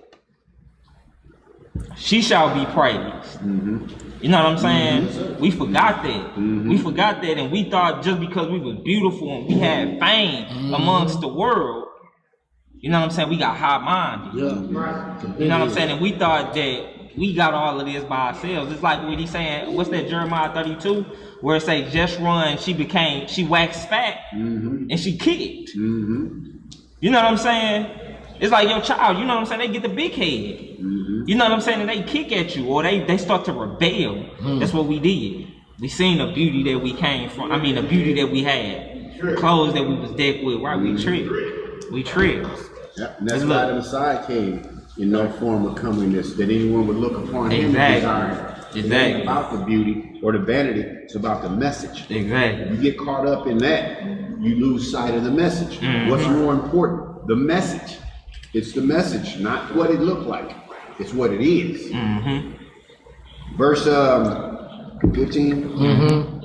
she shall be praised. You know what I'm saying? We forgot that. We forgot that, and we thought just because we were beautiful and we had fame amongst the world, you know what I'm saying, we got high-minded. You know what I'm saying? And we thought that we got all of this by ourselves. It's like what he's saying, what's that, Jeremiah 32? Where it say, just run, she waxed fat, and she kicked. You know what I'm saying? It's like your child, you know what I'm saying? They get the big head. You know what I'm saying? And they kick at you, or they start to rebel. That's what we did. We seen the beauty that we came from. I mean, the beauty that we had. The clothes that we was decked with, right? We tricked. We tricked. Yeah, and that's why the Messiah came in no form of comeliness, that anyone would look upon him and desire. It ain't about the beauty or the vanity, it's about the message. Exactly. You get caught up in that, you lose sight of the message. What's more important? The message. It's the message, not what it looked like. It's what it is. Verse 15.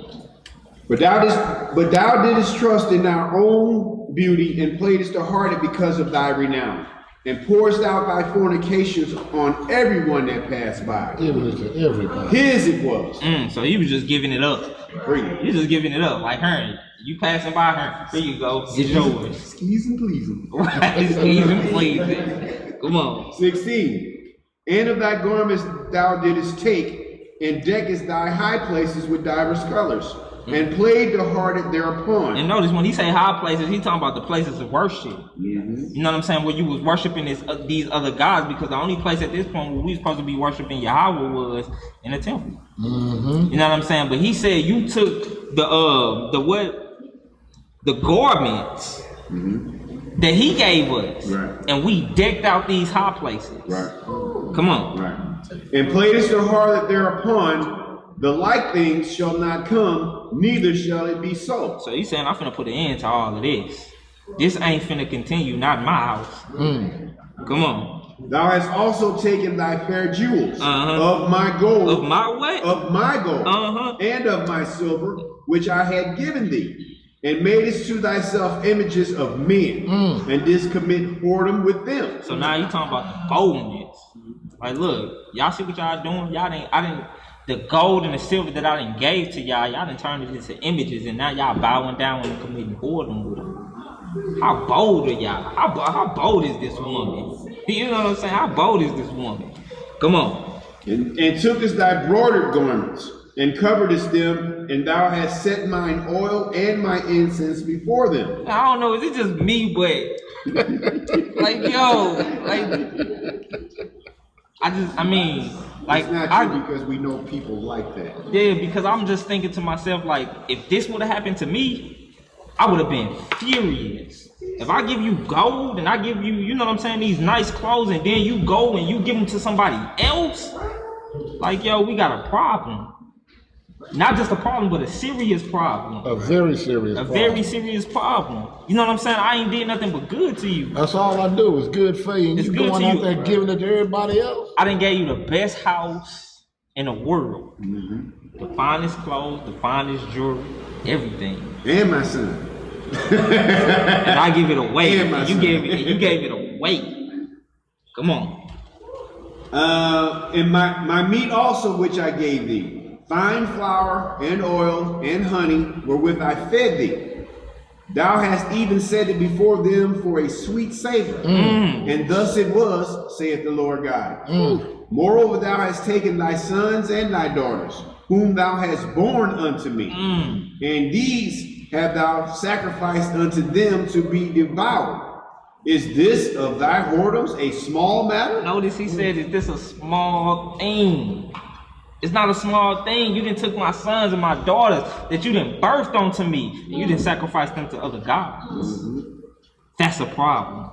But thou didst trust in thy own beauty, and playedst the harlot because of thy renown, and pourest out thy fornications on everyone that passed by. Everybody. His it was. So he was just giving it up. Free. He just giving it up. Like, her, you passing by her, here you go, it's yours. Squeeze and pleasing. Right, squeeze and pleasing. Come on. 16. And of thy garments thou didst take, and deckest thy high places with divers colors, and played the harlot thereupon. And notice when he say high places, he talking about the places of worship. You know what I'm saying? Where you was worshiping these other gods, because the only place at this point where we was supposed to be worshiping Yahweh was in the temple. You know what I'm saying? But he said you took the garments that he gave us, and we decked out these high places. Come on. And playedst the harlot thereupon. The like things shall not come, neither shall it be so. So he's saying, I'm finna put an end to all of this. This ain't finna continue, not in my house. Come on. Thou hast also taken thy fair jewels of my gold. Of my what? Of my gold. And of my silver, which I had given thee, and madest to thyself images of men, and didst commit whoredom with them. So now you talking about the boldness. Like, look, y'all see what y'all doing? The gold and the silver that I done gave to y'all done turned it into images, and now y'all bowing down and committing whoredom with them. How bold are y'all? How bold is this woman? You know what I'm saying? How bold is this woman? Come on. And tookest thy broidered garments, and coveredest them, and thou hast set mine oil and my incense before them. I don't know, is it just me, but like, yo, like, It's not true, because we know people like that. Yeah, because I'm just thinking to myself, like, if this would have happened to me, I would have been furious. If I give you gold and I give you, you know what I'm saying, these nice clothes, and then you go and you give them to somebody else, like, yo, we got a problem. Not just a problem, but a serious problem. A very serious problem. A very serious problem. You know what I'm saying? I ain't did nothing but good to you. That's all I do is good for you. And you going out there giving it to everybody else? I done gave you the best house in the world. The finest clothes, the finest jewelry, everything. And my son. And I give it away. And you gave it away. Come on. And my meat also which I gave thee, fine flour and oil and honey, wherewith I fed thee. Thou hast even set it before them for a sweet savor. And thus it was, saith the Lord God. Moreover, thou hast taken thy sons and thy daughters, whom thou hast borne unto me, and these have thou sacrificed unto them to be devoured. Is this of thy whoredoms a small matter? Notice he said, is this a small thing? It's not a small thing. You didn't took my sons and my daughters that you didn't birthed onto me, and you didn't sacrifice them to other gods. That's a problem.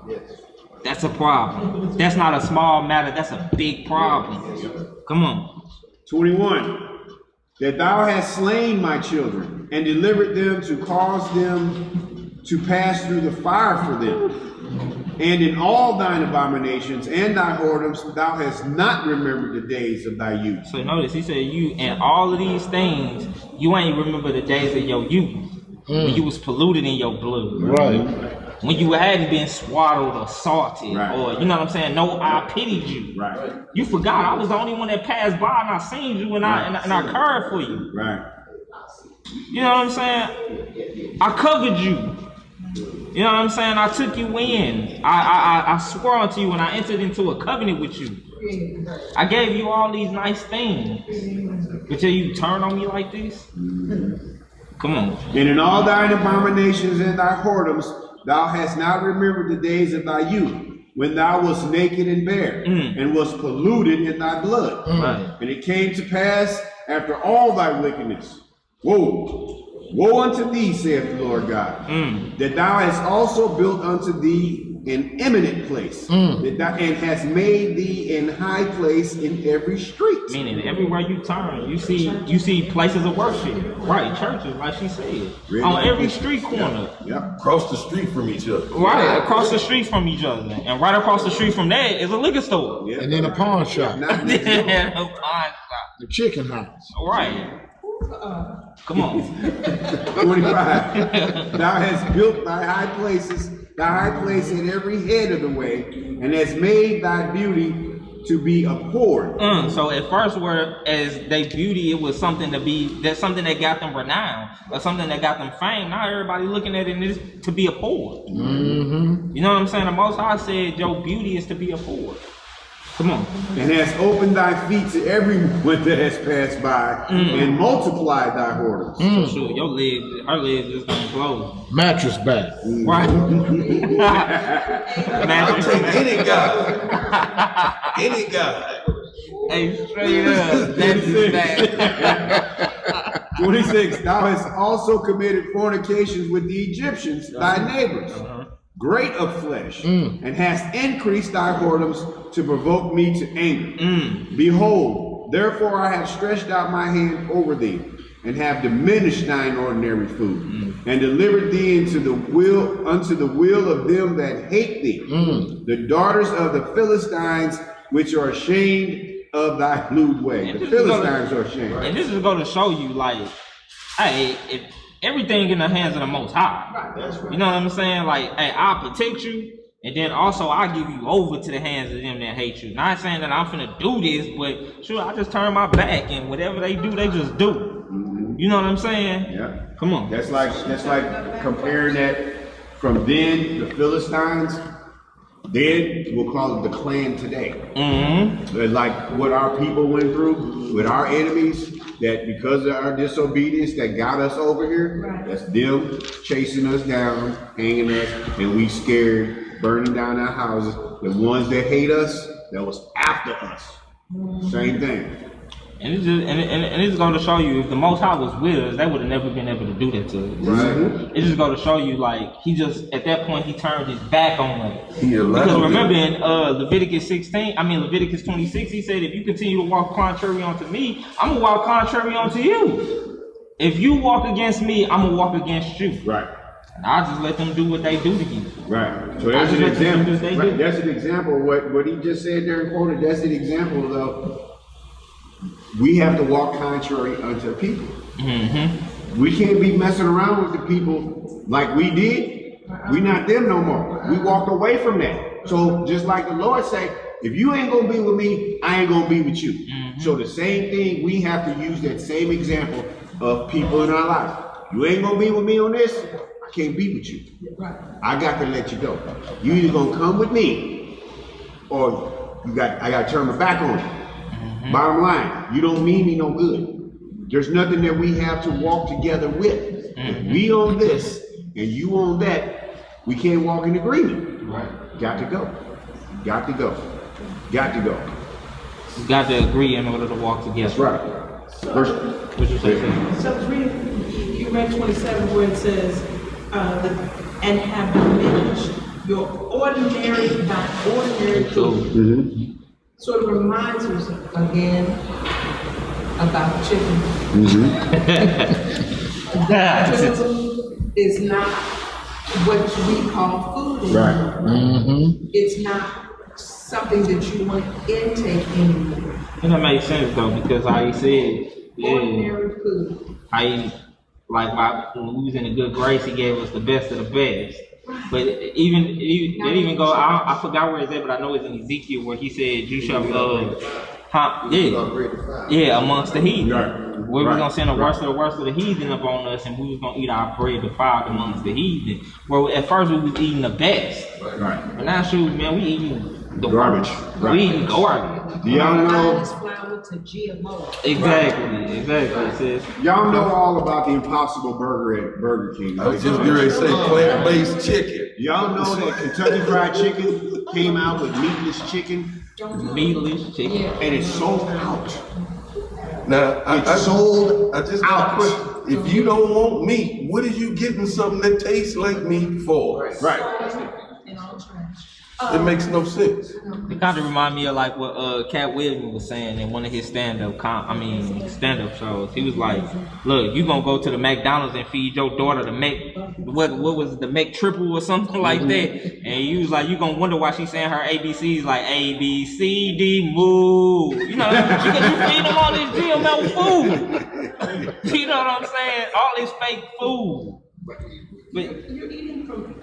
That's a problem. That's not a small matter. That's a big problem. Come on. 21. That thou hast slain my children and delivered them to cause them to pass through the fire for them. And in all thine abominations and thy whoredoms, thou hast not remembered the days of thy youth. So notice, he said, you and all of these things, you ain't remember the days of your youth, when you was polluted in your blood. Right. When you hadn't been swaddled or salted, or, you know what I'm saying, no, I pitied you. Right. You forgot I was the only one that passed by, and I seen you, and I cared for you. Right. You know what I'm saying? I covered you. You know what I'm saying? I took you in. I swore unto you, and I entered into a covenant with you. I gave you all these nice things. But till you turn on me like this? Come on. And in all thine abominations and thy whoredoms, thou hast not remembered the days of thy youth, when thou wast naked and bare, and was polluted in thy blood. Right. And it came to pass after all thy wickedness, woe unto thee, saith the Lord God, that thou hast also built unto thee an eminent place, that thou, and hast made thee an high place in every street. Meaning everywhere you turn, you see places of worship, right? Churches, like she said, Really? on every street corner. Yep. Across the street from each other. Right, across the street from each other, and right across the street from that is a liquor store. Yep. And then a pawn shop, Not next door. Yeah, a pawn shop. the chicken house. Right. Come on. 25. Thou hast built thy high places, thy high place in every head of the way, and hast made thy beauty to be abhorred. So at first, whereas they beauty, it was something that's something that got them renown, or something that got them fame. Now everybody looking at it is to be abhorred. You know what I'm saying? The Most High said, your beauty is to be abhorred. Come on. And hast opened thy feet to everyone that has passed by, and multiplied thy whoredoms. For sure, her legs is gonna close. Mattress back. Right. I'll Mattress take back. any guy. Any guy. Hey, straight up. That's bad. 26. Thou hast also committed fornications with the Egyptians, thy neighbors, great of flesh, and hast increased thy whoredoms to provoke me to anger. Behold, therefore I have stretched out my hand over thee, and have diminished thine ordinary food, and delivered thee unto the will of them that hate thee, the daughters of the Philistines, which are ashamed of thy lewd way. The Philistines are ashamed. And this is going to show you, like, hey, if everything in the hands of the Most High. You know what I'm saying? Like, hey, I'll protect you, and then also I'll give you over to the hands of them that hate you. Not saying that I'm finna do this, but sure, I just turn my back, and whatever they do, they just do. You know what I'm saying? Yeah. Come on. That's like comparing that from then, the Philistines, then we'll call it the clan today. Like what our people went through with our enemies, that because of our disobedience that got us over here, that's them chasing us down, hanging us, and we scared, burning down our houses. The ones that hate us, that was after us. Same thing. And it's going to show you, if the Most High was with us, they would have never been able to do that to us. Right. It's just going to show you, like, he just, at that point, he turned his back on us. He allowed Because remember it. in Leviticus 26, he said, if you continue to walk contrary unto me, I'm going to walk contrary unto you. If you walk against me, I'm going to walk against you. Right. And I'll just let them do what they do to you. Right. So that's an example. Right. That's an example of what he just said there and quoted. That's an example of we have to walk contrary unto people. We can't be messing around with the people like we did. We not them no more. We walked away from that. So just like the Lord say, if you ain't gonna be with me, I ain't gonna be with you. So the same thing, we have to use that same example of people in our life. You ain't gonna be with me on this, I can't be with you. I got to let you go. You either gonna come with me, or I gotta turn my back on you. Bottom line, you don't mean me no good. There's nothing that we have to walk together with. If we on this and you on that, we can't walk in agreement. Right. Got to go. Got to go. Got to go. You got to agree in order to walk together. That's right. What you say? So you read 27 where it says, and have diminished your ordinary food. Sort of reminds us again about chicken. Food is not what we call food anymore. It's not something that you want intake anymore. And that makes sense though, because how he said, Ordinary food. when we was in a good grace, he gave us the best of the best. But it even go, I forgot where it's at, but I know it's in Ezekiel where he said, you shall amongst the heathen. Where we're gonna send the worst of the heathen upon us, and we was gonna eat our bread defiled amongst the heathen. Where at first we was eating the best. But now shoot, man, we eating The Garbage. We eating garbage. Do y'all know? This flour to GMO. Exactly, sis. Y'all know all about the Impossible Burger at Burger King. I was just getting ready to say plant-based chicken. Y'all know that Kentucky Fried Chicken came out with meatless chicken, Meatless chicken. and it's sold out. Now, It's sold I just got a question. If you don't want meat, what are you getting something that tastes like meat for? Right. And all trash. It makes no sense. It kind of remind me of like what Cat Williams was saying in one of his stand-up shows. He was like, "Look, you gonna go to the McDonald's and feed your daughter the what was it, the McTriple or something like that?" And you was like, "You gonna wonder why she's saying her ABCs like A B C D moo." You know, you feed them all this GMO food. You know what I'm saying? All this fake food. But You're eating from,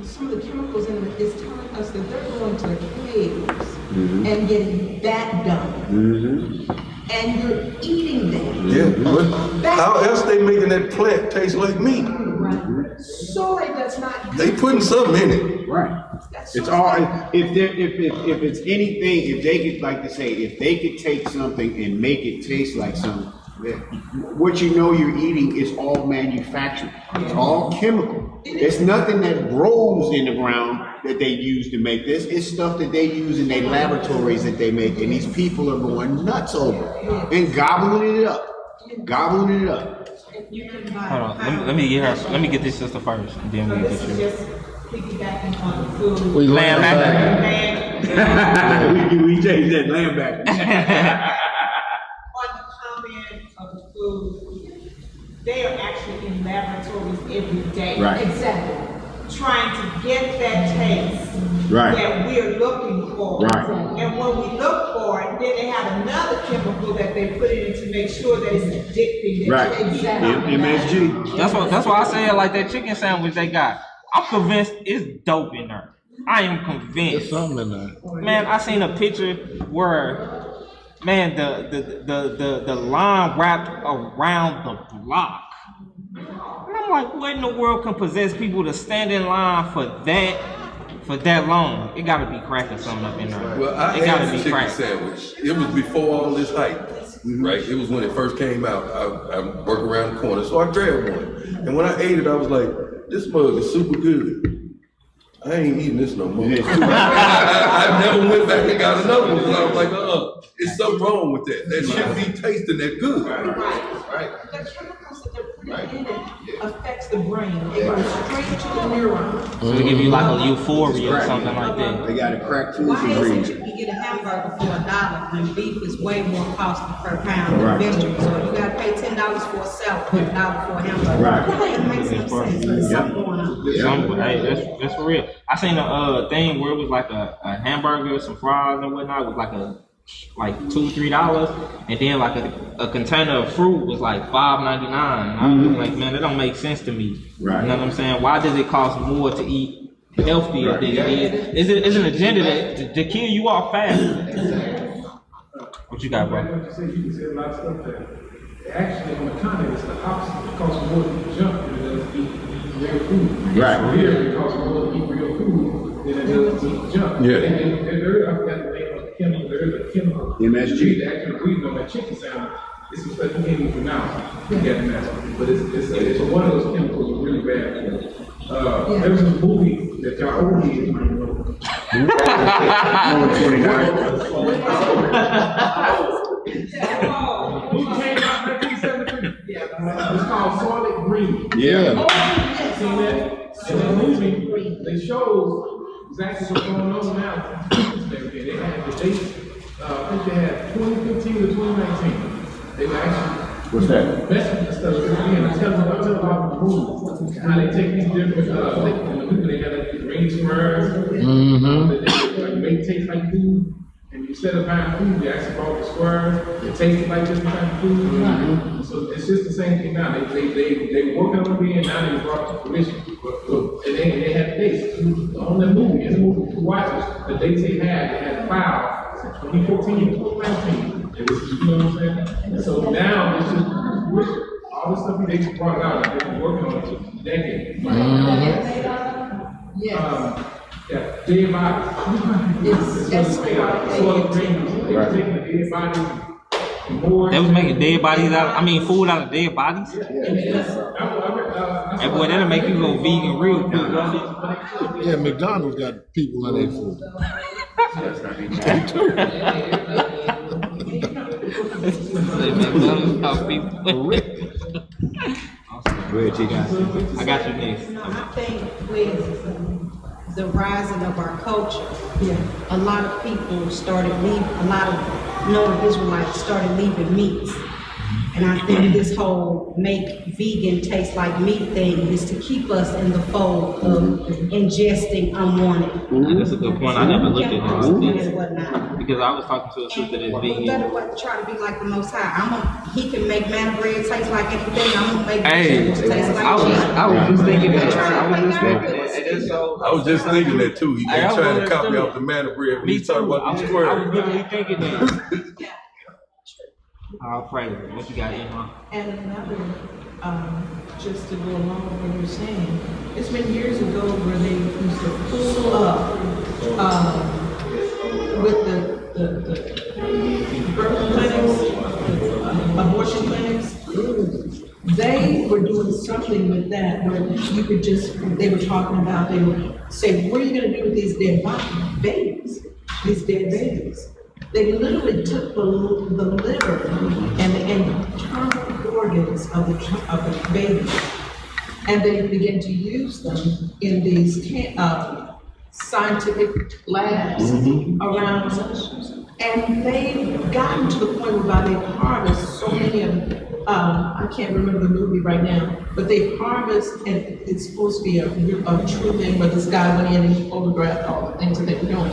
some of the chemicals in it is telling us that they're going to the caves and getting that done. And you're eating that. Yeah, but how else they making that plant taste like meat? Right. Soy does not. They putting something in it. Right. It's all, if it's anything, if they could, like to say, if they could take something and make it taste like something, what you know you're eating is all manufactured. It's all chemical. There's nothing that grows in the ground that they use to make this. It's stuff that they use in their laboratories that they make, and these people are going nuts over it and gobbling it up. Gobbling it up. hold on, let me get this sister first, and then we get This is you. just piggybacking on the food. We Lamb back. We changed that lamb back. On the comment of the food, they are actually in laboratories every day. Right. Exactly. Trying to get that taste Right. that we're looking for. Right. And when we look for it, then they have another chemical that they put in it to make sure that it's addicting. That Right. you keep Exactly. MSG. That's why I said like that chicken sandwich they got. I'm convinced it's dope in there. I am convinced. There's something in there. Man, I seen a picture where, man, the line wrapped around the block. And I'm like, what in the world can possess people to stand in line for that long? It gotta be crack or something up in there. Well, I It gotta had a be chicken crack. sandwich. It was before all this hype, right? It was when it first came out. I work around the corner, so I grabbed one. And when I ate it, I was like, this mug is super good. I ain't eating this no more. I never went back and got another one because I was like, it's something wrong with that. That shouldn't be tasting that good. Right. The chemicals that they're putting in it affects the brain. It goes straight to the neurons. So they give you like a euphoria or something like that. They got a crack food Why is it ingredient. you can get a hamburger for $1 when beef is way more costly per pound than Right. vegetables? So you gotta pay $10 for a salad, $1 for a hamburger. Right. That makes no sense. There's something going on. Hey, that's for real. I seen a thing where it was like a hamburger, some fries and whatnot. It was like $2-3, and then like a container of fruit was like $5.99. I was like, man, that don't make sense to me. Right. You know what I'm saying? Why does it cost more to eat healthier than it is? It's an agenda to kill you off fast. What you got, bro? You can say a lot of stuff that actually on the continent it's the opposite. It costs more to eat junk than it does to eat real food. Right. So here it costs more to eat real food than it does to eat junk. Yeah. And there is, I forgot the name of the chemical, there is a chemical. MSG. The actual ingredient on that chicken sandwich. It's some stuff you can't even pronounce. You got to mess with. But it's one of those chemicals that's really bad for you. There was a movie that y'all old kids might know. Movie came out in 1973. It's called Solid Green. Yeah. Seen that? In that movie, they showed exactly what's going on now. They had the dates, I think they had 2015 to 2019. They were actually What's that? messing with the stuff. Again, tell about the movie. How they take these different, in the movie, they had like these green squares. That they like make taste like food. And instead of buying food, they actually bought the squares. It tasted like different kind of food. So it's just the same thing now. They working on being now they brought to fruition. And they had dates on the movie. In the movie, you watch it, the dates they had filed since 2014 to 2019. You know what I'm saying? And so now it's just fruition. All the stuff they brought out, they've been working on it for decades. Yes. Yeah, dead bodies. It's Soil drainage. They were taking the dead bodies. They was making dead bodies food out of dead bodies. Hey boy, that'll make you go vegan real quick. Yeah, McDonald's got people in their food. Go ahead, T. I got you next. I think with the rising of our culture, a lot of people started leaving, a lot of known Israelites started leaving meats. And I think this whole make vegan taste like meat thing is to keep us in the fold of ingesting unwanted. That's a good point. I never looked at that. And whatnot. Because I was talking to a sister that's We better vegan. try to be like the Most High. He can make manna bread taste like anything. I'm gonna make Hey, vegetables taste like I was just thinking that. I was just thinking that too. He Hey, been I trying to was copy too. off the manna bread when Me he's talking too. about the I was square. literally thinking that. I'll pray. What you got in, huh? And another, just to go along with what you're saying, it's been years ago where they used to pull up with the birth clinics, abortion clinics. They were doing something with that where you could just, they were talking about, they would say, what are you gonna do with these dead babies, these dead babies? They literally took the liver and the internal organs of the baby, and they began to use them in these scientific labs around us. And they've gotten to the point where they harvest so many of them. I can't remember the movie right now, but they harvest, and it's supposed to be a true thing, but this guy went in and he photographed all the things that they were doing.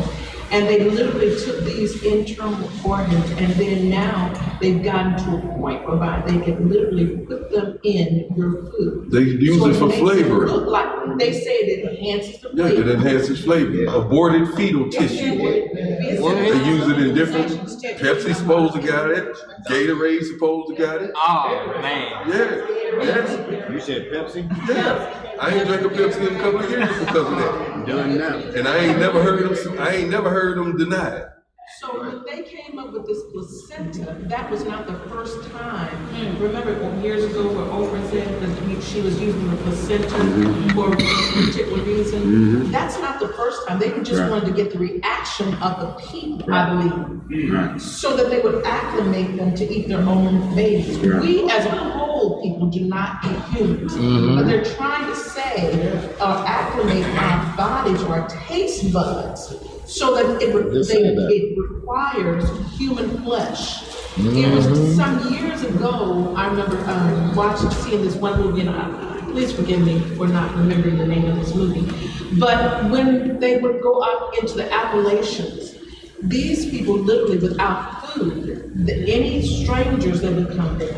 And they literally took these internal organs, and then now they've gotten to a point whereby they can literally put them in your food. They use it for flavoring. Look like, they say it enhances the Yeah, flavor. it enhances flavor. Aborted fetal tissue. They use it in different. Pepsi supposed to got it. Gatorade supposed to got it. Oh, man. Yeah. Yes. You said Pepsi? Yeah. I ain't drank a Pepsi in a couple of years because of that. Done now. And I ain't never heard them deny it. So when they came up with this placenta, that was not the first time. Remember years ago where Oprah said that she was using the placenta for a particular reason? That's not the first time. They just wanted to get the reaction of the people, I believe, so that they would acclimate them to eat their own babies. We as a whole people do not eat humans, but they're trying to say or acclimate our bodies or our taste buds so that it requires human flesh. It was some years ago, I remember seeing this one movie, and please forgive me for not remembering the name of this movie, but when they would go up into the Appalachians, these people literally without food, any strangers that would come there,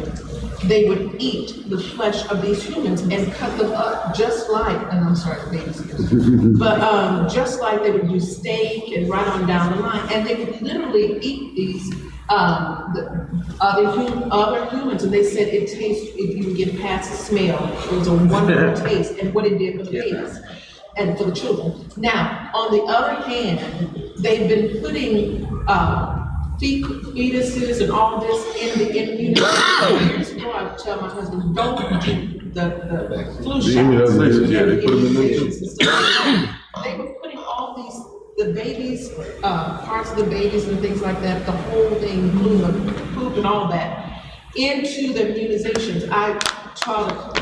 they would eat the flesh of these humans and cut them up just like, and I'm sorry, babies, but just like they would do steak and right on down the line, and they would literally eat these other humans, and they said it tastes, if you would get past the smell, it was a wonderful taste, and what it did for the babies and for the children. Now, on the other hand, they've been putting fetuses and all this in the immunity. Years ago, I would tell my husband, don't do the flu shots. Immunizations, yeah, they put them in there too. They were putting all these, the babies, parts of the babies and things like that, the whole thing, including the poop and all that, into the immunizations. I taught,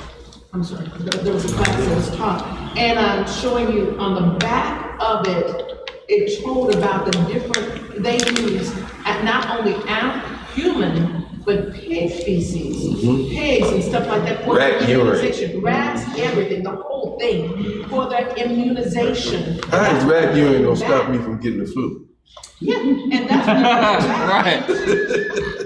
there was a class that was taught, and I'm showing you on the back of it, it told about the different, they use not only human, but pig feces, pigs and stuff like that for their immunization. Rats, everything, the whole thing for their immunization. How is rat urine gonna stop me from getting the flu? Yeah, and that's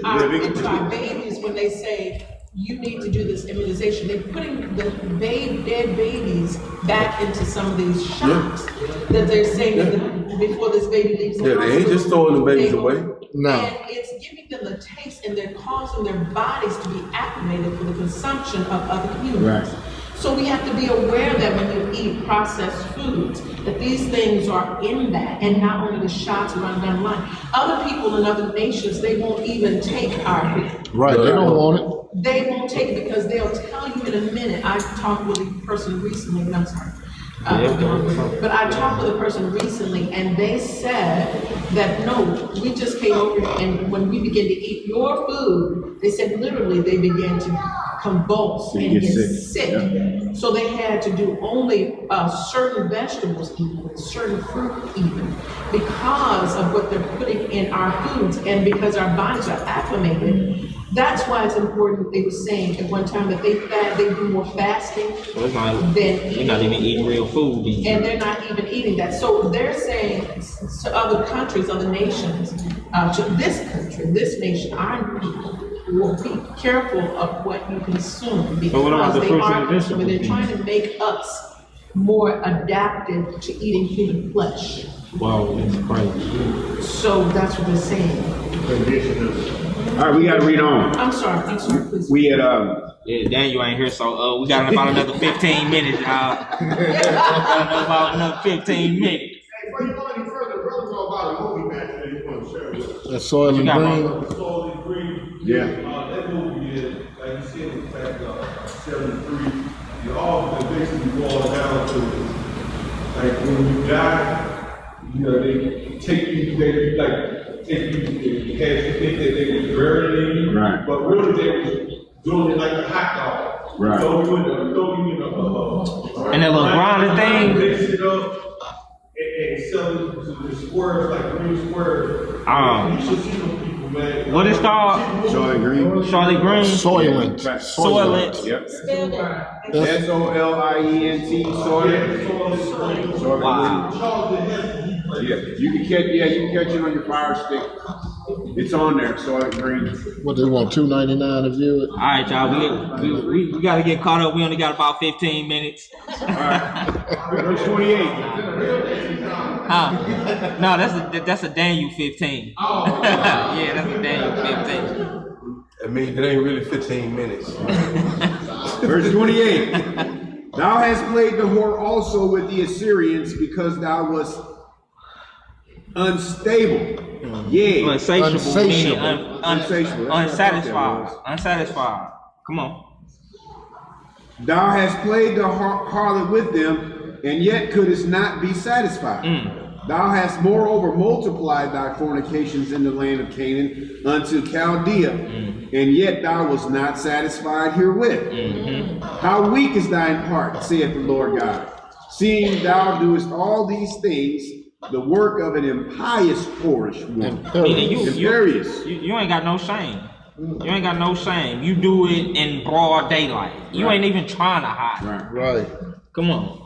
what into our babies when they say, you need to do this immunization. They're putting the dead babies back into some of these shots that they're saying that before this baby leaves the hospital. They ain't just throwing the babies away. No. And it's giving them the taste, and they're causing their bodies to be acclimated for the consumption of other humans. So we have to be aware that when you eat processed foods, that these things are in that, and not only the shots run down the line. Other people in other nations, they won't even take our food. Right, they don't want it. They won't take it because they'll tell you in a minute. I talked with a person recently, and I'm sorry. But I talked with a person recently, and they said that no, we just came over here, and when we began to eat your food, they said literally they began to convulse and get sick. Yeah. So they had to do only certain vegetables, even certain fruit, even because of what they're putting in our foods, and because our bodies are acclimated. That's why it's important. They were saying at one time that they do more fasting So it's not, than we're not even eating real food. and they're not even eating that. So they're saying to other countries, other nations, to this country, this nation, our people will be careful of what you consume So what about because the they fruits are and consuming. They're vegetables? trying to make us more adapted to eating human flesh. Wow, it's crazy. So that's what they're saying. All right, we gotta read on. I'm sorry, please. We had, Yeah, Daniel ain't here, so we got about another 15 minutes, y'all. About another 15 minutes. Hey, before you go any further, brother, go about a movie match that you want to share with us. That's Soil You and got Green. Soil and Green. Yeah. That movie is, like you said, in fact, 73. It all basically boils down to, like, when you die, you know, they take you, they had to think that they was burying you. Right. But really, they was doing it like a hot dog. Right. So you in the, And that little grinding thing? Mix it up and sell it to the squares, like green squares. You should see those people, man. What is called? Soylent Green. Charlie Green? Soylent. Soylent. Yep. Spelled it. Soylent. Wow. Yeah, you can catch it on your Fire Stick. It's on there, Soylent Green. What they want, $2.99 to view it? All right, y'all. We got to get caught up. We only got about 15 minutes. Verse 28. Huh? No, that's a Daniel 15. Yeah, that's a Daniel 15. I mean, it ain't really 15 minutes. Verse 28. Thou hast played the whore also with the Assyrians because thou wast unstable. Yea, Unsatiable, meaning Unsatiable. unsatisfied. Unsatisfied. Come on. thou hast played the harlot with them, and yet couldst not be satisfied. Thou hast moreover multiplied thy fornications in the land of Canaan unto Chaldea, and yet thou wast not satisfied herewith. How weak is thine heart, saith the Lord God, seeing thou doest all these things, the work of an impious whorish woman. You ain't got no shame. You ain't got no shame. You do it in broad daylight. You ain't even trying to hide. Right. Come on.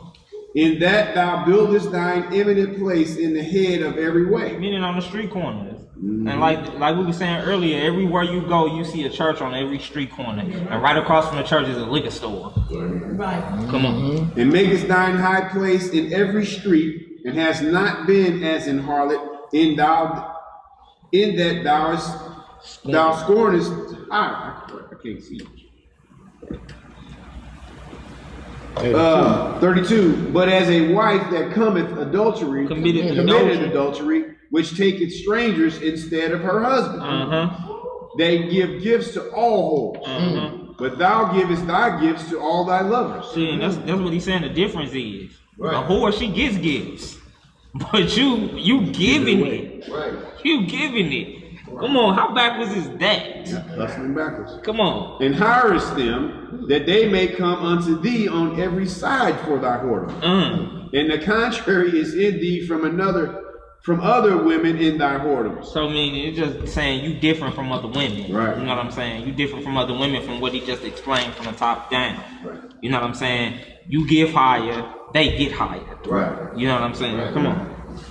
In that thou buildest thine eminent place in the head of every way. Meaning on the street corners. And like we were saying earlier, everywhere you go, you see a church on every street corner. And right across from the church is a liquor store. Right. Come on. And makest thine high place in every street, and has not been as an harlot, in that thou scornest. I can't see. 32. But as a wife that committed adultery, which taketh strangers instead of her husband. They give gifts to all whores, but thou givest thy gifts to all thy lovers. See, and that's what he's saying the difference is. Right. A whore, she gets gifts. But you giving it. Right. You giving it. Come on, how backwards is that? That's backwards. Come on. And hirest them that they may come unto thee on every side for thy whoredom. And the contrary is in thee from other women in thy whoredoms. So meaning it's just saying you different from other women. Right. You know what I'm saying? You different from other women from what he just explained from the top down. Right. You know what I'm saying? You give higher, they get higher. Right. You know what I'm saying? Right. Come on.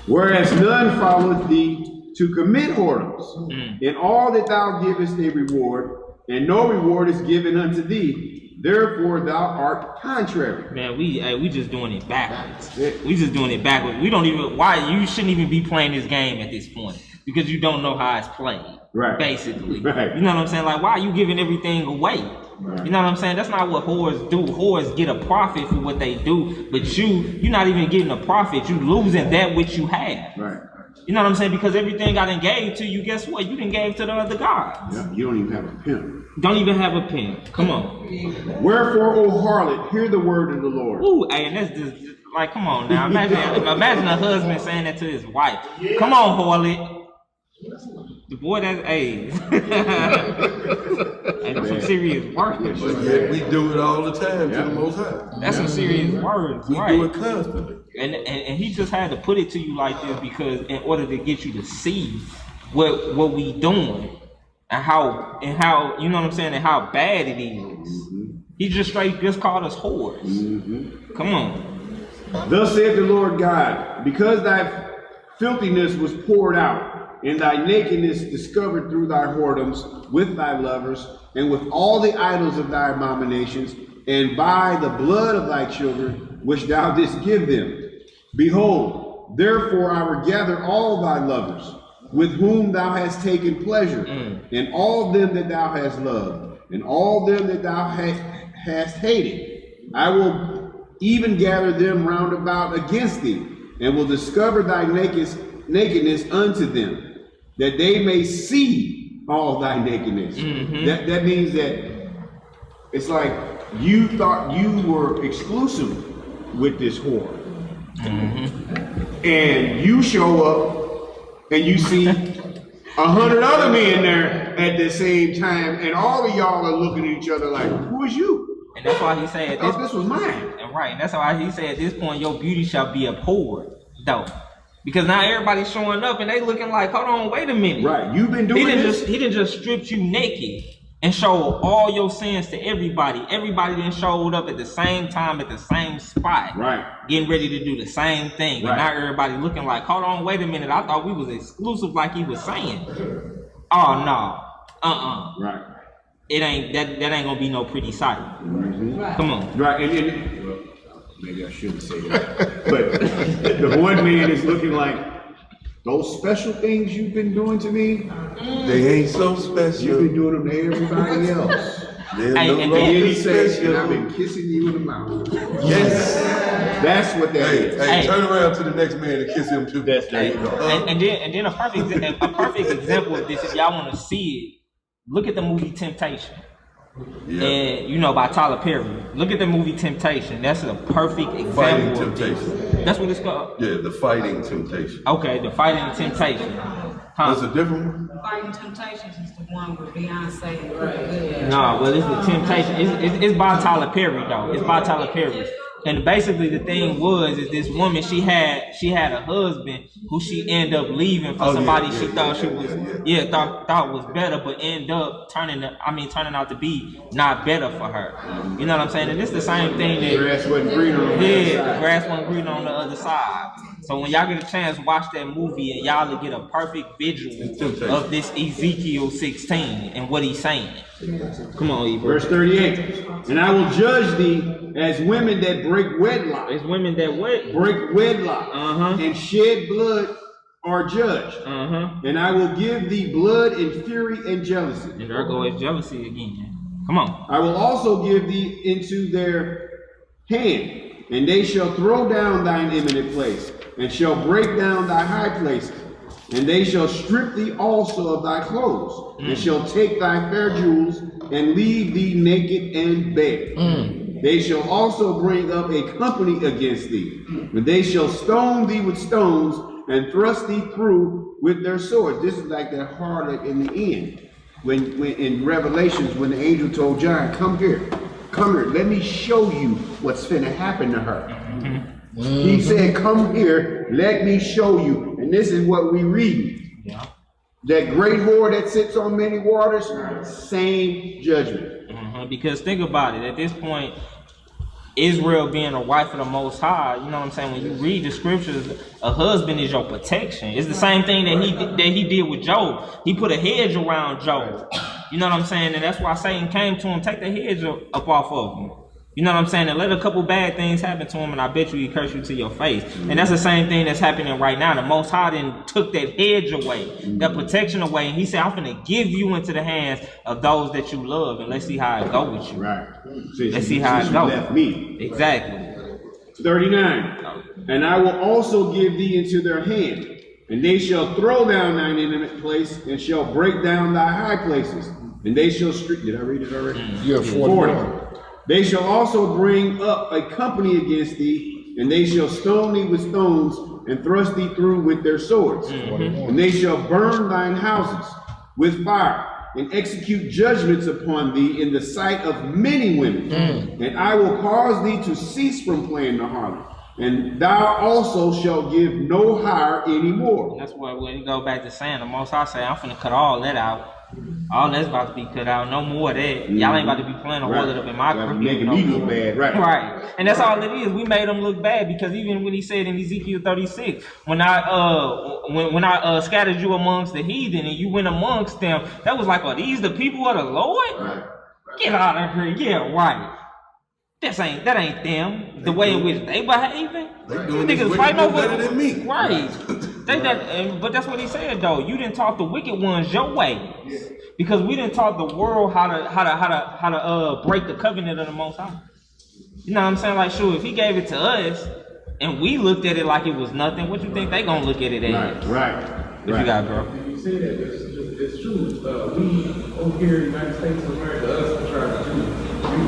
Whereas none followed thee to commit whoredoms. In all that thou givest a reward, and no reward is given unto thee. Therefore thou art contrary. Man, we just doing it backwards. We just doing it backwards. We don't even, why, you shouldn't even be playing this game at this point. Because you don't know how it's played. Right. Basically. Right. You know what I'm saying? Like, why are you giving everything away? You know what I'm saying? That's not what whores do. Whores get a profit for what they do, but you're not even getting a profit. You losing that which you have. Right. You know what I'm saying? Because everything I done gave to you, guess what? You done gave to the other gods. Yeah, you don't even have a pimp. Don't even have a pen. Come on. Wherefore, O harlot, hear the word of the Lord. Ooh, hey, and that's just like, come on now. Imagine a husband saying that to his wife. Come on, harlot. The boy, that's hey. That's some serious words. But yet we do it all the time to the Most High. That's some serious words, We right? do it constantly. And he just had to put it to you like this because in order to get you to see what we doing and how you know what I'm saying and how bad it is. He just called us whores. Come on. Thus saith the Lord God, because thy filthiness was poured out, and thy nakedness discovered through thy whoredoms with thy lovers, and with all the idols of thy abominations, and by the blood of thy children, which thou didst give them. Behold, therefore I will gather all thy lovers, with whom thou hast taken pleasure, and all them that thou hast loved, and all them that thou hast hated. I will even gather them round about against thee, and will discover thy nakedness unto them, that they may see all thy nakedness. That means that it's like you thought you were exclusive with this whore. And you show up and you see 100 other men there at the same time, and all of y'all are looking at each other like, who is you? And that's why he said this was mine. And right, and that's why he said at this point your beauty shall be abhorred, though. Because now everybody's showing up and they looking like, hold on, wait a minute. Right, you've been doing this. He didn't just strip you naked and show all your sins to everybody. Everybody then showed up at the same time at the same spot. Right. Getting ready to do the same thing. Right. And now everybody looking like, hold on, wait a minute. I thought we was exclusive like he was saying. Oh no. Right. It ain't that ain't gonna be no pretty sight. Right. Come on. Right, and well, maybe I shouldn't say that. But the one man is looking like, those special things you've been doing to me, They ain't so special. you've been doing them to everybody else. They're Hey, no and longer And he says, special. and I've been kissing you in the mouth. Yes. That's what that is. Hey, Hey. turn around to the next man and kiss him too. That's Hey, there you go. and then a perfect example of this, if y'all want to see it, look at the movie Temptation. Yeah. And you know, by Tyler Perry. Look at the movie Temptation. That's a perfect example Fighting of this. temptation. That's what it's called. Yeah, the fighting temptation. Okay, the Fighting Temptation. That's a different one? Fighting Temptations is the one with Beyonce and Good. No, well, it's the Temptation. It's by Tyler Perry though. It's by Tyler Perry. And basically the thing is this woman, she had a husband who she ended up leaving for somebody she thought she was thought was better, but ended up turning out to be not better for her. You know what I'm saying? And it's the same thing that Grass wasn't green on the other side. the grass wasn't green on the other side. So when y'all get a chance, watch that movie and y'all will get a perfect visual of this Ezekiel 16 and what he's saying. Come on, Ebro. Verse 38. And I will judge thee as women that break wedlock. It's women that what? Break wedlock. And shed blood are judged. And I will give thee blood and fury and jealousy. And there goes jealousy again. Come on. I will also give thee into their hand, and they shall throw down thine eminent place, and shall break down thy high places. And they shall strip thee also of thy clothes, and shall take thy fair jewels, and leave thee naked and bare. They shall also bring up a company against thee, and they shall stone thee with stones, and thrust thee through with their swords. This is like that harlot in the end. When in Revelations, when the angel told John, come here, let me show you what's finna happen to her. He said, come here, let me show you. And this is what we read. That great whore that sits on many waters, same judgment. Because think about it, at this point, Israel being a wife of the Most High, you know what I'm saying? When you read the scriptures, a husband is your protection. It's the same thing that he did with Job. He put a hedge around Job. You know what I'm saying? And that's why Satan came to him, take the hedge up off of him. You know what I'm saying? And let a couple bad things happen to him, and I bet you he curse you to your face. And that's the same thing that's happening right now. The Most High then took that hedge away, that protection away, and he said, I'm going to give you into the hands of those that you love, and let's see how it go with you. Right. Let's see how it goes. Left me. Exactly. 39. And I will also give thee into their hand, and they shall throw down thine intimate place, and shall break down thy high places, and they shall street. Did I read it already? Yeah, 41. They shall also bring up a company against thee, and they shall stone thee with stones, and thrust thee through with their swords. And they shall burn thine houses with fire, and execute judgments upon thee in the sight of many women. And I will cause thee to cease from playing the harlot, and thou also shalt give no hire anymore. That's why when you go back to saying, the Most High say, I'm finna cut all that out. All that's about to be cut out. No more of that. Y'all ain't about to be playing a hold up in my crib. Making me look bad, right? Right. And that's all it is. We made them look bad, because even when he said in Ezekiel 36, when I scattered you amongst the heathen and you went amongst them, that was like, are these the people of the Lord? Right. Get out of here. Yeah, right. That ain't them. The way in which they behaving. They doing These this niggas fighting over better than me. Right. But that's what he said though. You didn't taught the wicked ones your ways, because we didn't taught the world how to break the covenant of the Most High. You know what I'm saying? Like, sure, if he gave it to us and we looked at it like it was nothing, what you think they gonna look at it as? Right. What you got, bro? You say that, it's true. We over here in the United States of America, us, the tribe of Jews,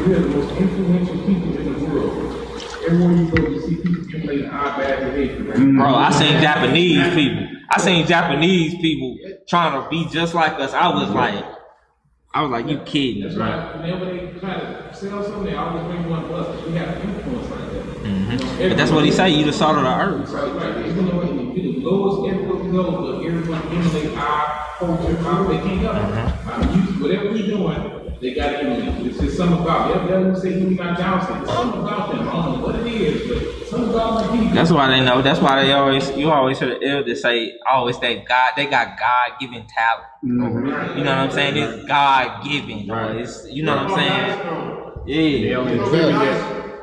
we are the most influential people in the world. Everywhere you go, you see people emulating our bad behavior. Right? Bro, I seen Japanese people trying to be just like us. I was like, you kidding? That's right. Whenever they try to sell something, they always bring one to us. We have influence like that. But that's what he say. You the salt of the earth. Right. Even though we the lowest everywhere we go, but everyone emulate our culture. They can't help it. Whatever we doing, they got to emulate. It's just something about it. They say we got Johnson. It's something about them. I don't know what it is, but something about my people. That's why they know. That's why you always hear the elders say, always that God, they got God-given talent. You know what I'm saying? It's God-given. It's, you know what I'm saying? Yeah.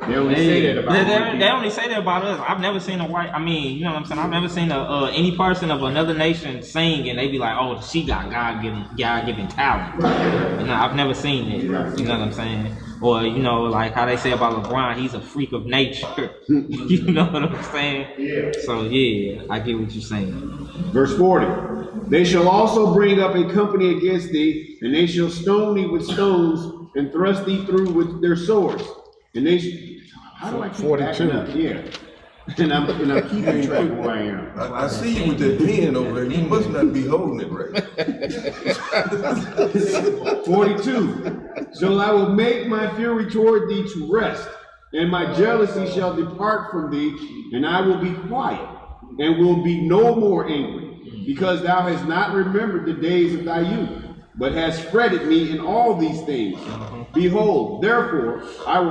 They only say that about they only say that about us. I've never seen a white. I mean, you know what I'm saying. I've never seen any person of another nation sing and they be like, "Oh, she got God-given talent." You know, I've never seen it. You know what I'm saying? Or you know, like how they say about LeBron, he's a freak of nature. You know what I'm saying? Yeah. So yeah, I get what you're saying. Verse 40. They shall also bring up a company against thee, and they shall stone thee with stones, and thrust thee through with their swords. And they, how do I keep 42. Up? Yeah. And I'm keeping track of who I am. I see you with that pen over there. You must not be holding it right. 42. So I will make my fury toward thee to rest, and my jealousy shall depart from thee, and I will be quiet, and will be no more angry, because thou hast not remembered the days of thy youth, but hast fretted me in all these things. Behold, therefore, I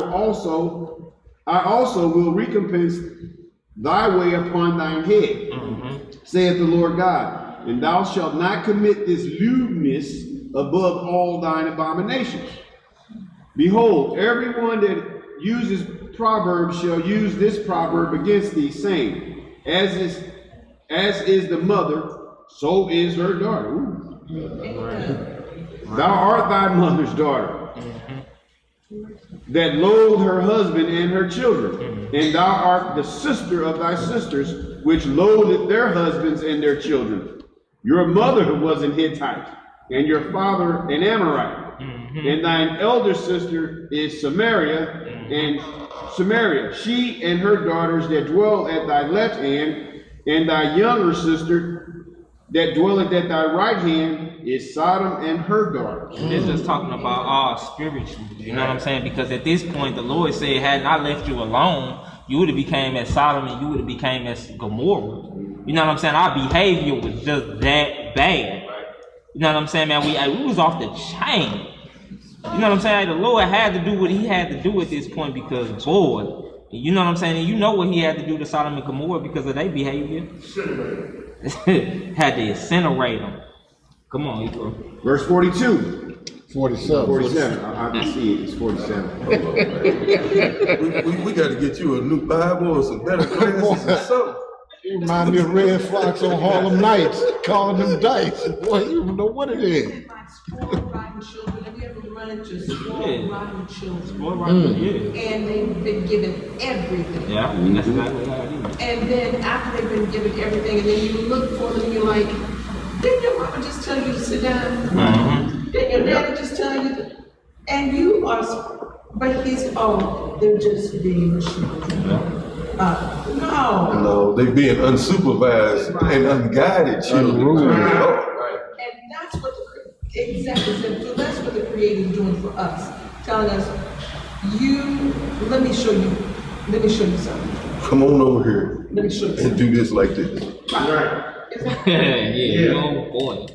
also will recompense thy way upon thine head, saith the Lord God, and thou shalt not commit this lewdness above all thine abominations. Behold, everyone that uses proverbs shall use this proverb against thee, saying, as is the mother, so is her daughter. Thou art thy mother's daughter, that loathe her husband and her children, and thou art the sister of thy sisters, which loathed their husbands and their children. Your mother was an Hittite, and your father an Amorite, and thine elder sister is Samaria, she and her daughters that dwell at thy left hand, and thy younger sister that dwelleth at thy right hand is Sodom and her daughters. It's just talking about all spiritually. You know what I'm saying? Because at this point, the Lord said, had not left you alone, you would have became as Sodom and you would have became as Gomorrah. You know what I'm saying? Our behavior was just that bad. You know what I'm saying, man? We was off the chain. You know what I'm saying? The Lord had to do what he had to do at this point because, boy, you know what I'm saying? And you know what he had to do to Sodom and Gomorrah because of their behavior. Had to incinerate them. Come on, Ephraim. Verse 42. 47. 47, I can see it, it's 47. We got to get you a new Bible or some better glasses or something. You remind me of Red Fox on Harlem Nights, calling them dice. Boy, you don't know what it is. Like spoiled rotten children. Have you ever run into spoiled rotten children? Yeah. And they've been given everything. Yeah, that's exactly how it is. And then after they've been given everything, and then you look for them and you're like, didn't your mama just tell you to sit down? Didn't your daddy just tell you to? And you are, but they're just being children. No. No, they being unsupervised and unguided children. Unruly. And that's what exactly, so that's what the Creator is doing for us, telling us, let me show you something. Come on over here Let me show you and something. do this like this. Yeah, oh boy.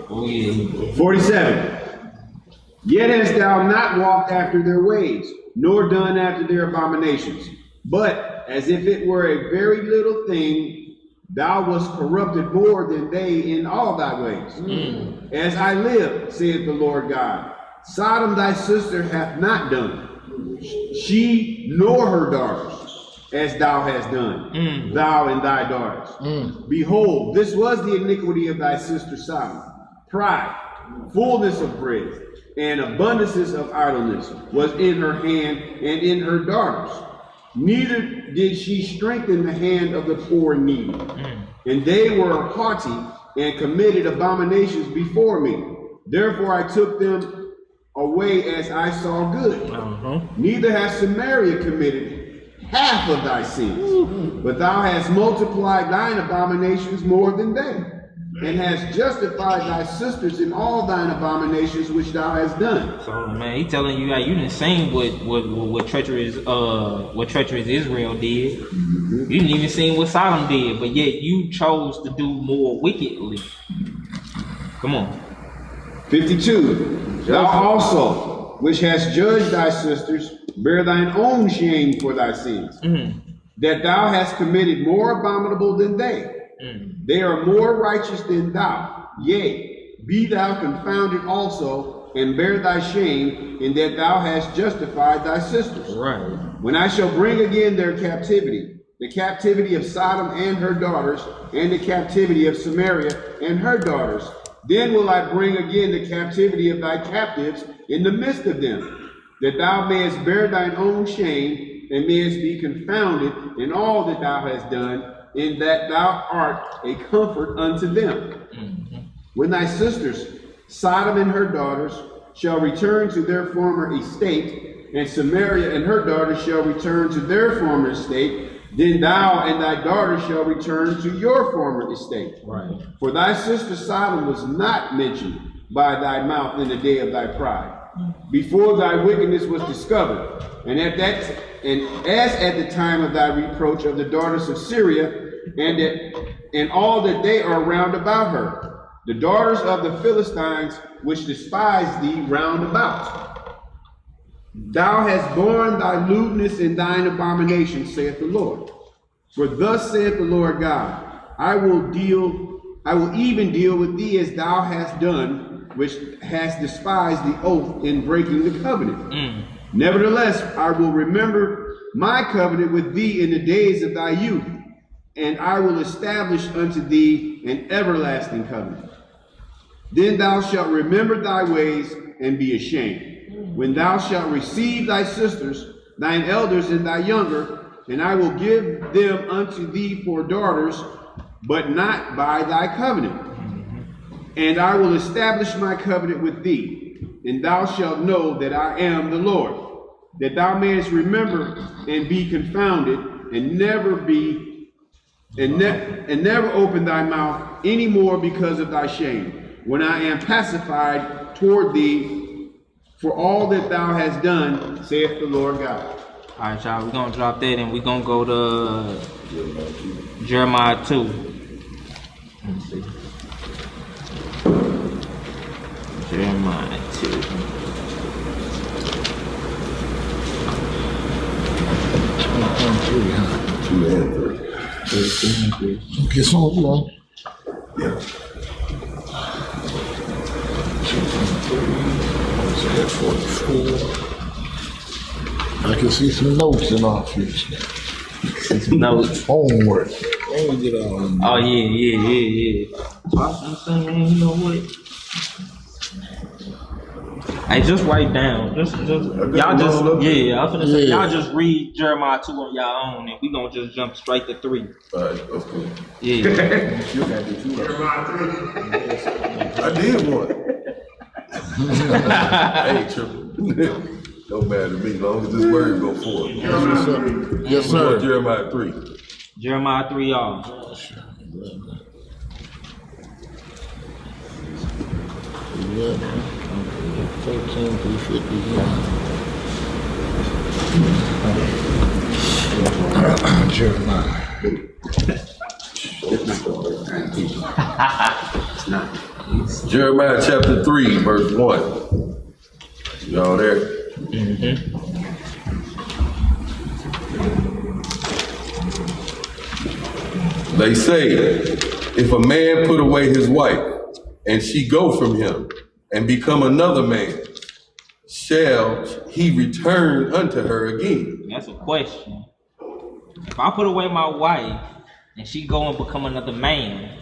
Oh yeah. 47. Yet hast thou not walked after their ways, nor done after their abominations. But as if it were a very little thing, thou wast corrupted more than they in all thy ways. As I live, saith the Lord God, Sodom thy sister hath not done, she nor her daughters, as thou hast done, thou and thy daughters. Behold, this was the iniquity of thy sister Sodom, pride, fullness of bread, and abundances of idleness was in her hand and in her daughters. Neither did she strengthen the hand of the poor and needy. And they were haughty and committed abominations before me. Therefore I took them away as I saw good. Neither has Samaria committed half of thy sins, but thou hast multiplied thine abominations more than they, and hast justified thy sisters in all thine abominations which thou hast done. So man, he telling you you didn't seen what treacherous Israel did. You didn't even see what Sodom did, but yet you chose to do more wickedly. Come on. 52. Thou also, which hast judged thy sisters, bear thine own shame for thy sins, that thou hast committed more abominable than they. They are more righteous than thou. Yea, be thou confounded also, and bear thy shame, in that thou hast justified thy sisters. Right. When I shall bring again their captivity, the captivity of Sodom and her daughters, and the captivity of Samaria and her daughters, then will I bring again the captivity of thy captives in the midst of them, that thou mayest bear thine own shame, and mayest be confounded in all that thou hast done, in that thou art a comfort unto them. When thy sisters, Sodom and her daughters, shall return to their former estate, and Samaria and her daughters shall return to their former estate, then thou and thy daughters shall return to your former estate. Right. For thy sister Sodom was not mentioned by thy mouth in the day of thy pride, before thy wickedness was discovered, and as at the time of thy reproach of the daughters of Syria, and all that they are round about her, the daughters of the Philistines, which despise thee round about. Thou hast borne thy lewdness and thine abomination, saith the Lord. For thus saith the Lord God, I will even deal with thee as thou hast done, which hast despised the oath in breaking the covenant. Nevertheless, I will remember my covenant with thee in the days of thy youth, and I will establish unto thee an everlasting covenant. Then thou shalt remember thy ways and be ashamed, when thou shalt receive thy sisters, thine elders and thy younger, and I will give them unto thee for daughters, but not by thy covenant. And I will establish my covenant with thee, and thou shalt know that I am the Lord, that thou mayest remember and be confounded, and never open thy mouth any more because of thy shame, when I am pacified toward thee for all that thou hast done, saith the Lord God. All right, y'all, we're going to drop that and we're going to go to Jeremiah 2. Let me see. Jeremiah 2. Two and three. Okay, so long. Yeah. Isaiah 44. I can see some notes in our future. Notes. Homework. Let me get on. Oh yeah. I'm saying, you know what? Hey, just write down. Just y'all just yeah. I'm finna say y'all just read Jeremiah 2 on y'all own, and we gonna just jump straight to 3. All right, that's cool. Yeah. I did one. I ain't tripping. Don't matter to me, as long as this word go forth. Yes, sir. Jeremiah 3. Jeremiah 3, y'all. Yeah. 13 through 51. Jeremiah. Jeremiah chapter 3, verse 1. Y'all there? They say, if a man put away his wife, and she go from him, and become another man, shall he return unto her again? That's a question. If I put away my wife and she go and become another man,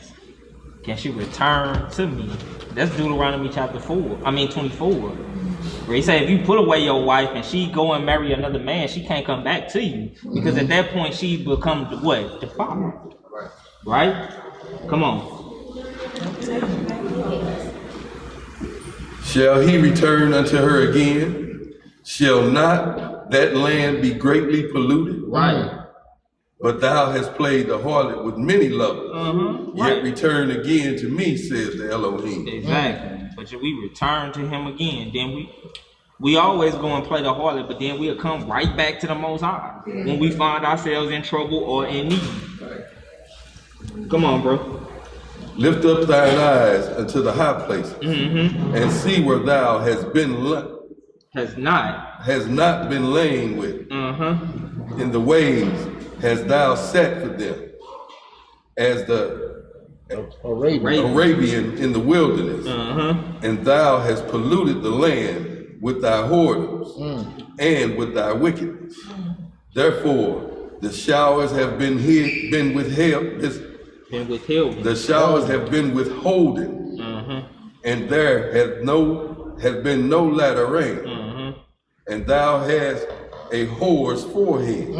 can she return to me? That's Deuteronomy chapter 24. Where he say if you put away your wife and she go and marry another man, she can't come back to you. Because at that point she becomes what? Defiled. Right? Come on. Shall he return unto her again? Shall not that land be greatly polluted? Right. But thou hast played the harlot with many lovers. Yet return again to me, says the Elohim. Exactly. But if we return to him again, then we always go and play the harlot, but then we'll come right back to the Most High when we find ourselves in trouble or in need. Come on, bro. Lift up thine eyes unto the high places, and see where thou hast not been lain with. In the ways hast thou sat for them, as the Arabian in the wilderness, and thou hast polluted the land with thy whoredoms and with thy wickedness. Therefore, the showers have been withheld. The showers have been withholden, and there has been no latter rain. And thou hast a whore's forehead.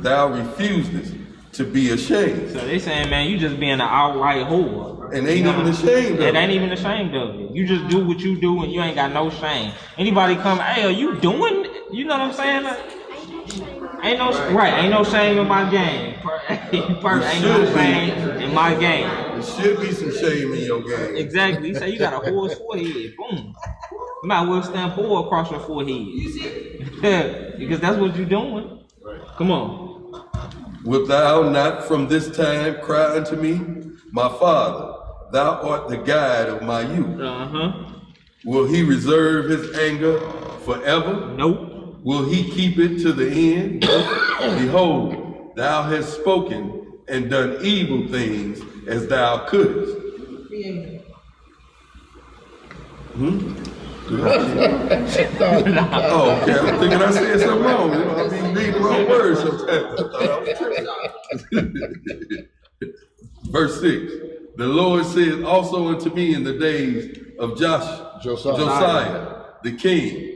Thou refusest to be ashamed. So they saying, man, you just being an outright whore. And ain't even ashamed of it. And ain't even ashamed of it. You just do what you do and you ain't got no shame. Anybody come, hey, are you doing, you know what I'm saying? Ain't no shame in my game. Ain't no shame in my game. There should be some shame in your game. Exactly. You say you got a whore's forehead. Boom. You might well stamp whore across your forehead. Because that's what you're doing. Come on. Wilt thou not from this time cry unto me, my father, thou art the guide of my youth? Will he reserve his anger forever? Nope. Will he keep it to the end? Behold, thou hast spoken and done evil things as thou couldst. Oh, okay. I'm thinking I said something wrong. You know, I mean, reading the wrong words sometimes. I thought I was tripping. Verse 6. The Lord said also unto me in the days of Josiah the king,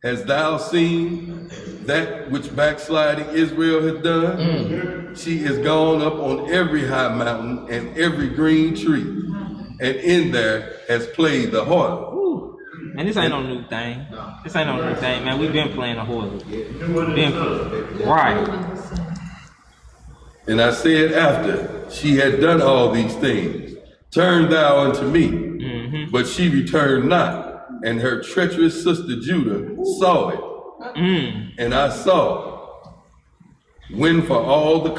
hast thou seen that which backsliding Israel hath done? She is gone up on every high mountain and every green tree, and in there has played the harlot. Man, this ain't no new thing. This ain't no new thing, man. We've been playing the harlot. Right. And I said after she had done all these things, turn thou unto me. But she returned not, and her treacherous sister Judah saw it. And I saw, when for all the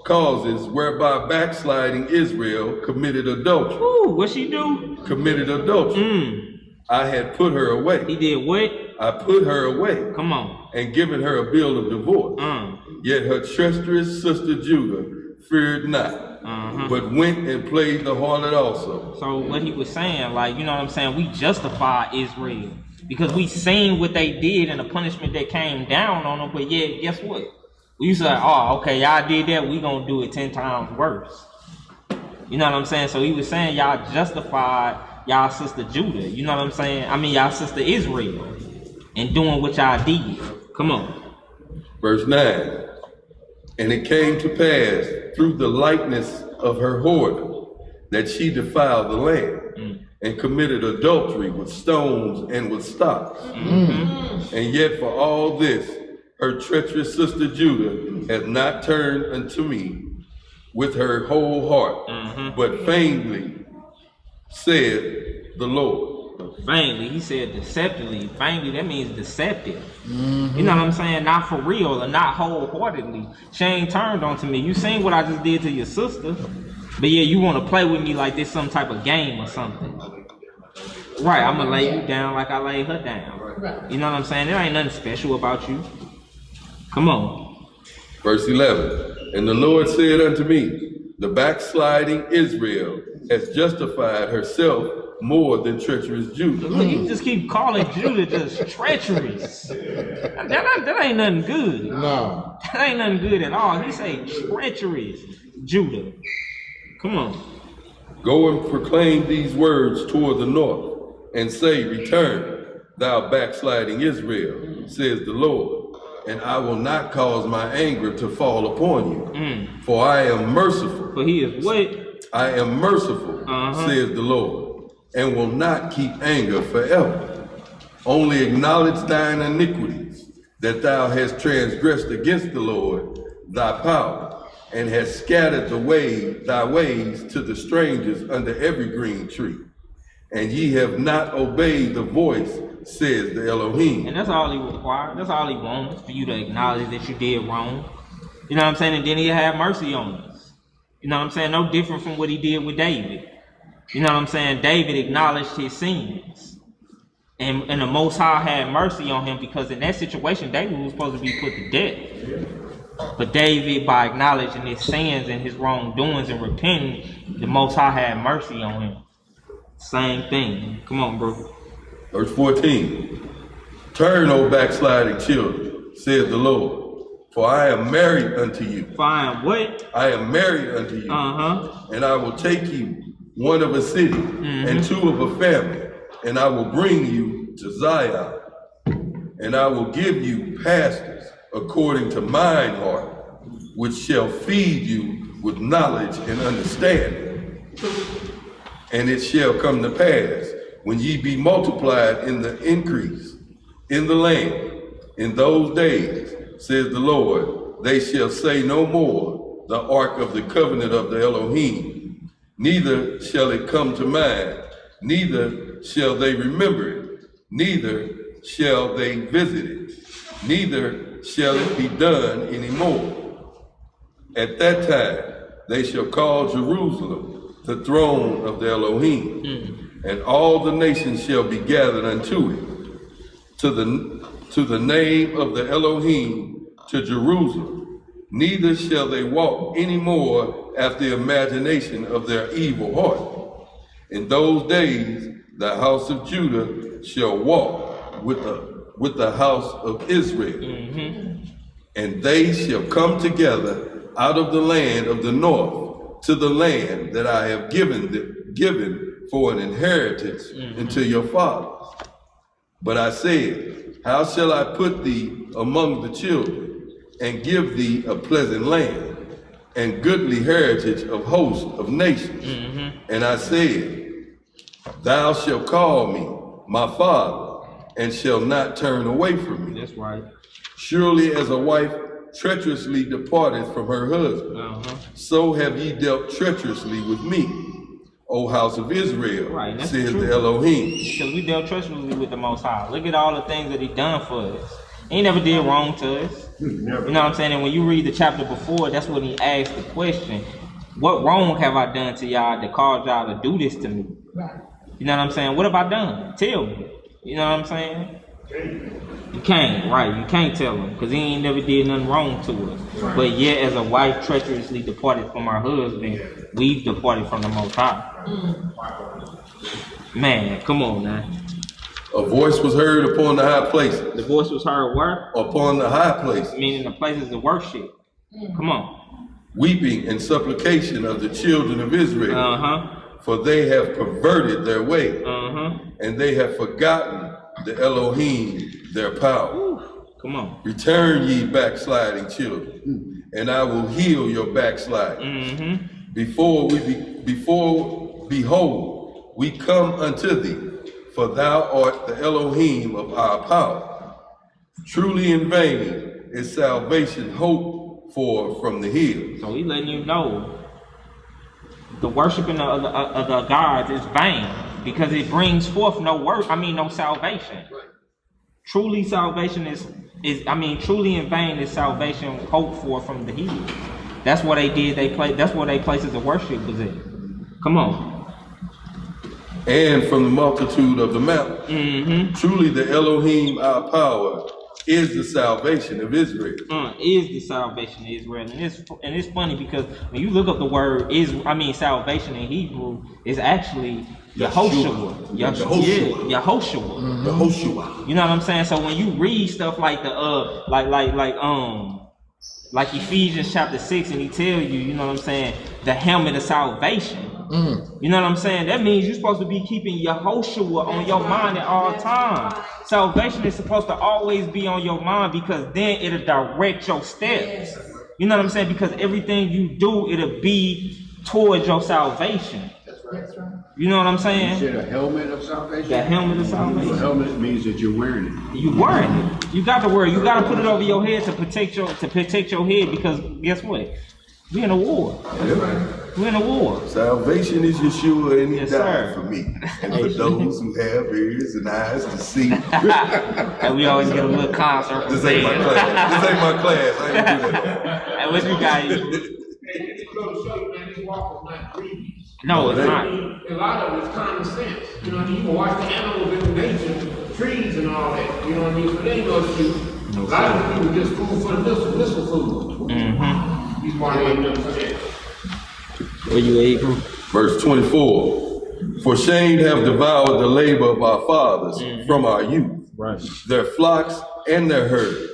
causes whereby backsliding Israel committed adultery. What she do? Committed adultery. I had put her away. He did what? I put her away. Come on. And given her a bill of divorce. Yet her treacherous sister Judah feared not, but went and played the harlot also. So what he was saying, like, you know what I'm saying, we justify Israel because we seen what they did and the punishment that came down on them, but yet, guess what? We used to like, oh, okay, y'all did that, we gonna do it 10 times worse. You know what I'm saying? So he was saying y'all justified y'all sister Judah, you know what I'm saying? I mean, y'all sister Israel, and doing what y'all did. Come on. Verse 9. And it came to pass through the likeness of her whoredom that she defiled the land and committed adultery with stones and with stocks. And yet for all this, her treacherous sister Judah hath not turned unto me with her whole heart, but vainly said the Lord. Vainly, he said deceptively. Vainly, that means deceptive. You know what I'm saying? Not for real or not wholeheartedly. She ain't turned onto me. You seen what I just did to your sister, but yeah, you want to play with me like this some type of game or something. Right, I'm gonna lay you down like I laid her down. You know what I'm saying? There ain't nothing special about you. Come on. Verse 11. And the Lord said unto me, the backsliding Israel has justified herself more than treacherous Judah. Look, you just keep calling Judah just treacherous. That ain't nothing good. No. That ain't nothing good at all. He say treacherous Judah. Come on. Go and proclaim these words toward the north, and say, return, thou backsliding Israel, says the Lord, and I will not cause my anger to fall upon you, for I am merciful. For he is what? I am merciful, says the Lord, and will not keep anger forever. Only acknowledge thine iniquities, that thou hast transgressed against the Lord, thy power, and hast scattered thy ways to the strangers under every green tree. And ye have not obeyed the voice, says the Elohim. And that's all he requires. That's all he wants, for you to acknowledge that you did wrong. You know what I'm saying? And then he'll have mercy on us. You know what I'm saying? No different from what he did with David. You know what I'm saying? David acknowledged his sins. And the Most High had mercy on him, because in that situation, David was supposed to be put to death. But David, by acknowledging his sins and his wrongdoings and repenting, the Most High had mercy on him. Same thing. Come on, bro. Verse 14. Turn, O backsliding children, says the Lord, for I am married unto you. For I am what? I am married unto you. And I will take you, one of a city, and two of a family, and I will bring you to Zion, and I will give you pastors according to mine heart, which shall feed you with knowledge and understanding. And it shall come to pass, when ye be multiplied in the increase in the land, in those days, says the Lord, they shall say no more, the ark of the covenant of the Elohim, neither shall it come to mind, neither shall they remember it, neither shall they visit it, neither shall it be done anymore. At that time they shall call Jerusalem the throne of the Elohim, and all the nations shall be gathered unto it, to the name of the Elohim, to Jerusalem. Neither shall they walk any more after the imagination of their evil heart. In those days the house of Judah shall walk with the house of Israel, and they shall come together out of the land of the north to the land that I have given for an inheritance unto your fathers. But I said, how shall I put thee among the children, and give thee a pleasant land, and goodly heritage of hosts of nations? And I said, thou shalt call me my father, and shall not turn away from me. That's right. Surely as a wife treacherously departed from her husband, so have ye dealt treacherously with me, O house of Israel, right, says the Elohim. Because we dealt treacherously with the Most High. Look at all the things that he done for us. He never did wrong to us. You know what I'm saying? And when you read the chapter before, that's when he asked the question, what wrong have I done to y'all that caused y'all to do this to me? You know what I'm saying? What have I done? Tell me. You know what I'm saying? You can't, right? You can't tell him because he ain't never did nothing wrong to us. But yet, as a wife treacherously departed from her husband, we've departed from the Most High. Man, come on now. A voice was heard upon the high places. The voice was heard where? Upon the high places. Meaning the places of worship. Come on. Weeping and supplication of the children of Israel. For they have perverted their way. And they have forgotten the Elohim, their power. Ooh, come on. Return ye backsliding children, and I will heal your backsliding. Behold, we come unto thee, for thou art the Elohim of our power. Truly in vain is salvation hoped for from the hills. So he's letting you know the worshiping of the gods is vain because it brings forth no salvation. Truly salvation truly in vain is salvation hoped for from the hills. That's what they did. That's what they places of worship was in. Come on. And from the multitude of the mountains. Truly the Elohim, our power, is the salvation of Israel. Is the salvation of Israel. And it's funny because when you look up the word salvation in Hebrew is actually Yehoshua. Yehoshua. You know what I'm saying? So when you read stuff like like Ephesians chapter 6 and he tell you, you know what I'm saying, the helmet of salvation. You know what I'm saying? That means you're supposed to be keeping Yehoshua on your mind at all times. Salvation is supposed to always be on your mind because then it'll direct your steps. You know what I'm saying? Because everything you do, it'll be towards your salvation. That's right. You know what I'm saying? You said a helmet of salvation? The helmet of salvation. A helmet means that you're wearing it. You wearing it. You got to wear it. You got to put it over your head to protect your head because guess what? We in a war. We're in a war. Salvation is Yeshua and he Yes, died sir. for me. And for those who have ears and eyes to see. And we always get a little concert. This ain't my class. This ain't my class. I ain't do that. And what you got? No, it's not. A lot of it's common sense. You know what I mean? You can watch the animals in nature, trees and all that. You know what I mean? So they ain't gonna shoot. A lot of people just food for the missile food. These why they ain't understand. Where you able? Verse 24. For shame have devoured the labor of our fathers from our youth. Right. Their flocks and their herds,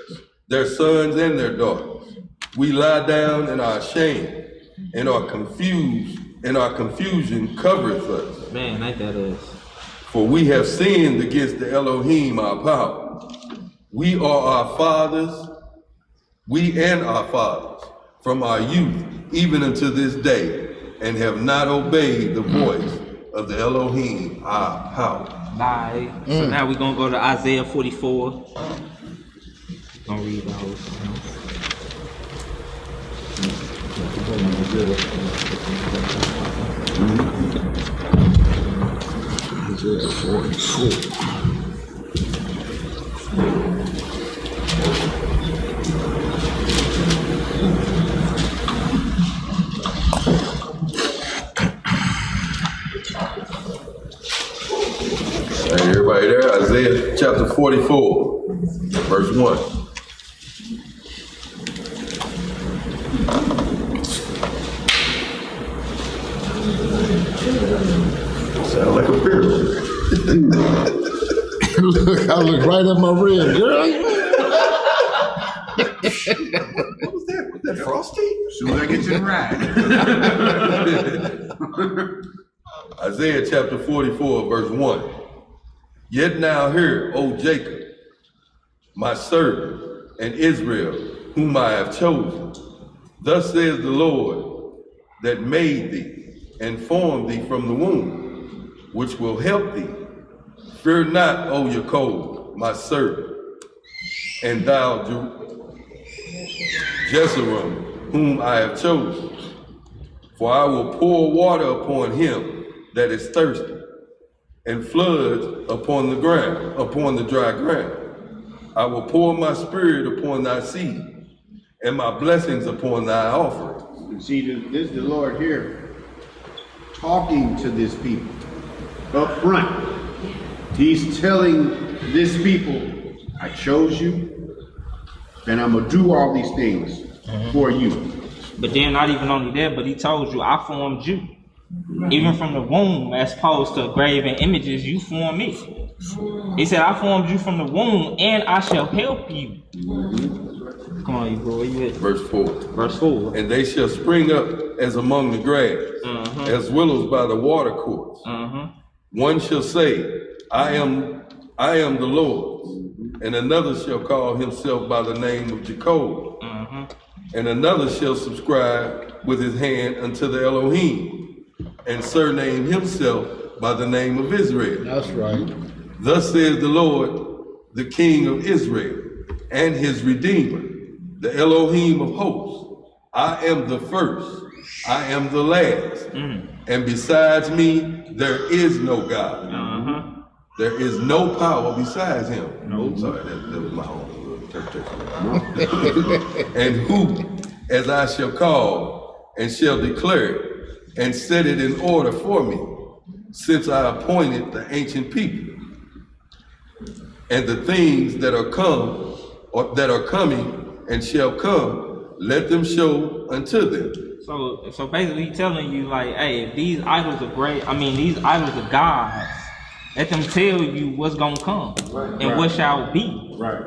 their sons and their daughters. We lie down in our shame and are confused, and our confusion covereth us. Man, ain't that us? For we have sinned against the Elohim, our power. We and our fathers, from our youth, even unto this day, and have not obeyed the voice of the Elohim, our power. Bye. So now we're going to go to Isaiah 44. We're going to read the whole thing. Isaiah 44. Hey, everybody there? Isaiah chapter 44, verse 1. Sound like a pyramid. Look, I look right at my red girl. What was that? Was that Frosty? As soon as I get you the ride. Isaiah chapter 44, verse 1. Yet now hear, O Jacob, my servant, and Israel, whom I have chosen. Thus says the Lord, that made thee and formed thee from the womb, which will help thee. Fear not, O Jacob, my servant, and thou, Jeshurun, whom I have chosen. For I will pour water upon him that is thirsty, and floods upon the ground, upon the dry ground. I will pour my spirit upon thy seed, and my blessings upon thy offerings. See, this is the Lord here talking to this people up front. He's telling this people I chose you, and I'm gonna do all these things for you. But then not even only that, but he told you, I formed you. Even from the womb, as opposed to graven images, you formed me. He said, I formed you from the womb, and I shall help you. Come on, you boy. You at? Verse 4. Verse 4. And they shall spring up as among the grass, as willows by the water course. One shall say, I am the Lord's, and another shall call himself by the name of Jacob, and another shall subscribe with his hand unto the Elohim, and surname himself by the name of Israel. That's right. Thus says the Lord, the King of Israel, and his Redeemer, the Elohim of hosts. I am the first, I am the last, and besides me there is no God. There is no power besides him. No, sorry, that was my own interpretation. And who, as I shall call, and shall declare it, and set it in order for me, since I appointed the ancient people, and the things that are come, or that are coming and shall come, let them show unto them. So basically he's telling you, like, hey, if these idols are great, these idols are gods, let them tell you what's gonna come and what shall be. Right.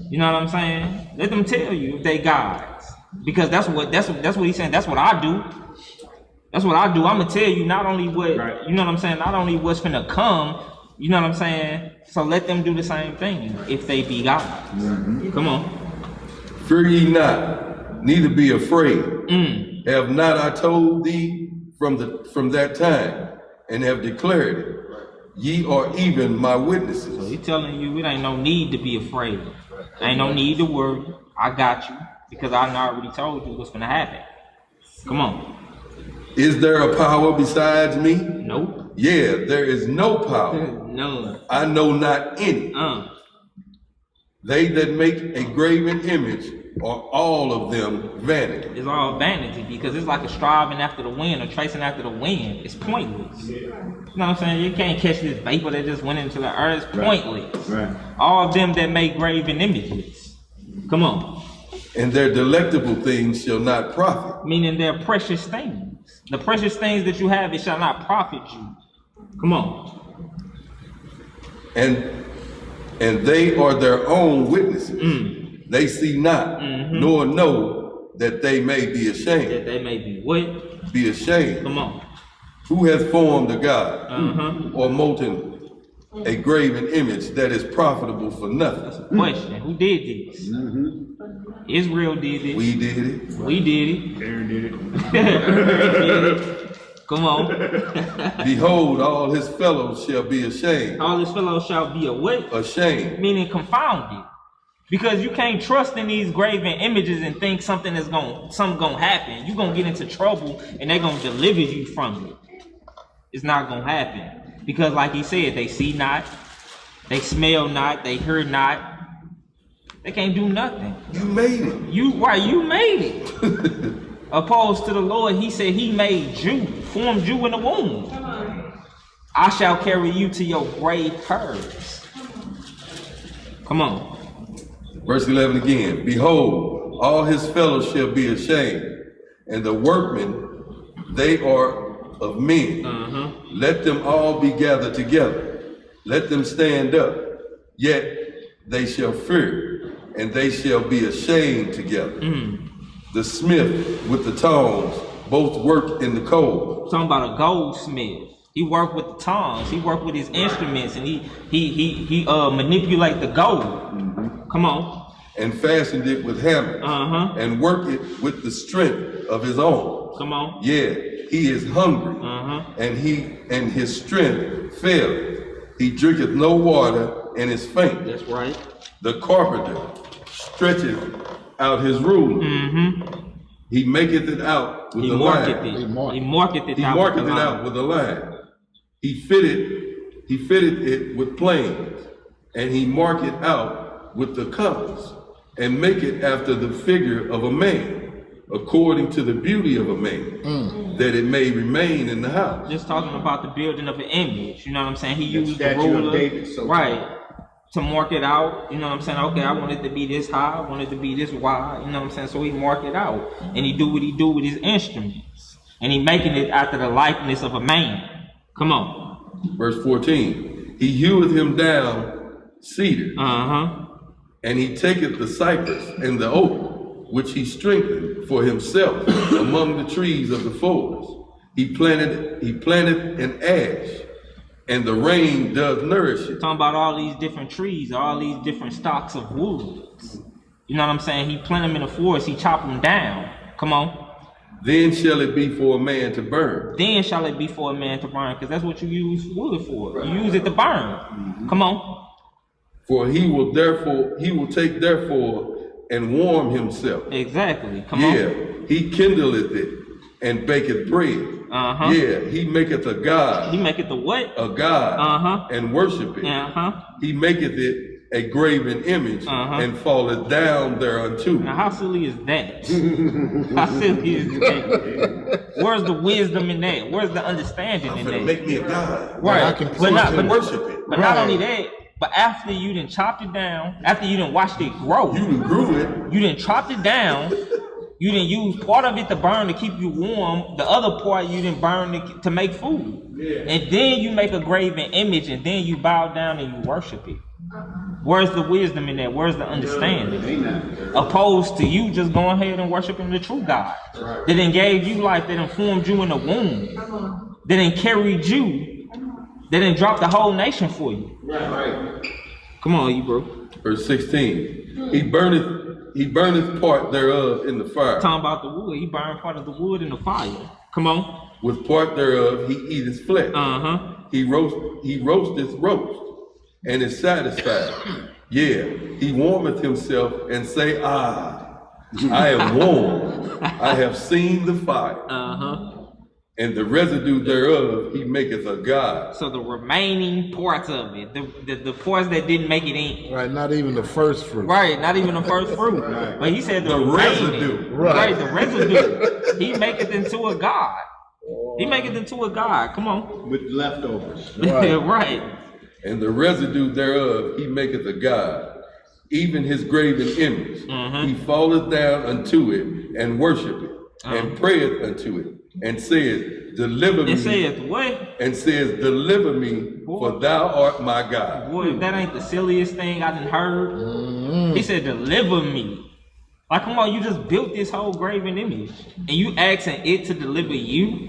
You know what I'm saying? Let them tell you if they gods. Because that's what he's saying. That's what I do. That's what I do. I'm gonna tell you not only what, you know what I'm saying, not only what's finna come, you know what I'm saying? So let them do the same thing if they be gods. Come on. Fear ye not, neither be afraid. Have not I told thee from that time, and have declared it? Ye are even my witnesses. So he's telling you it ain't no need to be afraid. Ain't no need to worry. I got you, because I already told you what's gonna happen. Come on. Is there a power besides me? Nope. Yeah, there is no power. None. I know not any. They that make a graven image are all of them vanity. It's all vanity, because it's like a striving after the wind or tracing after the wind. It's pointless. You know what I'm saying? You can't catch this vapor that just went into the earth. It's pointless. Right. All of them that make graven images. Come on. And their delectable things shall not profit. Meaning they're precious things. The precious things that you have, it shall not profit you. Come on. And they are their own witnesses. They see not, nor know that they may be ashamed. That they may be what? Be ashamed. Come on. Who has formed a God or molten a graven image that is profitable for nothing? That's a question. Who did this? Israel did it. We did it. We did it. Aaron did it. Come on. Behold, all his fellows shall be ashamed. All his fellows shall be a what? Ashamed. Meaning confounded. Because you can't trust in these graven images and think something gonna happen. You're gonna get into trouble and they're gonna deliver you from it. It's not gonna happen. Because like he said, they see not, they smell not, they hear not. They can't do nothing. You made it. You made it. Opposed to the Lord, he said he made you, formed you in the womb. I shall carry you to your grave hairs. Come on. Verse 11 again. Behold, all his fellows shall be ashamed, and the workmen, they are of men. Let them all be gathered together. Let them stand up. Yet they shall fear, and they shall be ashamed together. The smith with the tongs both work in the coal. Talking about a goldsmith. He worked with the tongs. He worked with his instruments, and he manipulate the gold. Come on. And fashioned it with hammers. And work it with the strength of his own. Come on. Yeah, he is hungry, and his strength faileth. He drinketh no water and is faint. That's right. The carpenter stretcheth out his ruler. He maketh it out with a line. He marketh it out with a line. He fitted it with planes, and he marked it out with the compass, and make it after the figure of a man, according to the beauty of a man, that it may remain in the house. Just talking about the building of an image. You know what I'm saying? He used the statue of ruler. David, so right. to mark it out. You know what I'm saying? Okay, I want it to be this high, I want it to be this wide. You know what I'm saying? So he mark it out, and he do what he do with his instruments, and he making it after the likeness of a man. Come on. Verse 14. He heweth him down cedar, and he taketh the cypress and the oak, which he strengthened for himself among the trees of the forest. He planted an ash, and the rain does nourish it. Talking about all these different trees, all these different stocks of woods. You know what I'm saying? He plant them in the forest, he chop them down. Come on. Then shall it be for a man to burn. Then shall it be for a man to burn, because that's what you use wood for. You use it to burn. Come on. For he will take therefore and warm himself. Exactly. Come on. Yeah, he kindleth it and baketh bread. Yeah, he maketh a god. He maketh the what? A god. And worship it. He maketh it a graven image and falleth down thereunto. Now, how silly is that? How silly is that? Where's the wisdom in that? Where's the understanding in that? Make me a god. Right. I can worship it. But not only that, but after you done chopped it down, after you done watched it grow, you done grew it. You done chopped it down. You didn't use part of it to burn to keep you warm. The other part you didn't burn to make food. Yeah. And then you make a graven image, and then you bow down and you worship it. Where's the wisdom in that? Where's the understanding? Opposed to you just going ahead and worshiping the true God. Right. That done gave you life, that done formed you in the womb. That done carried you. That done dropped the whole nation for you. Right. Come on, you bro. Verse 16. He burneth part thereof in the fire. Talking about the wood. He burned part of the wood in the fire. Come on. With part thereof he eateth flesh. He roasteth roast, and is satisfied. Yeah, he warmeth himself and say, I am warm. I have seen the fire. And the residue thereof he maketh a god. So the remaining parts of it, the parts that didn't make it in. Right, not even the first fruit. Right, not even the first fruit. Right. But he said the residue. Right, the residue. He maketh into a god. He maketh into a god. Come on. With leftovers. Right. Right. And the residue thereof he maketh a god, even his graven image. He falleth down unto it and worship it, and prayeth unto it, and says, deliver me. And says what? And says, deliver me, for thou art my God. Boy, if that ain't the silliest thing I done heard. He said, deliver me. Like, come on, you just built this whole graven image, and you asking it to deliver you?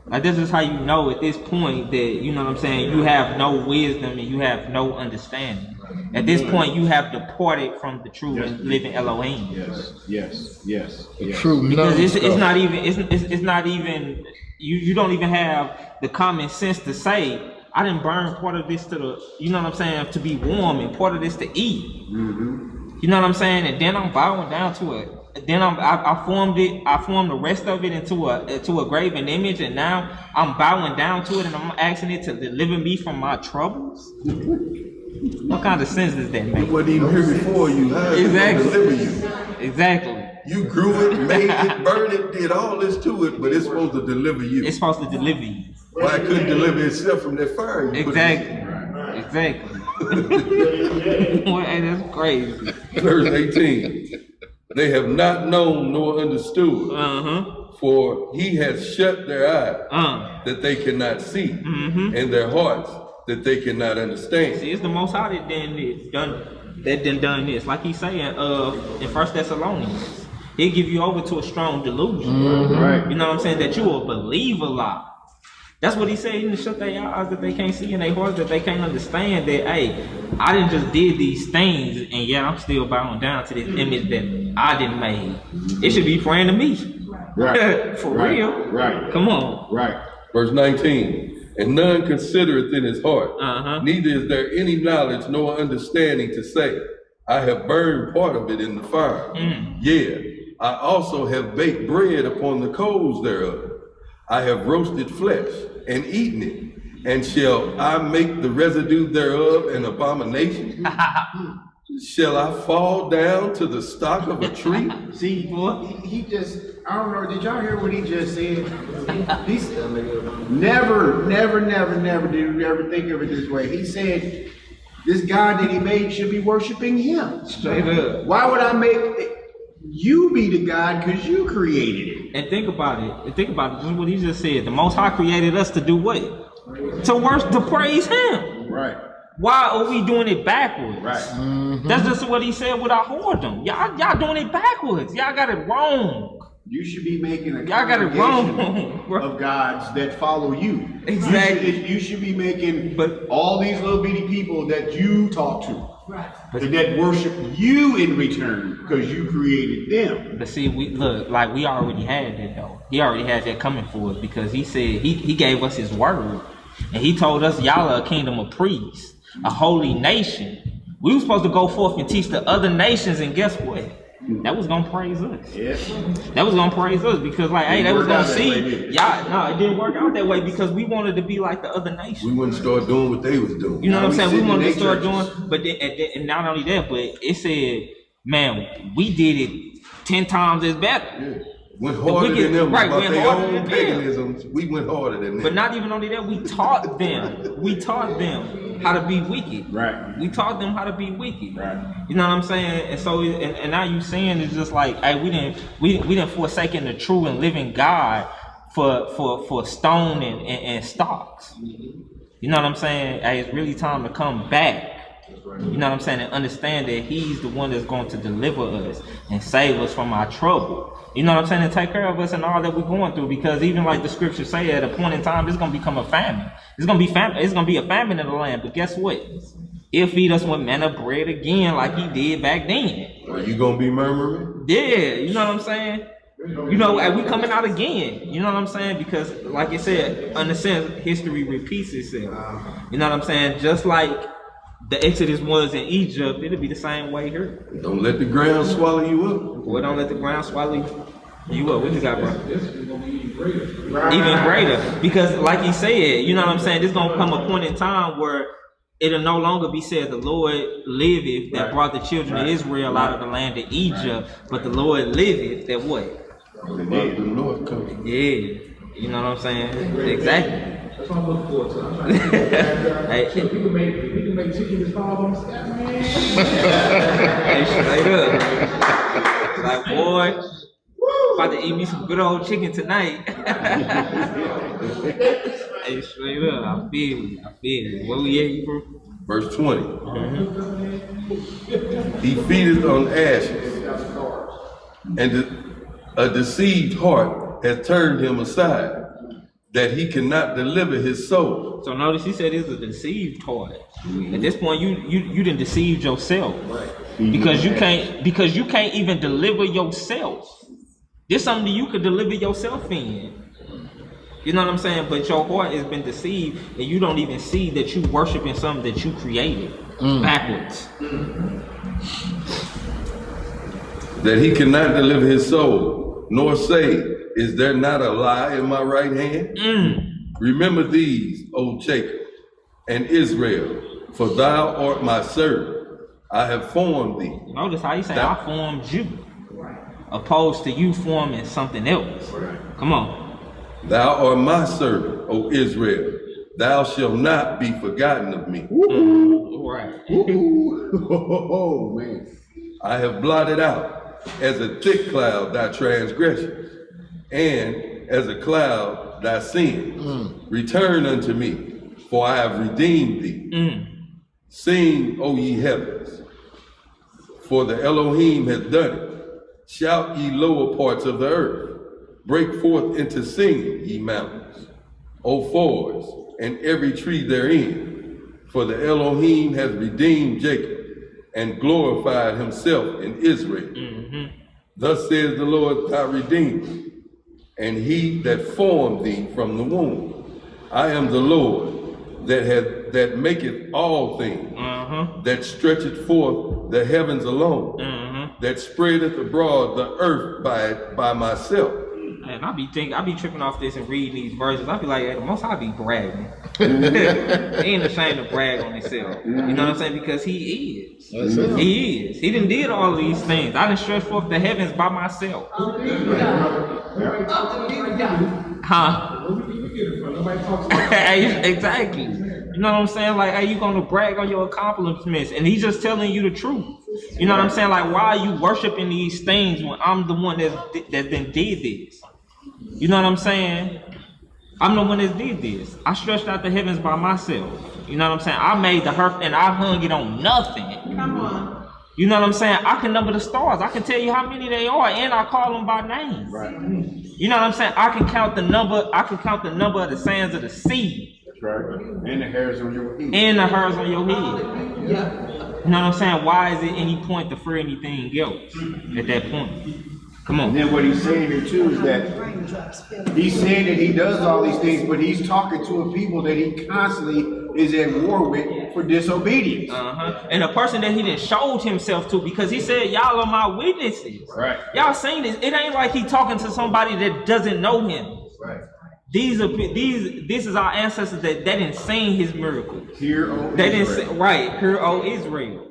Like, this is how you know at this point that, you know what I'm saying, you have no wisdom and you have no understanding. At this point, you have departed from the true and living Elohim. Yes. True. Because it's not even, you don't even have the common sense to say, I didn't burn part of this to the, you know what I'm saying, to be warm, and part of this to eat. You know what I'm saying? And then I'm bowing down to it. Then I formed the rest of it into a graven image, and now I'm bowing down to it, and I'm asking it to deliver me from my troubles. What kind of sense does that make? You wasn't even here before you. How is it gonna deliver you? Exactly. You grew it, made it, burned it, did all this to it, but it's supposed to deliver you. It's supposed to deliver you. Why it couldn't deliver itself from that fire? Exactly. Well, hey, that's crazy. Verse 18. They have not known nor understood, for he has shut their eyes that they cannot see, and their hearts that they cannot understand. See, it's the Most High that done this. Like he's saying in 1 Thessalonians, he'll give you over to a strong delusion. Right. You know what I'm saying? That you will believe a lie. That's what he said. He didn't shut their eyes that they can't see, and their hearts that they can't understand. That, hey, I didn't just did these things, and yeah, I'm still bowing down to this image that I didn't make. It should be praying to me. Right. For real. Right. Come on. Right. Verse 19. And none considereth in his heart, neither is there any knowledge nor understanding to say, I have burned part of it in the fire. Yeah, I also have baked bread upon the coals thereof. I have roasted flesh and eaten it, and shall I make the residue thereof an abomination? Shall I fall down to the stock of a tree? See, he just, I don't know, did y'all hear what he just said? He said, never did we ever think of it this way. He said, This God that he made should be worshiping him. Straight up. Why would I make you be the God because you created it? And think about it. This is what he just said. The Most High created us to do what? To worship, to praise him. Right. Why are we doing it backwards? Right. That's just what he said with our whoredom. Y'all doing it backwards. Y'all got it wrong. You should be making a Y'all got it wrong. of gods that follow you. Exactly. You should be making all these little bitty people that you talk to. Right. That worship you in return because you created them. But see, we already had that though. He already had that coming for us because he said he gave us his word. And he told us y'all are a kingdom of priests, a holy nation. We were supposed to go forth and teach the other nations, and guess what? That was gonna praise us. Yeah. That was gonna praise us because hey, they was gonna see y'all. No, it didn't work out that way because we wanted to be like the other nations. We wouldn't start doing what they was doing. You know what I'm saying? We wanted to start churches. doing, but then, and not only that, but it said, man, we did it 10 times as better. Yeah. Went harder than them right, about went their harder own than them. paganisms. We went harder than them. But not even only that, we taught them. We taught them how to be wicked. Right. We taught them how to be wicked. Right. You know what I'm saying? And so, and now you saying it's just like, hey, we didn't forsaken the true and living God for stone and stocks. You know what I'm saying? Hey, it's really time to come back. You know what I'm saying? And understand that he's the one that's going to deliver us and save us from our trouble. You know what I'm saying? And take care of us and all that we're going through. Because even like the scriptures say, at a point in time, it's going to become a famine. It's going to be a famine in the land. But guess what? He'll feed us with manna bread again like he did back then. Are you going to be murmuring? Yeah, you know what I'm saying? You know, and we coming out again. You know what I'm saying? Because like I said, in a sense, history repeats itself. You know what I'm saying? Just like the Exodus was in Egypt, it'll be the same way here. Don't let the ground swallow you up. Boy, don't let the ground swallow you up. What you got, bro? This is gonna be even greater. Even greater. Because like he said, you know what I'm saying? There's gonna come a point in time where it'll no longer be said the Lord liveth that brought the children of Israel out of the land of Egypt, but the Lord liveth that what? The Lord coming. Yeah. You know what I'm saying? Exactly. That's what I'm looking forward to. I'm trying to get Hey. so we can make chicken and stars on the sky, man. Hey, straight up. Like, boy, about to eat me some good old chicken tonight. Hey, straight up. I feel you. Where we at, bro? Verse 20. He feedeth on ashes, and a deceived heart has turned him aside, that he cannot deliver his soul. So notice he said it's a deceived heart. At this point, you done deceived yourself, because you can't even deliver yourself. There's something you could deliver yourself in. You know what I'm saying? But your heart has been deceived, and you don't even see that you worshiping something that you created backwards. That he cannot deliver his soul, nor say, is there not a lie in my right hand? Remember these, O Jacob and Israel, for thou art my servant. I have formed thee. Notice how he say, I formed you, opposed to you forming something else. Come on. Thou art my servant, O Israel. Thou shalt not be forgotten of me. Right. Oh, man. I have blotted out as a thick cloud thy transgressions, and as a cloud thy sins. Return unto me, for I have redeemed thee. Sing, O ye heavens, for the Elohim hath done it. Shout, ye lower parts of the earth. Break forth into singing, ye mountains, O forests, and every tree therein. For the Elohim hath redeemed Jacob, and glorified himself in Israel. Thus says the Lord thy Redeemer, and he that formed thee from the womb. I am the Lord that maketh all things, that stretcheth forth the heavens alone, that spreadeth abroad the earth by myself. And I be tripping off this and reading these verses. I be like, hey, the Most High be bragging. He ain't ashamed to brag on himself. You know what I'm saying? Because he is. He is. He done did all of these things. I done stretched forth the heavens by myself. Huh? Nobody talks about Exactly. You know what I'm saying? Like, hey, you gonna brag on your accomplishments, and he's just telling you the truth. You know what I'm saying? Like, why are you worshiping these things when I'm the one that then did this? You know what I'm saying? I'm the one that did this. I stretched out the heavens by myself. You know what I'm saying? I made the earth and I hung it on nothing. Come on. You know what I'm saying? I can number the stars. I can tell you how many they are, and I call them by name. Right. You know what I'm saying? I can count the number. I can count the number of the sands of the sea. That's right. And the hairs on your head. And the hairs on your head. Yeah. You know what I'm saying? Why is it any point to fear anything else at that point? Come on. And then what he's saying here too is that he's saying that he does all these things, but he's talking to a people that he constantly is at war with for disobedience. And a person that he didn't showed himself to, because he said, y'all are my witnesses. Right. Y'all seen this. It ain't like he talking to somebody that doesn't know him. Right. This is our ancestors that didn't sing his miracles. Hear, O They didn't Israel. say, right, hear, O Israel.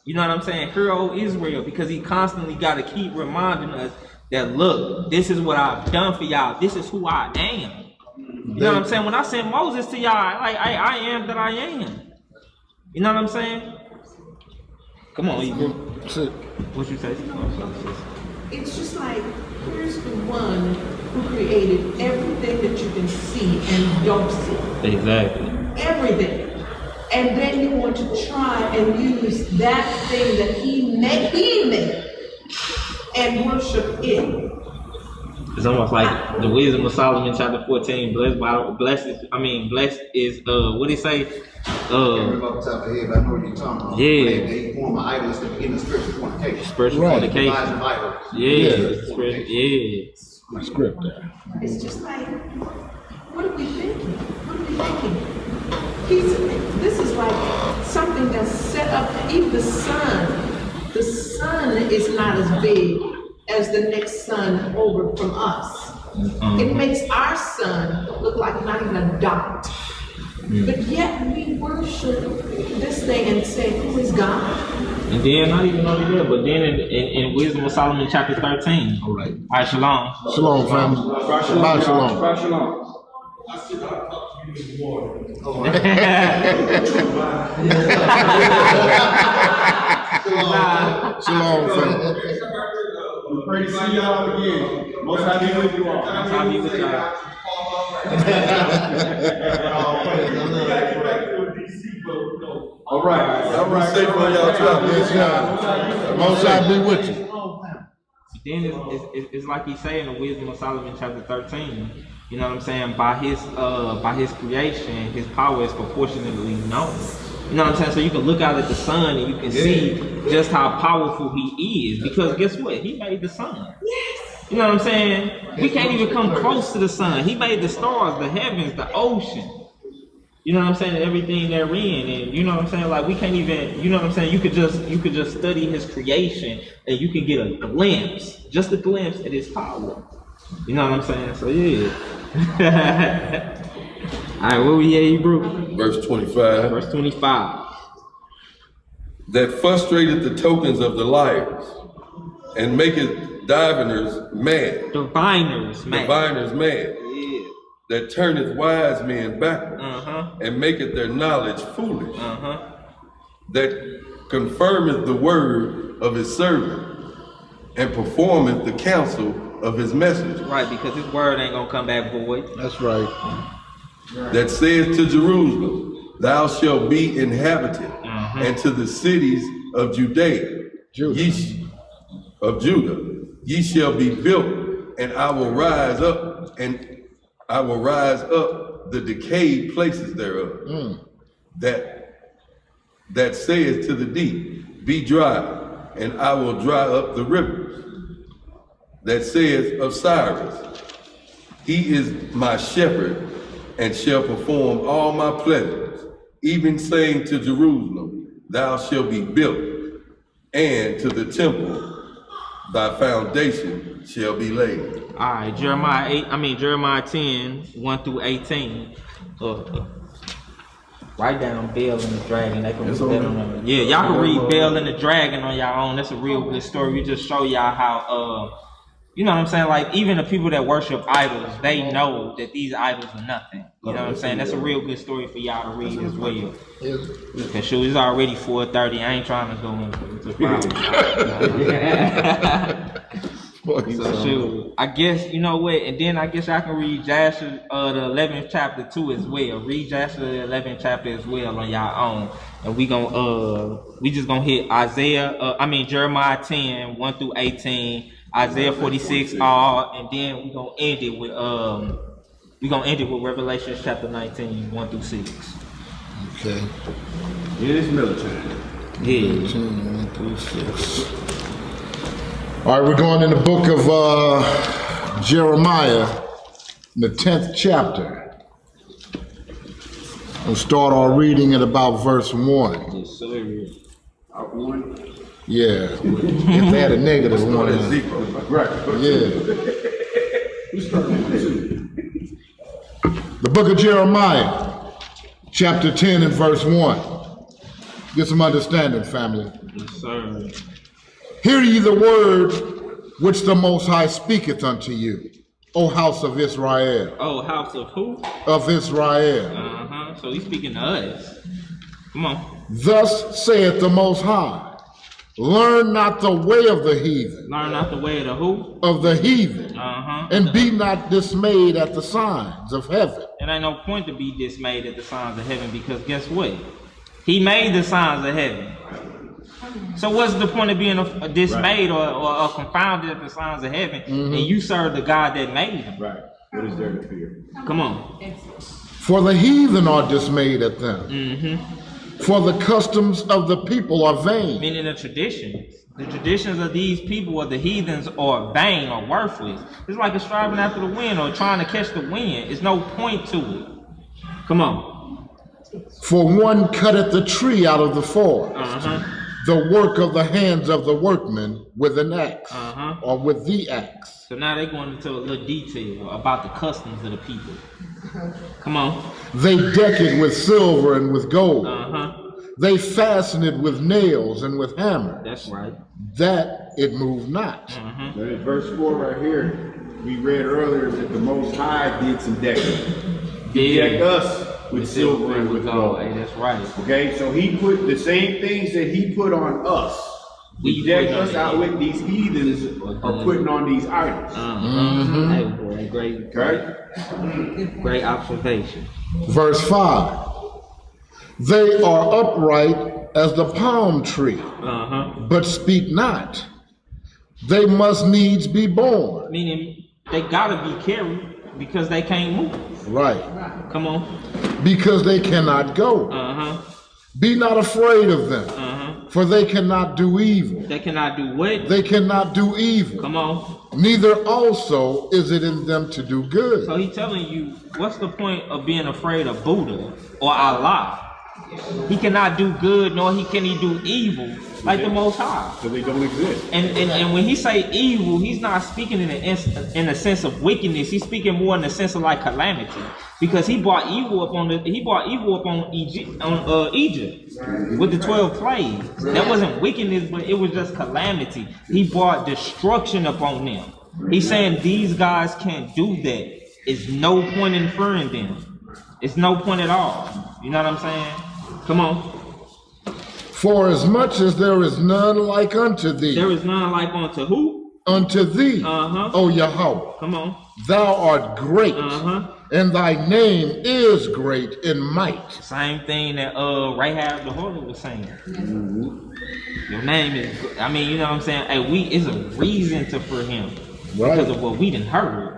You know what I'm saying? Hear, O Israel, because he constantly got to keep reminding us that, look, this is what I've done for y'all. This is who I am. You know what I'm saying? When I sent Moses to y'all, like, I am that I am. You know what I'm saying? Come on, Ebru. What you say? It's just like, here's the one who created everything that you can see and don't see. Exactly. Everything. And then you want to try and use that thing that he made and worship it. It's almost like the wisdom of Solomon, chapter 14. Blessed is what did he say? I can't remember off the top of the head, but I know what you're talking about. Yeah. They form an idol is to begin the spiritual fornication. Spiritual fornication. My script there. It's just like, what are we thinking? What are we thinking? This is like something that's set up. Even the sun is not as big as the next sun over from us. It makes our sun look like not even a dot. But yet we worship this thing and say, who is God? And then, not even only that, but then in Wisdom of Solomon, chapter 13. All right. All right, shalom. Shalom, family. Shabbat shalom. Shabbat shalom. I said I'll talk to you in the morning. Shalom, family. We pray to see y'all again. Most High be with you all. Most High be with y'all. All right. Safe on y'all travel. Yes, sir. Most High be with you. Then it's like he's saying in Wisdom of Solomon, chapter 13. You know what I'm saying? By his creation, his power is proportionately known. You know what I'm saying? So you can look out at the sun and you can see just how powerful he is. Because guess what? He made the sun. Yes. You know what I'm saying? We can't even come close to the sun. He made the stars, the heavens, the ocean. You know what I'm saying? Everything therein. And you know what I'm saying? Like we can't even, you know what I'm saying? You could just study his creation and you can get a glimpse, just a glimpse at his power. You know what I'm saying? So yeah. All right, where we at, Hebrew? Verse 25. Verse 25. That frustrated the tokens of the liars and maketh diviners mad. Diviners mad. Diviners mad. Yeah. That turneth wise men backward and maketh their knowledge foolish. That confirmeth the word of his servant and performeth the counsel of his messenger. Right, because his word ain't gonna come back void. That's right. That saith to Jerusalem, thou shalt be inhabited, and to the cities of Judea, of Judah, ye shall be built, and I will rise up, the decayed places thereof. That saith to the deep, be dry, and I will dry up the rivers. That saith of Cyrus, he is my shepherd, and shall perform all my pleasures, even saying to Jerusalem, thou shalt be built, and to the temple, thy foundation shall be laid. All right, Jeremiah 10, 1 through 18. Write down Baal and the dragon. They can read that on. Yeah, y'all can read Baal and the dragon on y'all own. That's a real good story. We just show y'all you know what I'm saying? Like, even the people that worship idols, they know that these idols are nothing. You know what I'm saying? That's a real good story for y'all to read as well. Because shoot, it's already 4:30. I ain't trying to go into problems. So shoot, I guess, you know what? And then I guess I can read Joshua, the 11th chapter too as well. Read Joshua the 11th chapter as well on y'all own. And we just gonna hit Jeremiah 10, 1 through 18. Isaiah 46 and then we're gonna end it with Revelation chapter 19, 1 through 6. Okay. It is military. Yeah. 1 through 6. All right, we're going in the book of Jeremiah, the 10th chapter. We'll start our reading at about verse 1. Yes, sir. Out one. Yeah. If they had a negative one. Right. Yeah. The book of Jeremiah, chapter 10 and verse 1. Get some understanding, family. Yes, sir. Hear ye the word which the Most High speaketh unto you, O house of Israel. Oh, house of who? Of Israel. So he's speaking to us. Come on. Thus saith the Most High, learn not the way of the heathen. Learn not the way of the who? Of the heathen. And be not dismayed at the signs of heaven. It ain't no point to be dismayed at the signs of heaven, because guess what? He made the signs of heaven. So what's the point of being dismayed or confounded at the signs of heaven, and you serve the God that made them? Right. What is there to fear? Come on. For the heathen are dismayed at them. For the customs of the people are vain. Meaning the traditions. The traditions of these people or the heathens are vain or worthless. It's like a striving after the wind or trying to catch the wind. There's no point to it. Come on. For one cutteth the tree out of the forest, the work of the hands of the workmen with an axe, or with the axe. So now they're going into a little detail about the customs of the people. Come on. They deck it with silver and with gold. They fasten it with nails and with hammers. That's right. That it move not. In verse 4 right here, we read earlier that the Most High did some decking. He decked us with silver and with gold. Hey, that's right. Okay, so he put the same things that he put on us. He decked us out with these heathens are putting on these idols. Hey, boy, great observation. Verse 5. They are upright as the palm tree, but speak not. They must needs be born. Meaning they gotta be carried because they can't move. Right. Come on. Because they cannot go. Be not afraid of them, for they cannot do evil. They cannot do what? They cannot do evil. Come on. Neither also is it in them to do good. So he's telling you, what's the point of being afraid of Buddha or Allah? He cannot do good, nor can he do evil like the Most High. So they don't exist. And when he say evil, he's not speaking in a sense of wickedness. He's speaking more in the sense of like calamity, because he brought evil upon Egypt with the 12 plagues. That wasn't wickedness, but it was just calamity. He brought destruction upon them. He's saying these guys can't do that. It's no point in fearing them. It's no point at all. You know what I'm saying? Come on. For as much as there is none like unto thee. There is none like unto who? Unto thee, O Yahweh. Come on. Thou art great, and thy name is great in might. Same thing that Rahab the harlot was saying. Your name is, I mean, you know what I'm saying? Hey, it's a reason to fear him. Right. Because of what we done heard.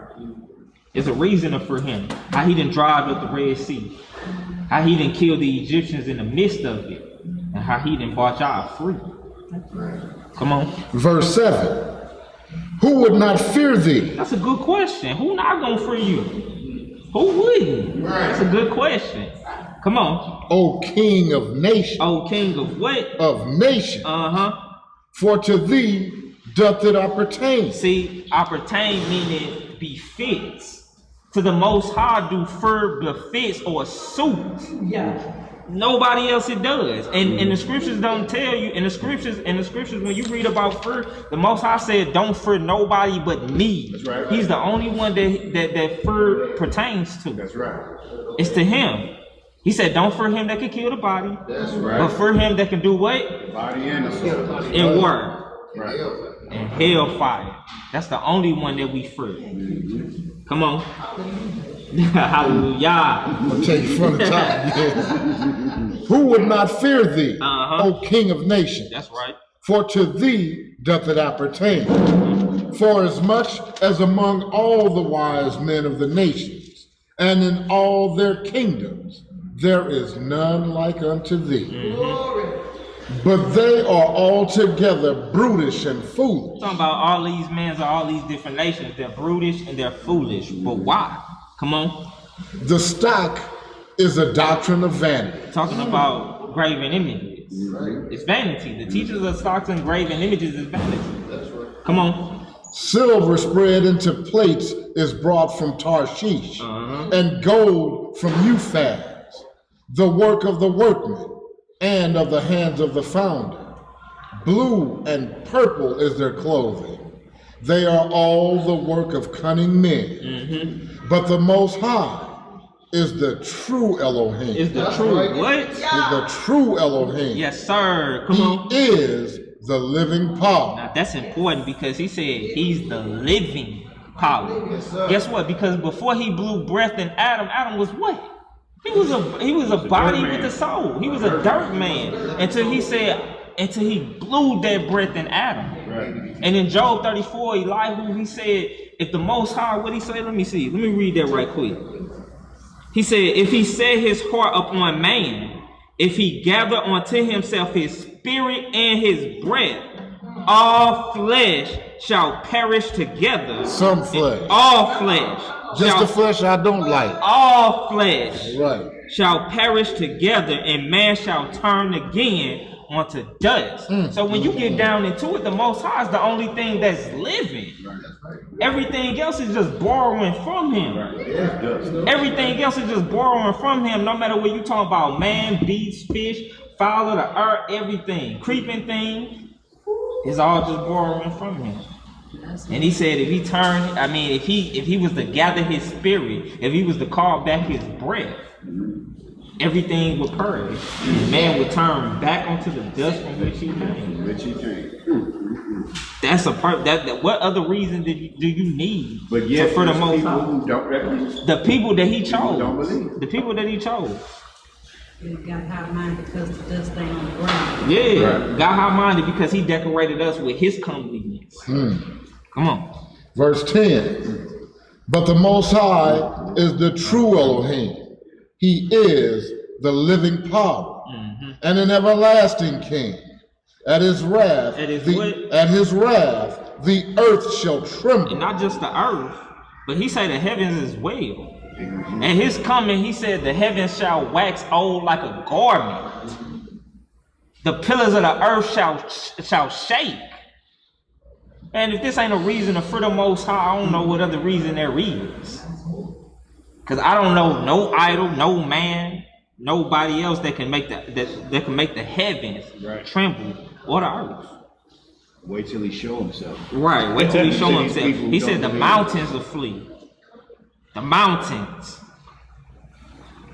It's a reason to fear him. How he done drive up the Red Sea. How he done killed the Egyptians in the midst of it. And how he done bought y'all free. Come on. Verse 7. Who would not fear thee? That's a good question. Who not gonna fear you? Who wouldn't? That's a good question. Come on. O King of nations. O King of what? Of nations. For to thee doth it appertain. See, appertain meaning befits. To the Most High do fur befits or suits. Yeah. Nobody else it does. And the scriptures don't tell you, in the scriptures, when you read about fear, the Most High said, don't fear nobody but me. That's right. He's the only one that fear pertains to. That's right. It's to him. He said, don't fear him that can kill the body. That's right. But fear him that can do what? The body and the soul. In word. Right. And hellfire. That's the only one that we fear. Come on. Hallelujah. I'll take it from the top. Yeah. Who would not fear thee, O King of nations? That's right. For to thee doth it appertain. For as much as among all the wise men of the nations, and in all their kingdoms, there is none like unto thee. But they are altogether brutish and foolish. Talking about all these men of all these different nations, they're brutish and they're foolish. But why? Come on. The stock is a doctrine of vanity. Talking about graven images. It's vanity. The teachers of stocks and graven images is vanity. That's right. Come on. Silver spread into plates is brought from Tarshish, and gold from Euphaz, the work of the workman, and of the hands of the founder. Blue and purple is their clothing. They are all the work of cunning men. But the Most High is the true Elohim. Is the true what? Is the true Elohim. Yes, sir. Come on. He is the living power. Now that's important because he said he's the living power. Guess what? Because before he blew breath in Adam, Adam was what? He was a body with a soul. He was a dirt man until he blew that breath in Adam. Right. And in Job 34, Elihu, he said, if the Most High, what he say? Let me see. Let me read that right quick. He said, if he set his heart upon man, if he gather unto himself his spirit and his breath, all flesh shall perish together. Some flesh. All flesh. Just the flesh I don't like. All flesh right. shall perish together, and man shall turn again onto dust. So when you get down into it, the Most High is the only thing that's living. Everything else is just borrowing from him. Everything else is just borrowing from him, no matter what you talking about. Man, beasts, fish, fowl of the earth, everything. Creeping thing is all just borrowing from him. And he said if he turned, if he was to gather his spirit, if he was to call back his breath, everything would perish. And man would turn back onto the dust from which he came. That's a part. That what other reason do you need? But yet, for the Most High? The people that he chose. The people that he chose. You got high-minded because the dust ain't on the ground. Yeah, right. Got high-minded because he decorated us with his comeliness. Come on. Verse 10. But the Most High is the true Elohim. He is the living power and an everlasting King. At his wrath, the earth shall tremble. And not just the earth, but he said the heavens as well. And his coming, he said the heavens shall wax old like a garment. The pillars of the earth shall shake. And if this ain't a reason to fear the Most High, I don't know what other reason there is. Because I don't know no idol, no man, nobody else that can make the heavens tremble or the earth. Wait till he show himself. Right, wait till he show himself. He said the mountains will flee. The mountains.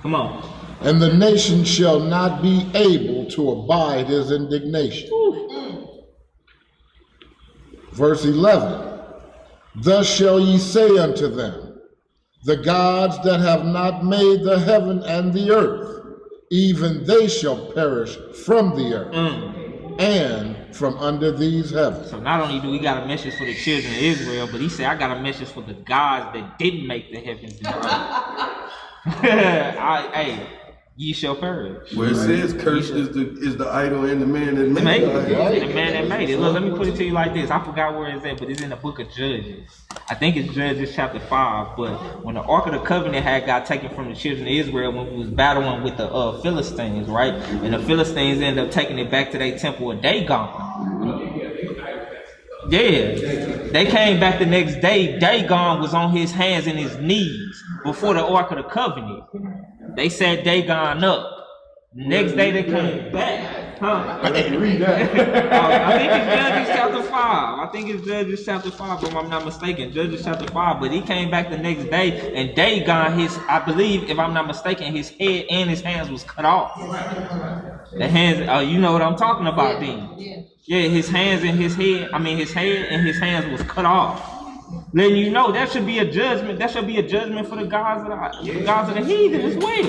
Come on. And the nation shall not be able to abide his indignation. Verse 11. Thus shall ye say unto them, the gods that have not made the heaven and the earth, even they shall perish from the earth and from under these heavens. So not only do we got a message for the children of Israel, but he said, I got a message for the gods that didn't make the heavens and the earth. Hey, ye shall perish. Where it says cursed is the idol and the man that made it. The man that made it. Look, let me put it to you like this. I forgot where it's at, but it's in the book of Judges. I think it's Judges chapter 5. But when the Ark of the Covenant had got taken from the children of Israel when we was battling with the Philistines, right? And the Philistines ended up taking it back to their temple of Dagon. Yeah. They came back the next day. Dagon was on his hands and his knees before the Ark of the Covenant. They set Dagon up. Next day they came back. Huh? I didn't read that. I think it's Judges chapter 5. I think it's Judges chapter 5, if I'm not mistaken. Judges chapter 5. But he came back the next day, and Dagon, I believe, if I'm not mistaken, his head and his hands was cut off. The hands, you know what I'm talking about then. Yeah, his hands and his head, his head and his hands was cut off. Letting you know that should be a judgment. That should be a judgment for the gods of the heathen as well.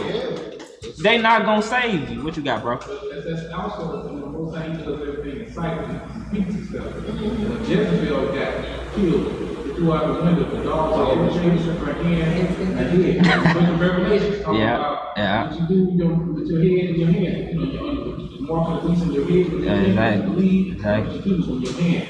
They not gonna save you. What you got, bro? That's also the most time he does everything in cycles, he speaks himself. Jezebel got killed. Threw out the window. The dogs all everything except her hand and head. Bunch of revelations talking about what you do with your head and your hand. You know, mark of the beast in your head with your hand. You believe what you do with your hand.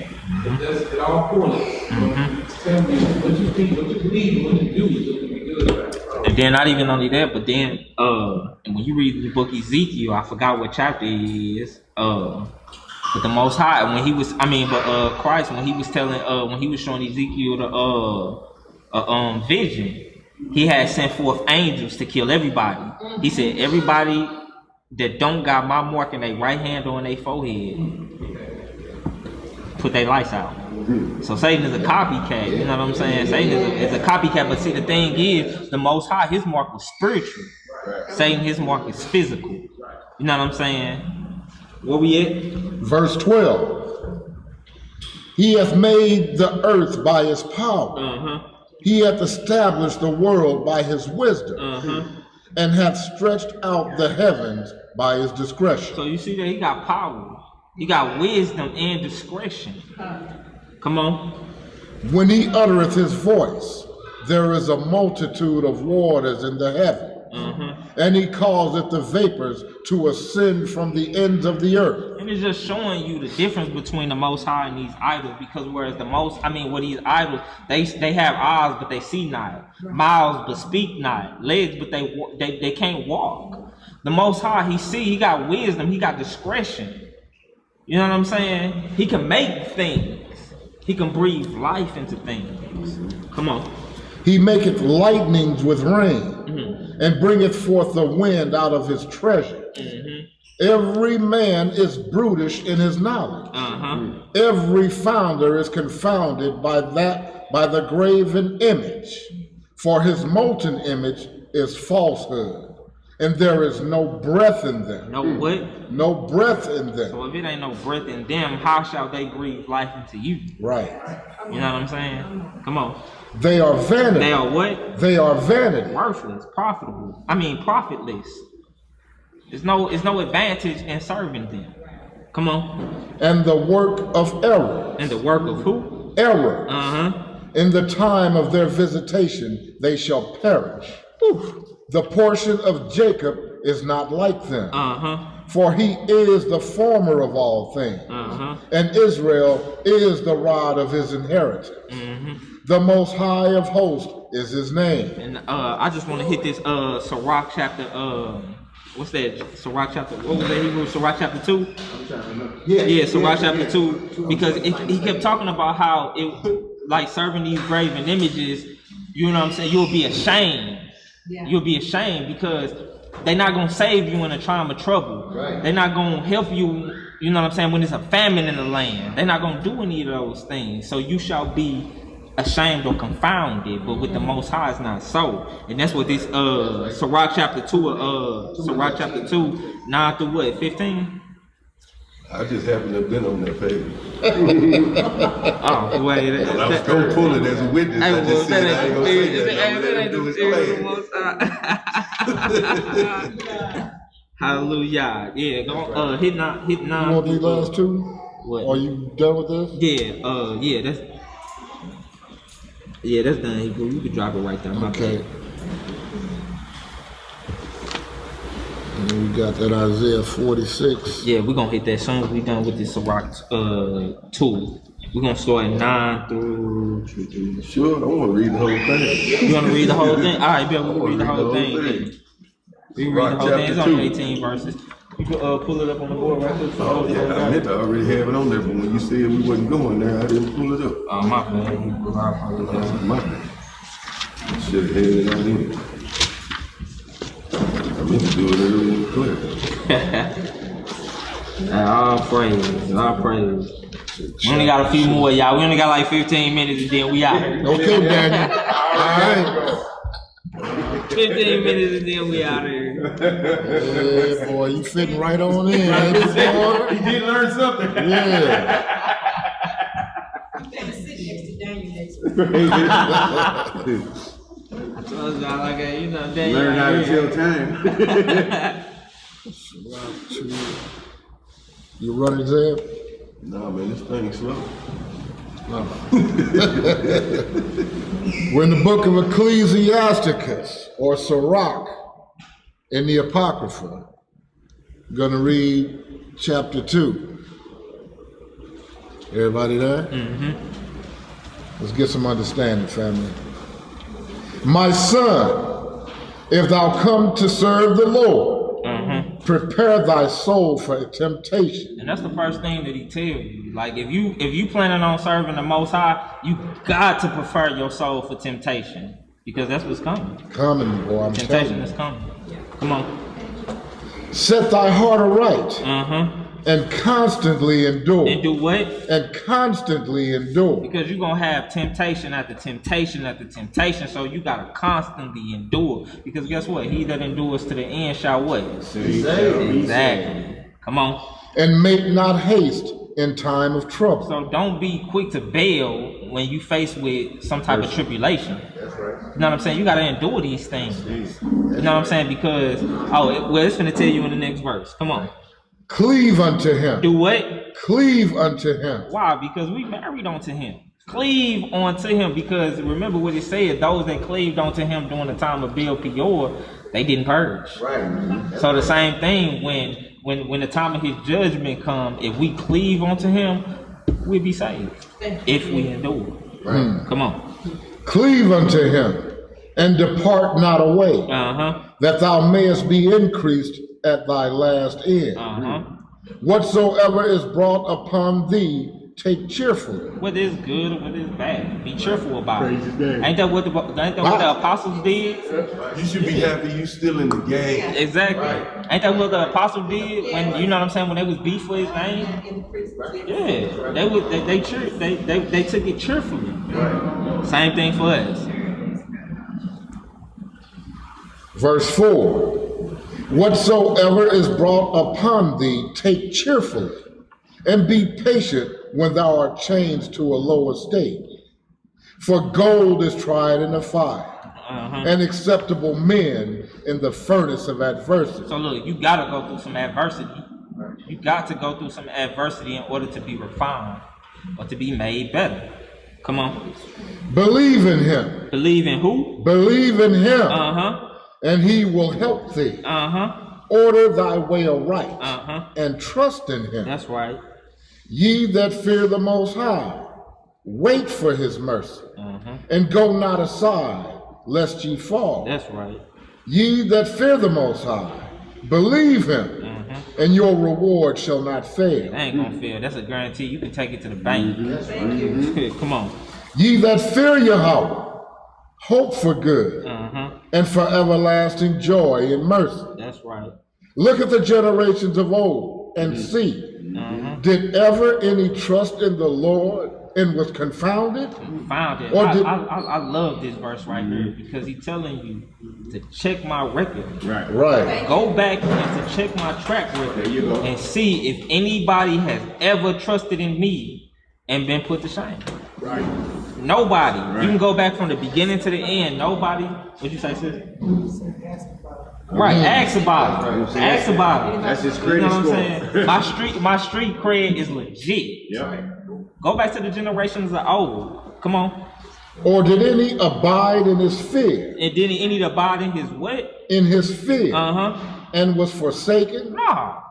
It all correlates. Tell me what you think, what you believe, what you do is going to be good. And then not even only that, but then and when you read the book Ezekiel, I forgot what chapter it is. But the Most High, when he was, Christ, when he was telling, when he was showing Ezekiel the vision, he had sent forth angels to kill everybody. He said, everybody that don't got my mark in their right hand or in their forehead, put their lights out. So Satan is a copycat, you know what I'm saying? Satan is a copycat, but see, the thing is, the Most High, his mark was spiritual. Satan, his mark is physical. You know what I'm saying? Where we at? Verse 12. He hath made the earth by his power. He hath established the world by his wisdom. And hath stretched out the heavens by his discretion. So you see that he got power. He got wisdom and discretion. Come on. When he uttereth his voice, there is a multitude of waters in the heaven. And he causeth the vapors to ascend from the ends of the earth. And it's just showing you the difference between the Most High and these idols, because whereas these idols, they have eyes but they see not, mouths but speak not, legs but they can't walk. The Most High, he got wisdom, he got discretion. You know what I'm saying? He can make things. He can breathe life into things. Come on. He maketh lightnings with rain, and bringeth forth the wind out of his treasure. Every man is brutish in his knowledge. Every founder is confounded by the graven image. For his molten image is falsehood, and there is no breath in them. No what? No breath in them. So if it ain't no breath in them, how shall they breathe life into you? Right. You know what I'm saying? Come on. They are vanity. They are what? They are vanity. Worthless, profitless. There's no advantage in serving them. Come on. And the work of error. And the work of who? Error. In the time of their visitation, they shall perish. The portion of Jacob is not like them. For he is the former of all things. And Israel is the rod of his inheritance. The Most High of hosts is his name. And I just want to hit this Sirach chapter, what's that? Sirach chapter, what was that Hebrew? Sirach chapter 2? Yeah, Sirach chapter 2. Because he kept talking about how like serving these graven images, you know what I'm saying, you'll be ashamed. You'll be ashamed because they're not going to save you in a time of trouble. They're not going to help you, you know what I'm saying, when there's a famine in the land. They're not going to do any of those things. So you shall be ashamed or confounded, but with the Most High it's not so. And that's what this Sirach chapter 2, 9 through what, 15? I just happen to have been on that page. Oh, wait. And I was going to pull it as a witness. I just said I ain't going to say that. That ain't the Most High. Hallelujah. Yeah, go hit 9. You want these last two? What? Are you done with this? That's done, Hebrew. You can drop it right there. Okay. And we got that Isaiah 46. Yeah, we're going to hit that as soon as we're done with this Sirach 2. We're going to start at 9 through... Sure, I want to read the whole thing. You want to read the whole thing? All right, we'll read the whole thing. We read the whole thing. It's only 18 verses. You can pull it up on the board right there. Oh, yeah, I meant to already have it on there, but when you said we wasn't going there, I didn't pull it up. Oh, my bad. My bad. I should have had it on here. I meant to do it early in the class. All praise, all praise. We only got a few more, y'all. We only got like 15 minutes and then we out. Okay, Daniel. All right. 15 minutes and then we out here. Yeah, boy, you fitting right on in, ain't you, boy? He did learn something. Yeah. You better sit next to Daniel next week. I told y'all, like, you know, Daniel. Learn how to tell time. You running, Zeb? Nah, man, this thing's slow. We're in the book of Ecclesiasticus, or Sirach, in the Apocrypha. I'm gonna read chapter 2. Everybody there? Mm-hmm. Let's get some understanding, family. My son, if thou come to serve the Lord, prepare thy soul for temptation. And that's the first thing that he tells you. Like, if you planning on serving the Most High, you got to prepare your soul for temptation, because that's what's coming. Coming, boy, I'm Temptation telling is you. coming. Come on. Set thy heart aright, and constantly endure. And do what? And constantly endure. Because you're going to have temptation after temptation after temptation, so you got to constantly endure. Because guess what? He that endures to the end shall what? Exactly. Come on. And make not haste in time of trouble. So don't be quick to bail when you faced with some type of tribulation. That's right. You know what I'm saying? You got to endure these things. You know what I'm saying? Because, it's going to tell you in the next verse. Come on. Cleave unto him. Do what? Cleave unto him. Why? Because we married unto him. Cleave unto him, because remember what it said, those that cleaved unto him during the time of Baal Peor, they didn't purge. Right. So the same thing when the time of his judgment come, if we cleave unto him, we'll be saved. If we endure. Right. Come on. Cleave unto him and depart not away, that thou mayest be increased at thy last end. Whatsoever is brought upon thee, take cheerfully. Whether it's good or whether it's bad, be cheerful about it. Praise his name. Ain't that what the apostles did? You should be happy you still in the game. Exactly. Ain't that what the apostles did when, you know what I'm saying, when they was beef for his name? Yeah, they took it cheerfully. Same thing for us. Verse 4. Whatsoever is brought upon thee, take cheerfully, and be patient when thou art changed to a low estate. For gold is tried in the fire, and acceptable men in the furnace of adversity. So look, you gotta go through some adversity. You got to go through some adversity in order to be refined or to be made better. Come on. Believe in him. Believe in who? Believe in him. And he will help thee. Order thy way aright, and trust in him. That's right. Ye that fear the Most High, wait for his mercy, and go not aside, lest ye fall. That's right. Ye that fear the Most High, believe him, and your reward shall not fail. They ain't gonna fail. That's a guarantee. You can take it to the bank. Come on. Ye that fear Yahweh, hope for good, and for everlasting joy and mercy. That's right. Look at the generations of old and see. Did ever any trust in the Lord and was confounded? Confounded. I love this verse right here, because he's telling you to check my record. Right. Go back and to check my track record and see if anybody has ever trusted in me and been put to shame. Right. Nobody. You can go back from the beginning to the end. Nobody. What'd you say, sis? Right. Ask about it. Ask about it. That's his credit You know what score. I'm saying? My street cred is legit. Go back to the generations of old. Come on. Or did any abide in his fear? And did any abide in his what? In his fear. And was forsaken? Nah.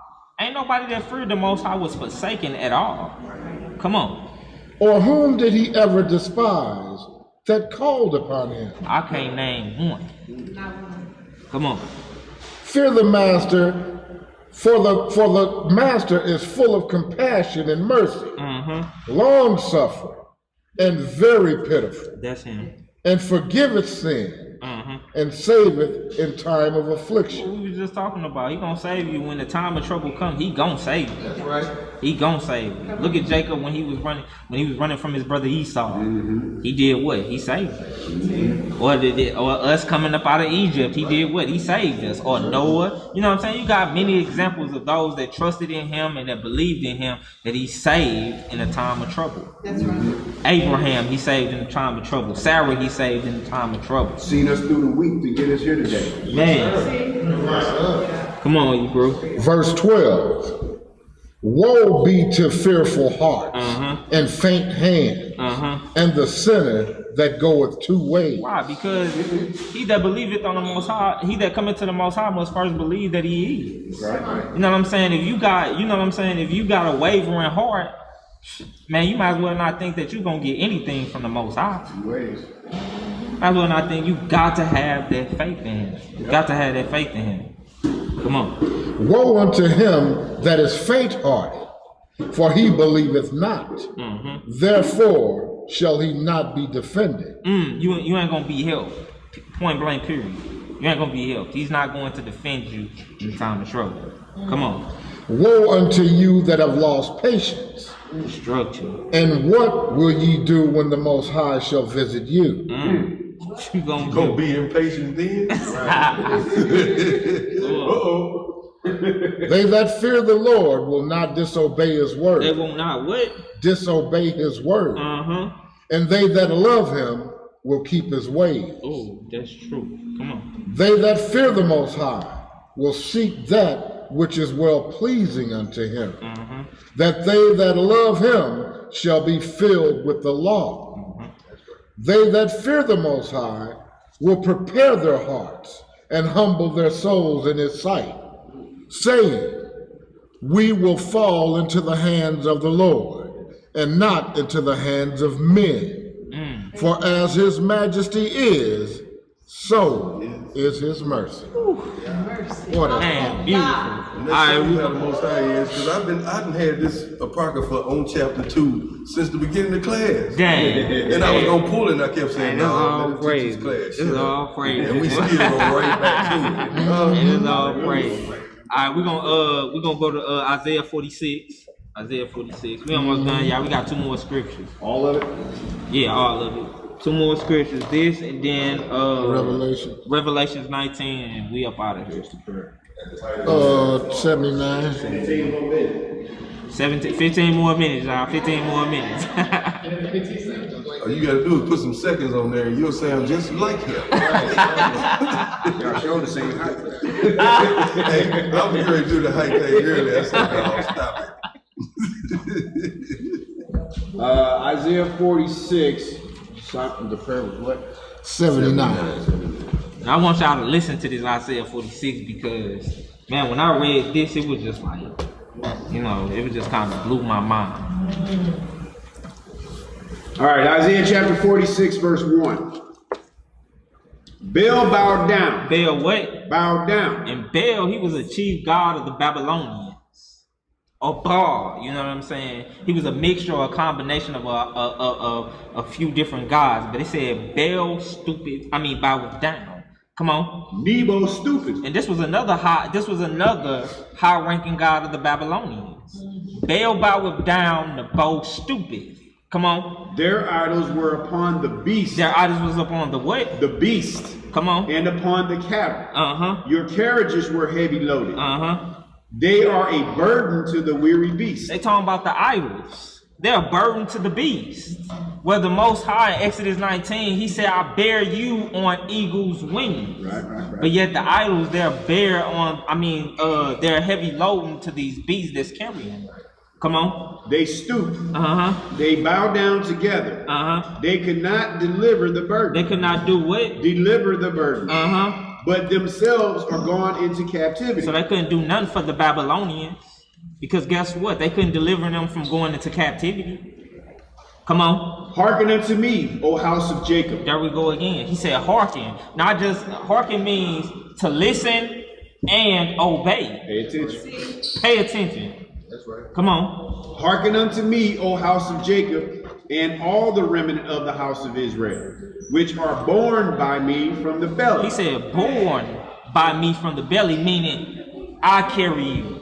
Ain't nobody that feared the Most High was forsaken at all. Come on. Or whom did he ever despise that called upon him? I can't name one. Come on. Fear the master, for the master is full of compassion and mercy, long suffering, and very pitiful, That's him. and forgiveth sin, and saveth in time of affliction. What we was just talking about. He gonna save you when the time of trouble comes. He gonna save you. That's right. He gonna save you. Look at Jacob when he was running from his brother Esau. He did what? He saved us. Or us coming up out of Egypt, he did what? He saved us. Or Noah. You know what I'm saying? You got many examples of those that trusted in him and that believed in him that he saved in a time of trouble. That's right. Abraham, he saved in the time of trouble. Sarah, he saved in the time of trouble. Seen us through the week to get us here today. Man. Come on, you bro. Verse 12. Woe be to fearful hearts and faint hand and the sinner that goeth two ways. Why? Because he that believeth on the Most High, he that cometh to the Most High must first believe that he is. Right. You know what I'm saying? If you got a wavering heart, man, you might as well not think that you're gonna get anything from the Most High. Ways. Might as well not think. You got to have that faith in him. You got to have that faith in him. Come on. Woe unto him that is faint-hearted, for he believeth not. Therefore shall he not be defended. You ain't gonna be helped. Point blank, period. You ain't gonna be helped. He's not going to defend you in the time of trouble. Come on. Woe unto you that have lost patience. Structure. And what will ye do when the Most High shall visit you? You Gonna be impatient then? They that fear the Lord will not disobey his word. They will not what? Disobey his word. And they that love him will keep his ways. Oh, that's true. Come on. They that fear the Most High will seek that which is well pleasing unto him. That they that love him shall be filled with the law. They that fear the Most High will prepare their hearts and humble their souls in his sight, saying, we will fall into the hands of the Lord and not into the hands of men. For as his majesty is, so is his mercy. What a Man, beautiful. And that's who the Most High is, because I've had this apocrypha on chapter 2 since the beginning of class. Dang. And I was gonna pull it, and I kept saying, It's no, all let it praise. teach class. This is all praise. And we still go right back to it. It is all praise. All right, we're gonna go to Isaiah 46. Isaiah 46. We almost done, y'all. We got 2 more scriptures. All of it? Yeah, all of it. 2 more scriptures. This and then Revelations 19, and we up out of here. 79. 15 more minutes, y'all. 15 more minutes. All you gotta do is put some seconds on there, and you'll sound just like him. Y'all showing the same height. Hey, I was getting ready to do the height thing earlier. I said, no, stop it. Isaiah 46. The prayer was what? 79. And I want y'all to listen to this Isaiah 46 because, man, when I read this, it was just like, it was just kind of blew my mind. All right, Isaiah chapter 46, verse 1. Baal bowed down. Baal what? Bowed down. And Baal, he was a chief god of the Babylonians. Or Baal, you know what I'm saying? He was a mixture or a combination of a few different gods. But they said Baal bowed down. Come on. Nebo stupid. And this was another high-ranking god of the Babylonians. Baal bowed down, Nebo stupid. Come on. Their idols were upon the beast. Their idols was upon the what? The beast. Come on. And upon the cattle. Your carriages were heavy loaded. They are a burden to the weary beast. They talking about the idols. They're a burden to the beast. Where the Most High, Exodus 19, he said, I bear you on eagle's wings. Right. But yet the idols, they're they're heavy loading to these beasts that's carrying. Come on. They stoop. They bow down together. They could not deliver the burden. They could not do what? Deliver the burden. But themselves are gone into captivity. So they couldn't do nothing for the Babylonians. Because guess what? They couldn't deliver them from going into captivity. Come on. Hearken unto me, O house of Jacob. There we go again. He said hearken. Not just hearken means to listen and obey. Pay attention. Pay attention. That's right. Come on. Hearken unto me, O house of Jacob, and all the remnant of the house of Israel, which are born by me from the belly. He said, born by me from the belly, meaning I carry you.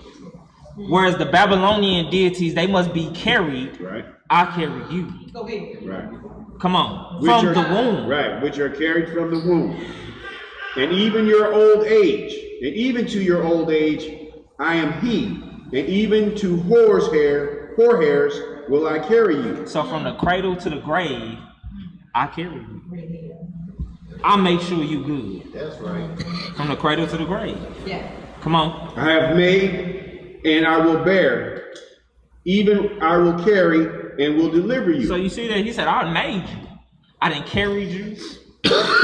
Whereas the Babylonian deities, they must be carried. Right. I carry you. Go ahead. Right. Come on. Which From are, the womb. Right, which are carried from the womb. And even your old age, and even to your old age, I am he. And even to whore hairs will I carry you. So from the cradle to the grave, I carry you. I make sure you good. That's right. From the cradle to the grave. Yeah. Come on. I have made, and I will bear. Even I will carry, and will deliver you. So you see that he said, I made you. I didn't carry you,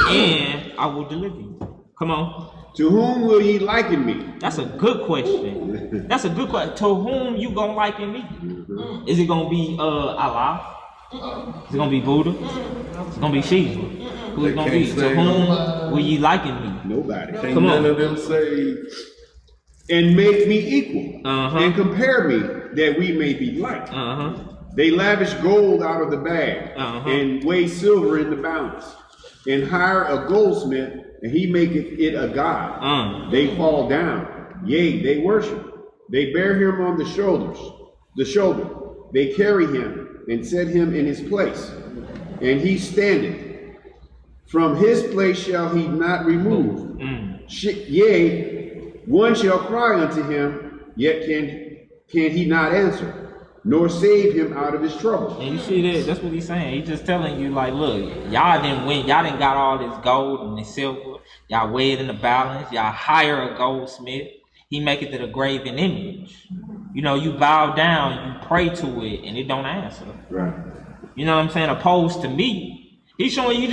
and I will deliver you. Come on. To whom will ye liken me? That's a good question. That's a good question. To whom you gonna liken me? Is it gonna be Allah? Is it gonna be Buddha? Is it gonna be Shiva? Who is it gonna be? To whom will ye liken me? Nobody. Can't Come on. none of them say, And make me equal, Uh-huh. and compare me, that we may be like. They lavish gold out of the bag, and weigh silver in the balance, and hire a goldsmith, and he maketh it a god. They fall down, yea, they worship. They bear him on the shoulder. They carry him, and set him in his place, and he standeth. From his place shall he not remove. Yea, one shall cry unto him, yet can he not answer, nor save him out of his trouble. And you see that? That's what he's saying. He's just telling you, like, look, y'all didn't win. Y'all didn't got all this gold and this silver. Y'all weigh it in the balance. Y'all hire a goldsmith. He make it to the graven image. You know, you bow down, you pray to it, and it don't answer. Right. You know what I'm saying? Opposed to me, he's showing you,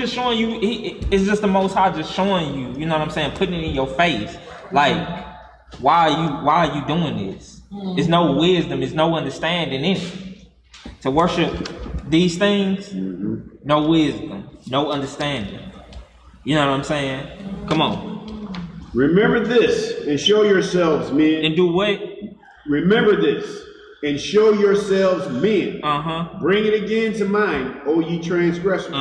it's just the Most High just showing you. You know what I'm saying? Putting it in your face, like, why are you doing this? There's no wisdom, there's no understanding in it. To worship these things, no wisdom, no understanding. You know what I'm saying? Come on. Remember this, and show yourselves men. And do what? Remember this, and show yourselves men. Bring it again to mind, O ye transgressors.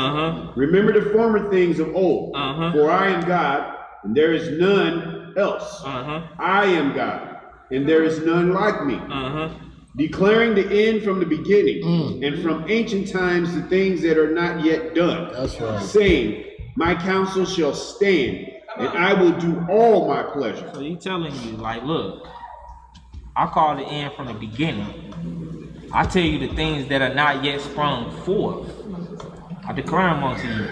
Remember the former things of old. For I am God, and there is none else. I am God, and there is none like me. Declaring the end from the beginning, and from ancient times the things that are not yet done. That's right. Saying, my counsel shall stand, and I will do all my pleasure. So he telling you, like, look, I call the end from the beginning. I tell you the things that are not yet sprung forth. I declare them unto you.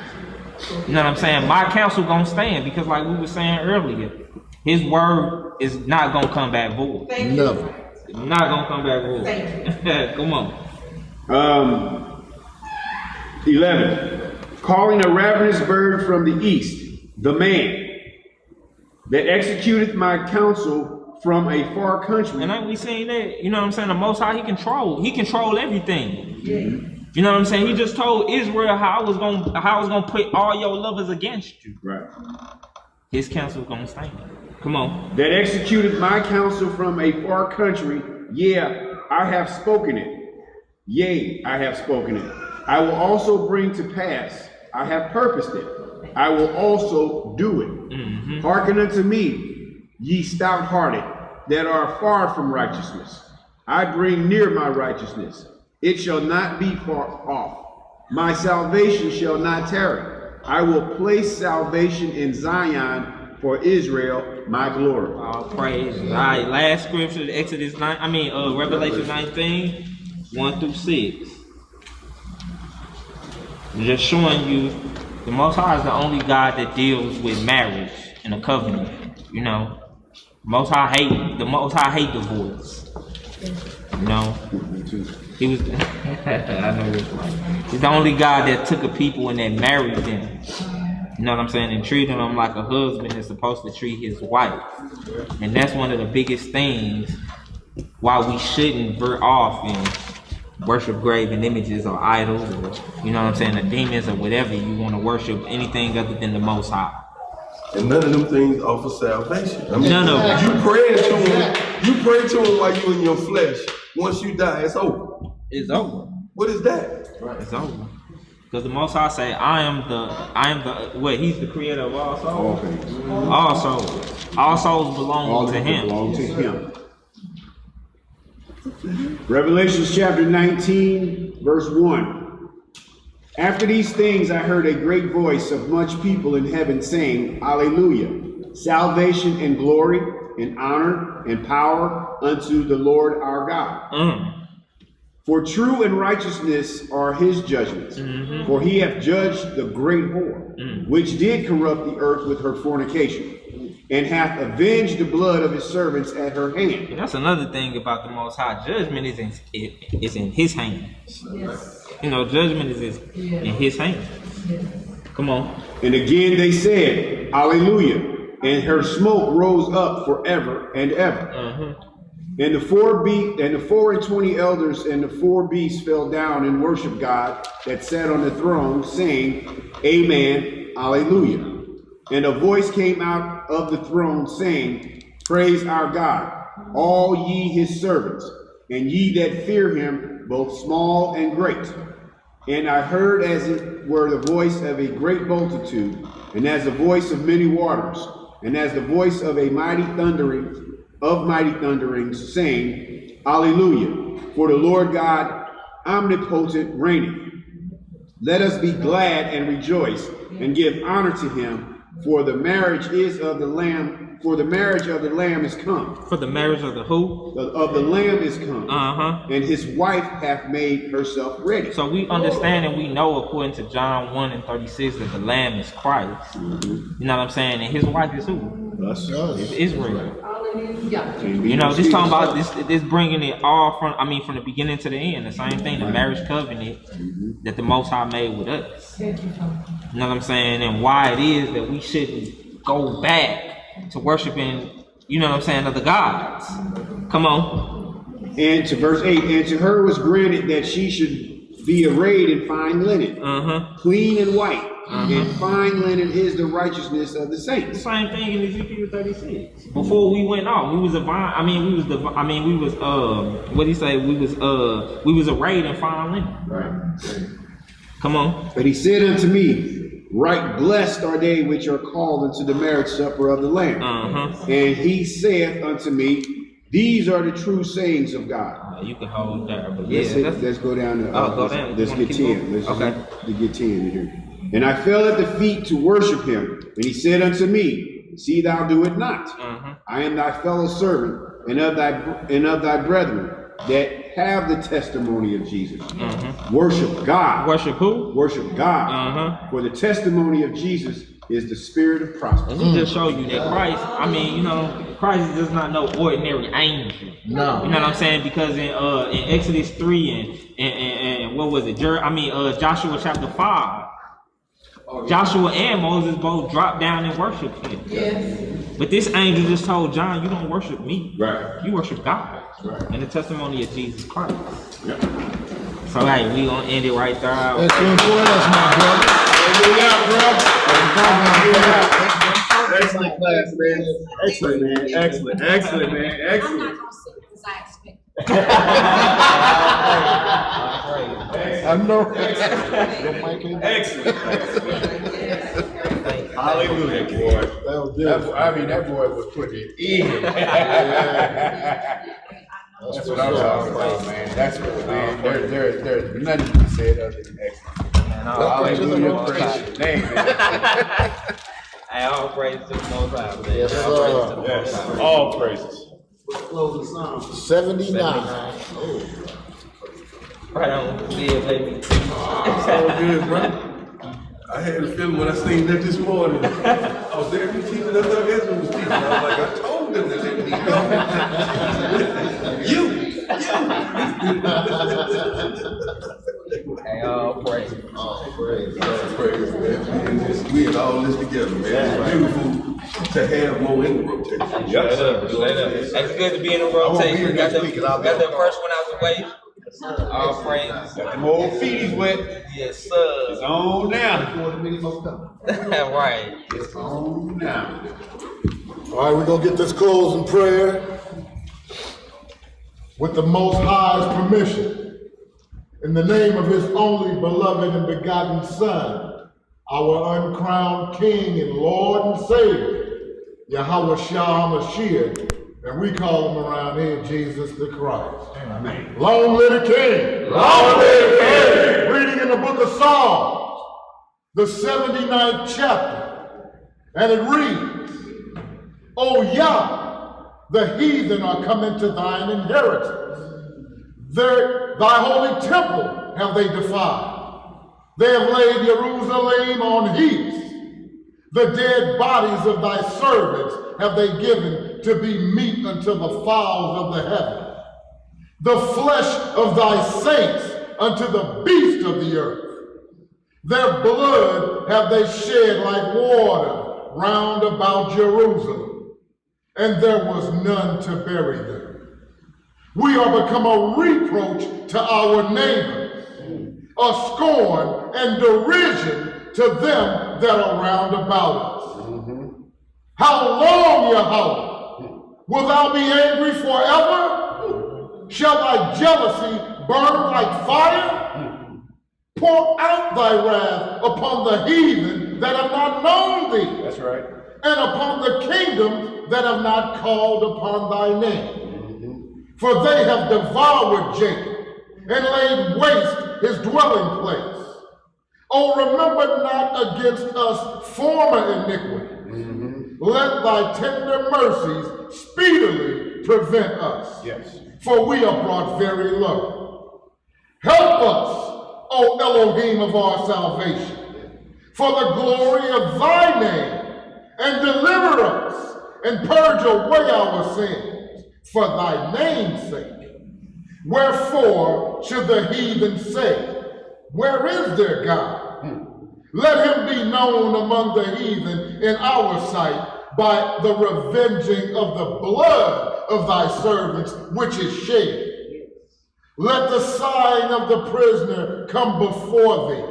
You know what I'm saying? My counsel gonna stand, because like we were saying earlier, his word is not gonna come back void. Never. Not gonna come back void. Come on. 11. Calling a ravenous bird from the east, the man that executeth my counsel from a far country. And ain't we saying that? You know what I'm saying? The Most High, he control everything. You know what I'm saying? He just told Israel how I was gonna put all your lovers against you. Right. His counsel is gonna stand. Come on. That executed my counsel from a far country, yeah, I have spoken it. Yea, I have spoken it. I will also bring to pass, I have purposed it. I will also do it. Hearken unto me, ye stout-hearted, that are far from righteousness. I bring near my righteousness. It shall not be far off. My salvation shall not tarry. I will place salvation in Zion, for Israel, my glory. All praise. All right, last scripture, Revelation 19, 1 through 6. I'm just showing you the Most High is the only God that deals with marriage and a covenant. You know, the Most High hate divorce. You know, he was. I know it's right. He's the only God that took a people and that married them. You know what I'm saying? And treating them like a husband is supposed to treat his wife. And that's one of the biggest things why we shouldn't veer off and worship graven images or idols, or, you know what I'm saying, the demons or whatever you want to worship, anything other than the Most High. and none of them things offer salvation. I mean, None of them. You pray to him while you in your flesh. Once you die, it's over. It's over. What is that? It's over. Because the Most High say, I am the, what, he's the creator of all souls? Okay. All souls. All souls belong All to of him. it belong to him. Revelation chapter 19, verse 1. After these things I heard a great voice of much people in heaven saying, Hallelujah, salvation and glory and honor and power unto the Lord our God. For true and righteousness are his judgments. For he hath judged the great whore, which did corrupt the earth with her fornication, and hath avenged the blood of his servants at her hand. And that's another thing about the Most High. Judgment is in his hands. Yes. You know, judgment is in his hands. Yes. Come on. And again they said, Hallelujah, and her smoke rose up forever and ever. And the 4 and 20 elders and the 4 beasts fell down and worshiped God that sat on the throne, saying, Amen, Hallelujah. And a voice came out of the throne, saying, Praise our God, all ye his servants, and ye that fear him, both small and great. And I heard as it were the voice of a great multitude, and as the voice of many waters, and as the voice of a mighty thunderings, saying, Hallelujah, for the Lord God omnipotent reigneth. Let us be glad and rejoice, and give honor to him, for the marriage is of the Lamb, for the marriage of the Lamb is come. For the marriage of the who? Of the Lamb is come. And his wife hath made herself ready. So we understand and we know, according to John 1 and 36, that the Lamb is Christ. You know what I'm saying? And his wife is who? Us. It's Israel. Hallelujah. You know, this talking about this bringing it all from the beginning to the end. The same thing, the marriage covenant that the Most High made with us. Thank you, Father. You know what I'm saying? And why it is that we shouldn't go back to worshiping, you know what I'm saying, other gods. Come on. And to verse 8, and to her was granted that she should be arrayed in fine linen, clean and white. And fine linen is the righteousness of the saints. The same thing in Ezekiel 36. Before we went off, we was what he say? We was arrayed in fine linen. Right. Come on. But he said unto me, right blessed are they which are called unto the marriage supper of the Lamb. And he saith unto me, these are the true sayings of God. You can hold there, but let's go down to go down. Let's get 10. Let's get 10 in here. And I fell at the feet to worship him. And he said unto me, see thou do it not. I am thy fellow servant and of thy brethren that have the testimony of Jesus. Worship God. Worship who? Worship God. For the testimony of Jesus is the spirit of prophecy. And we just show you that Christ does not know ordinary angel. No. You know what I'm saying? Because in Exodus 3 and what was it? Joshua chapter 5. Joshua and Moses both dropped down and worshiped him. Yes. But this angel just told John, you don't worship me. Right. You worship God. Right. And the testimony of Jesus Christ. Yep. So hey, we gonna end it right there. Excellent for us, my brother. Excellent class, man. Excellent, man. Excellent, man. Excellent. I'm not gonna sit because I expect. I know. Excellent. Hallelujah, boy. That boy was putting it in. That's what I'm talking about, man. That's what, man. There's nothing to be said other than excellent. Hallelujah, praise your name, man. Hey, all praise to the Most High, man. Yes, sir. Yes, all praises. Close the song. 79. Right on, yeah, baby. So good, bro. I had a feeling when I seen that this morning. I was there teaching, I thought Ezra was teaching. I was like, I told them to let me go. You. Hey, all praise. All praise, man. We had all this together, man. It's beautiful to have more in the rotation. Straight up. It's good to be in the rotation. Got the first one out the way. All praise. Got them old feet wet. Yes, sir. It's on now. Right. It's on now. All right, we're going to get this closed in prayer with the Most High's permission. in the name of his only beloved and begotten Son, our uncrowned King and Lord and Savior, Yahweh Shah Mashiach, and we call him around here Jesus the Christ. Amen. Long live the King! Long live the King! Reading in the book of Psalms, the 79th chapter, and it reads, O Yah, the heathen are come into thine inheritance. Thy holy temple have they defiled. They have laid Jerusalem on heaps. The dead bodies of thy servants have they given to be meat unto the fowls of the heaven. The flesh of thy saints unto the beasts of the earth. Their blood have they shed like water round about Jerusalem, and there was none to bury them. We are become a reproach to our neighbors, a scorn and derision to them that are round about us. How long, Yahweh, will thou be angry forever? Shall thy jealousy burn like fire? Pour out thy wrath upon the heathen that have not known thee. That's right. And upon the kingdoms that have not called upon thy name. For they have devoured Jacob and laid waste his dwelling place. Oh, remember not against us former iniquity. Let thy tender mercies speedily prevent us. Yes. For we are brought very low. Help us, O Elohim of our salvation, for the glory of thy name, and deliver us, and purge away our sins, for thy name's sake. Wherefore should the heathen say, where is their God? Let him be known among the heathen in our sight by the revenging of the blood of thy servants, which is shed. Let the sighing of the prisoner come before thee.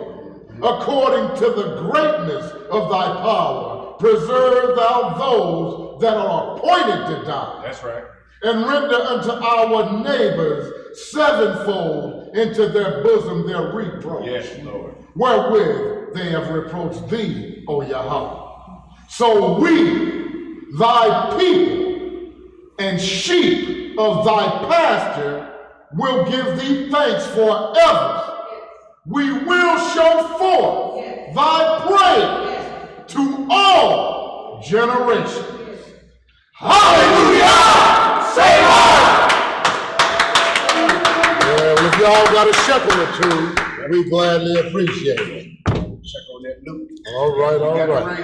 According to the greatness of thy power, preserve thou those that are appointed to die. That's right. And render unto our neighbors sevenfold into their bosom their reproach. Yes, Lord. Wherewith they have reproached thee, O Yahweh. So we, thy people, and sheep of thy pasture, will give thee thanks forever. We will show forth thy praise to all generations. Hallelujah! Say hi! Well, if y'all got a shekel or two, we gladly appreciate it. Check on that loop. All right, all right.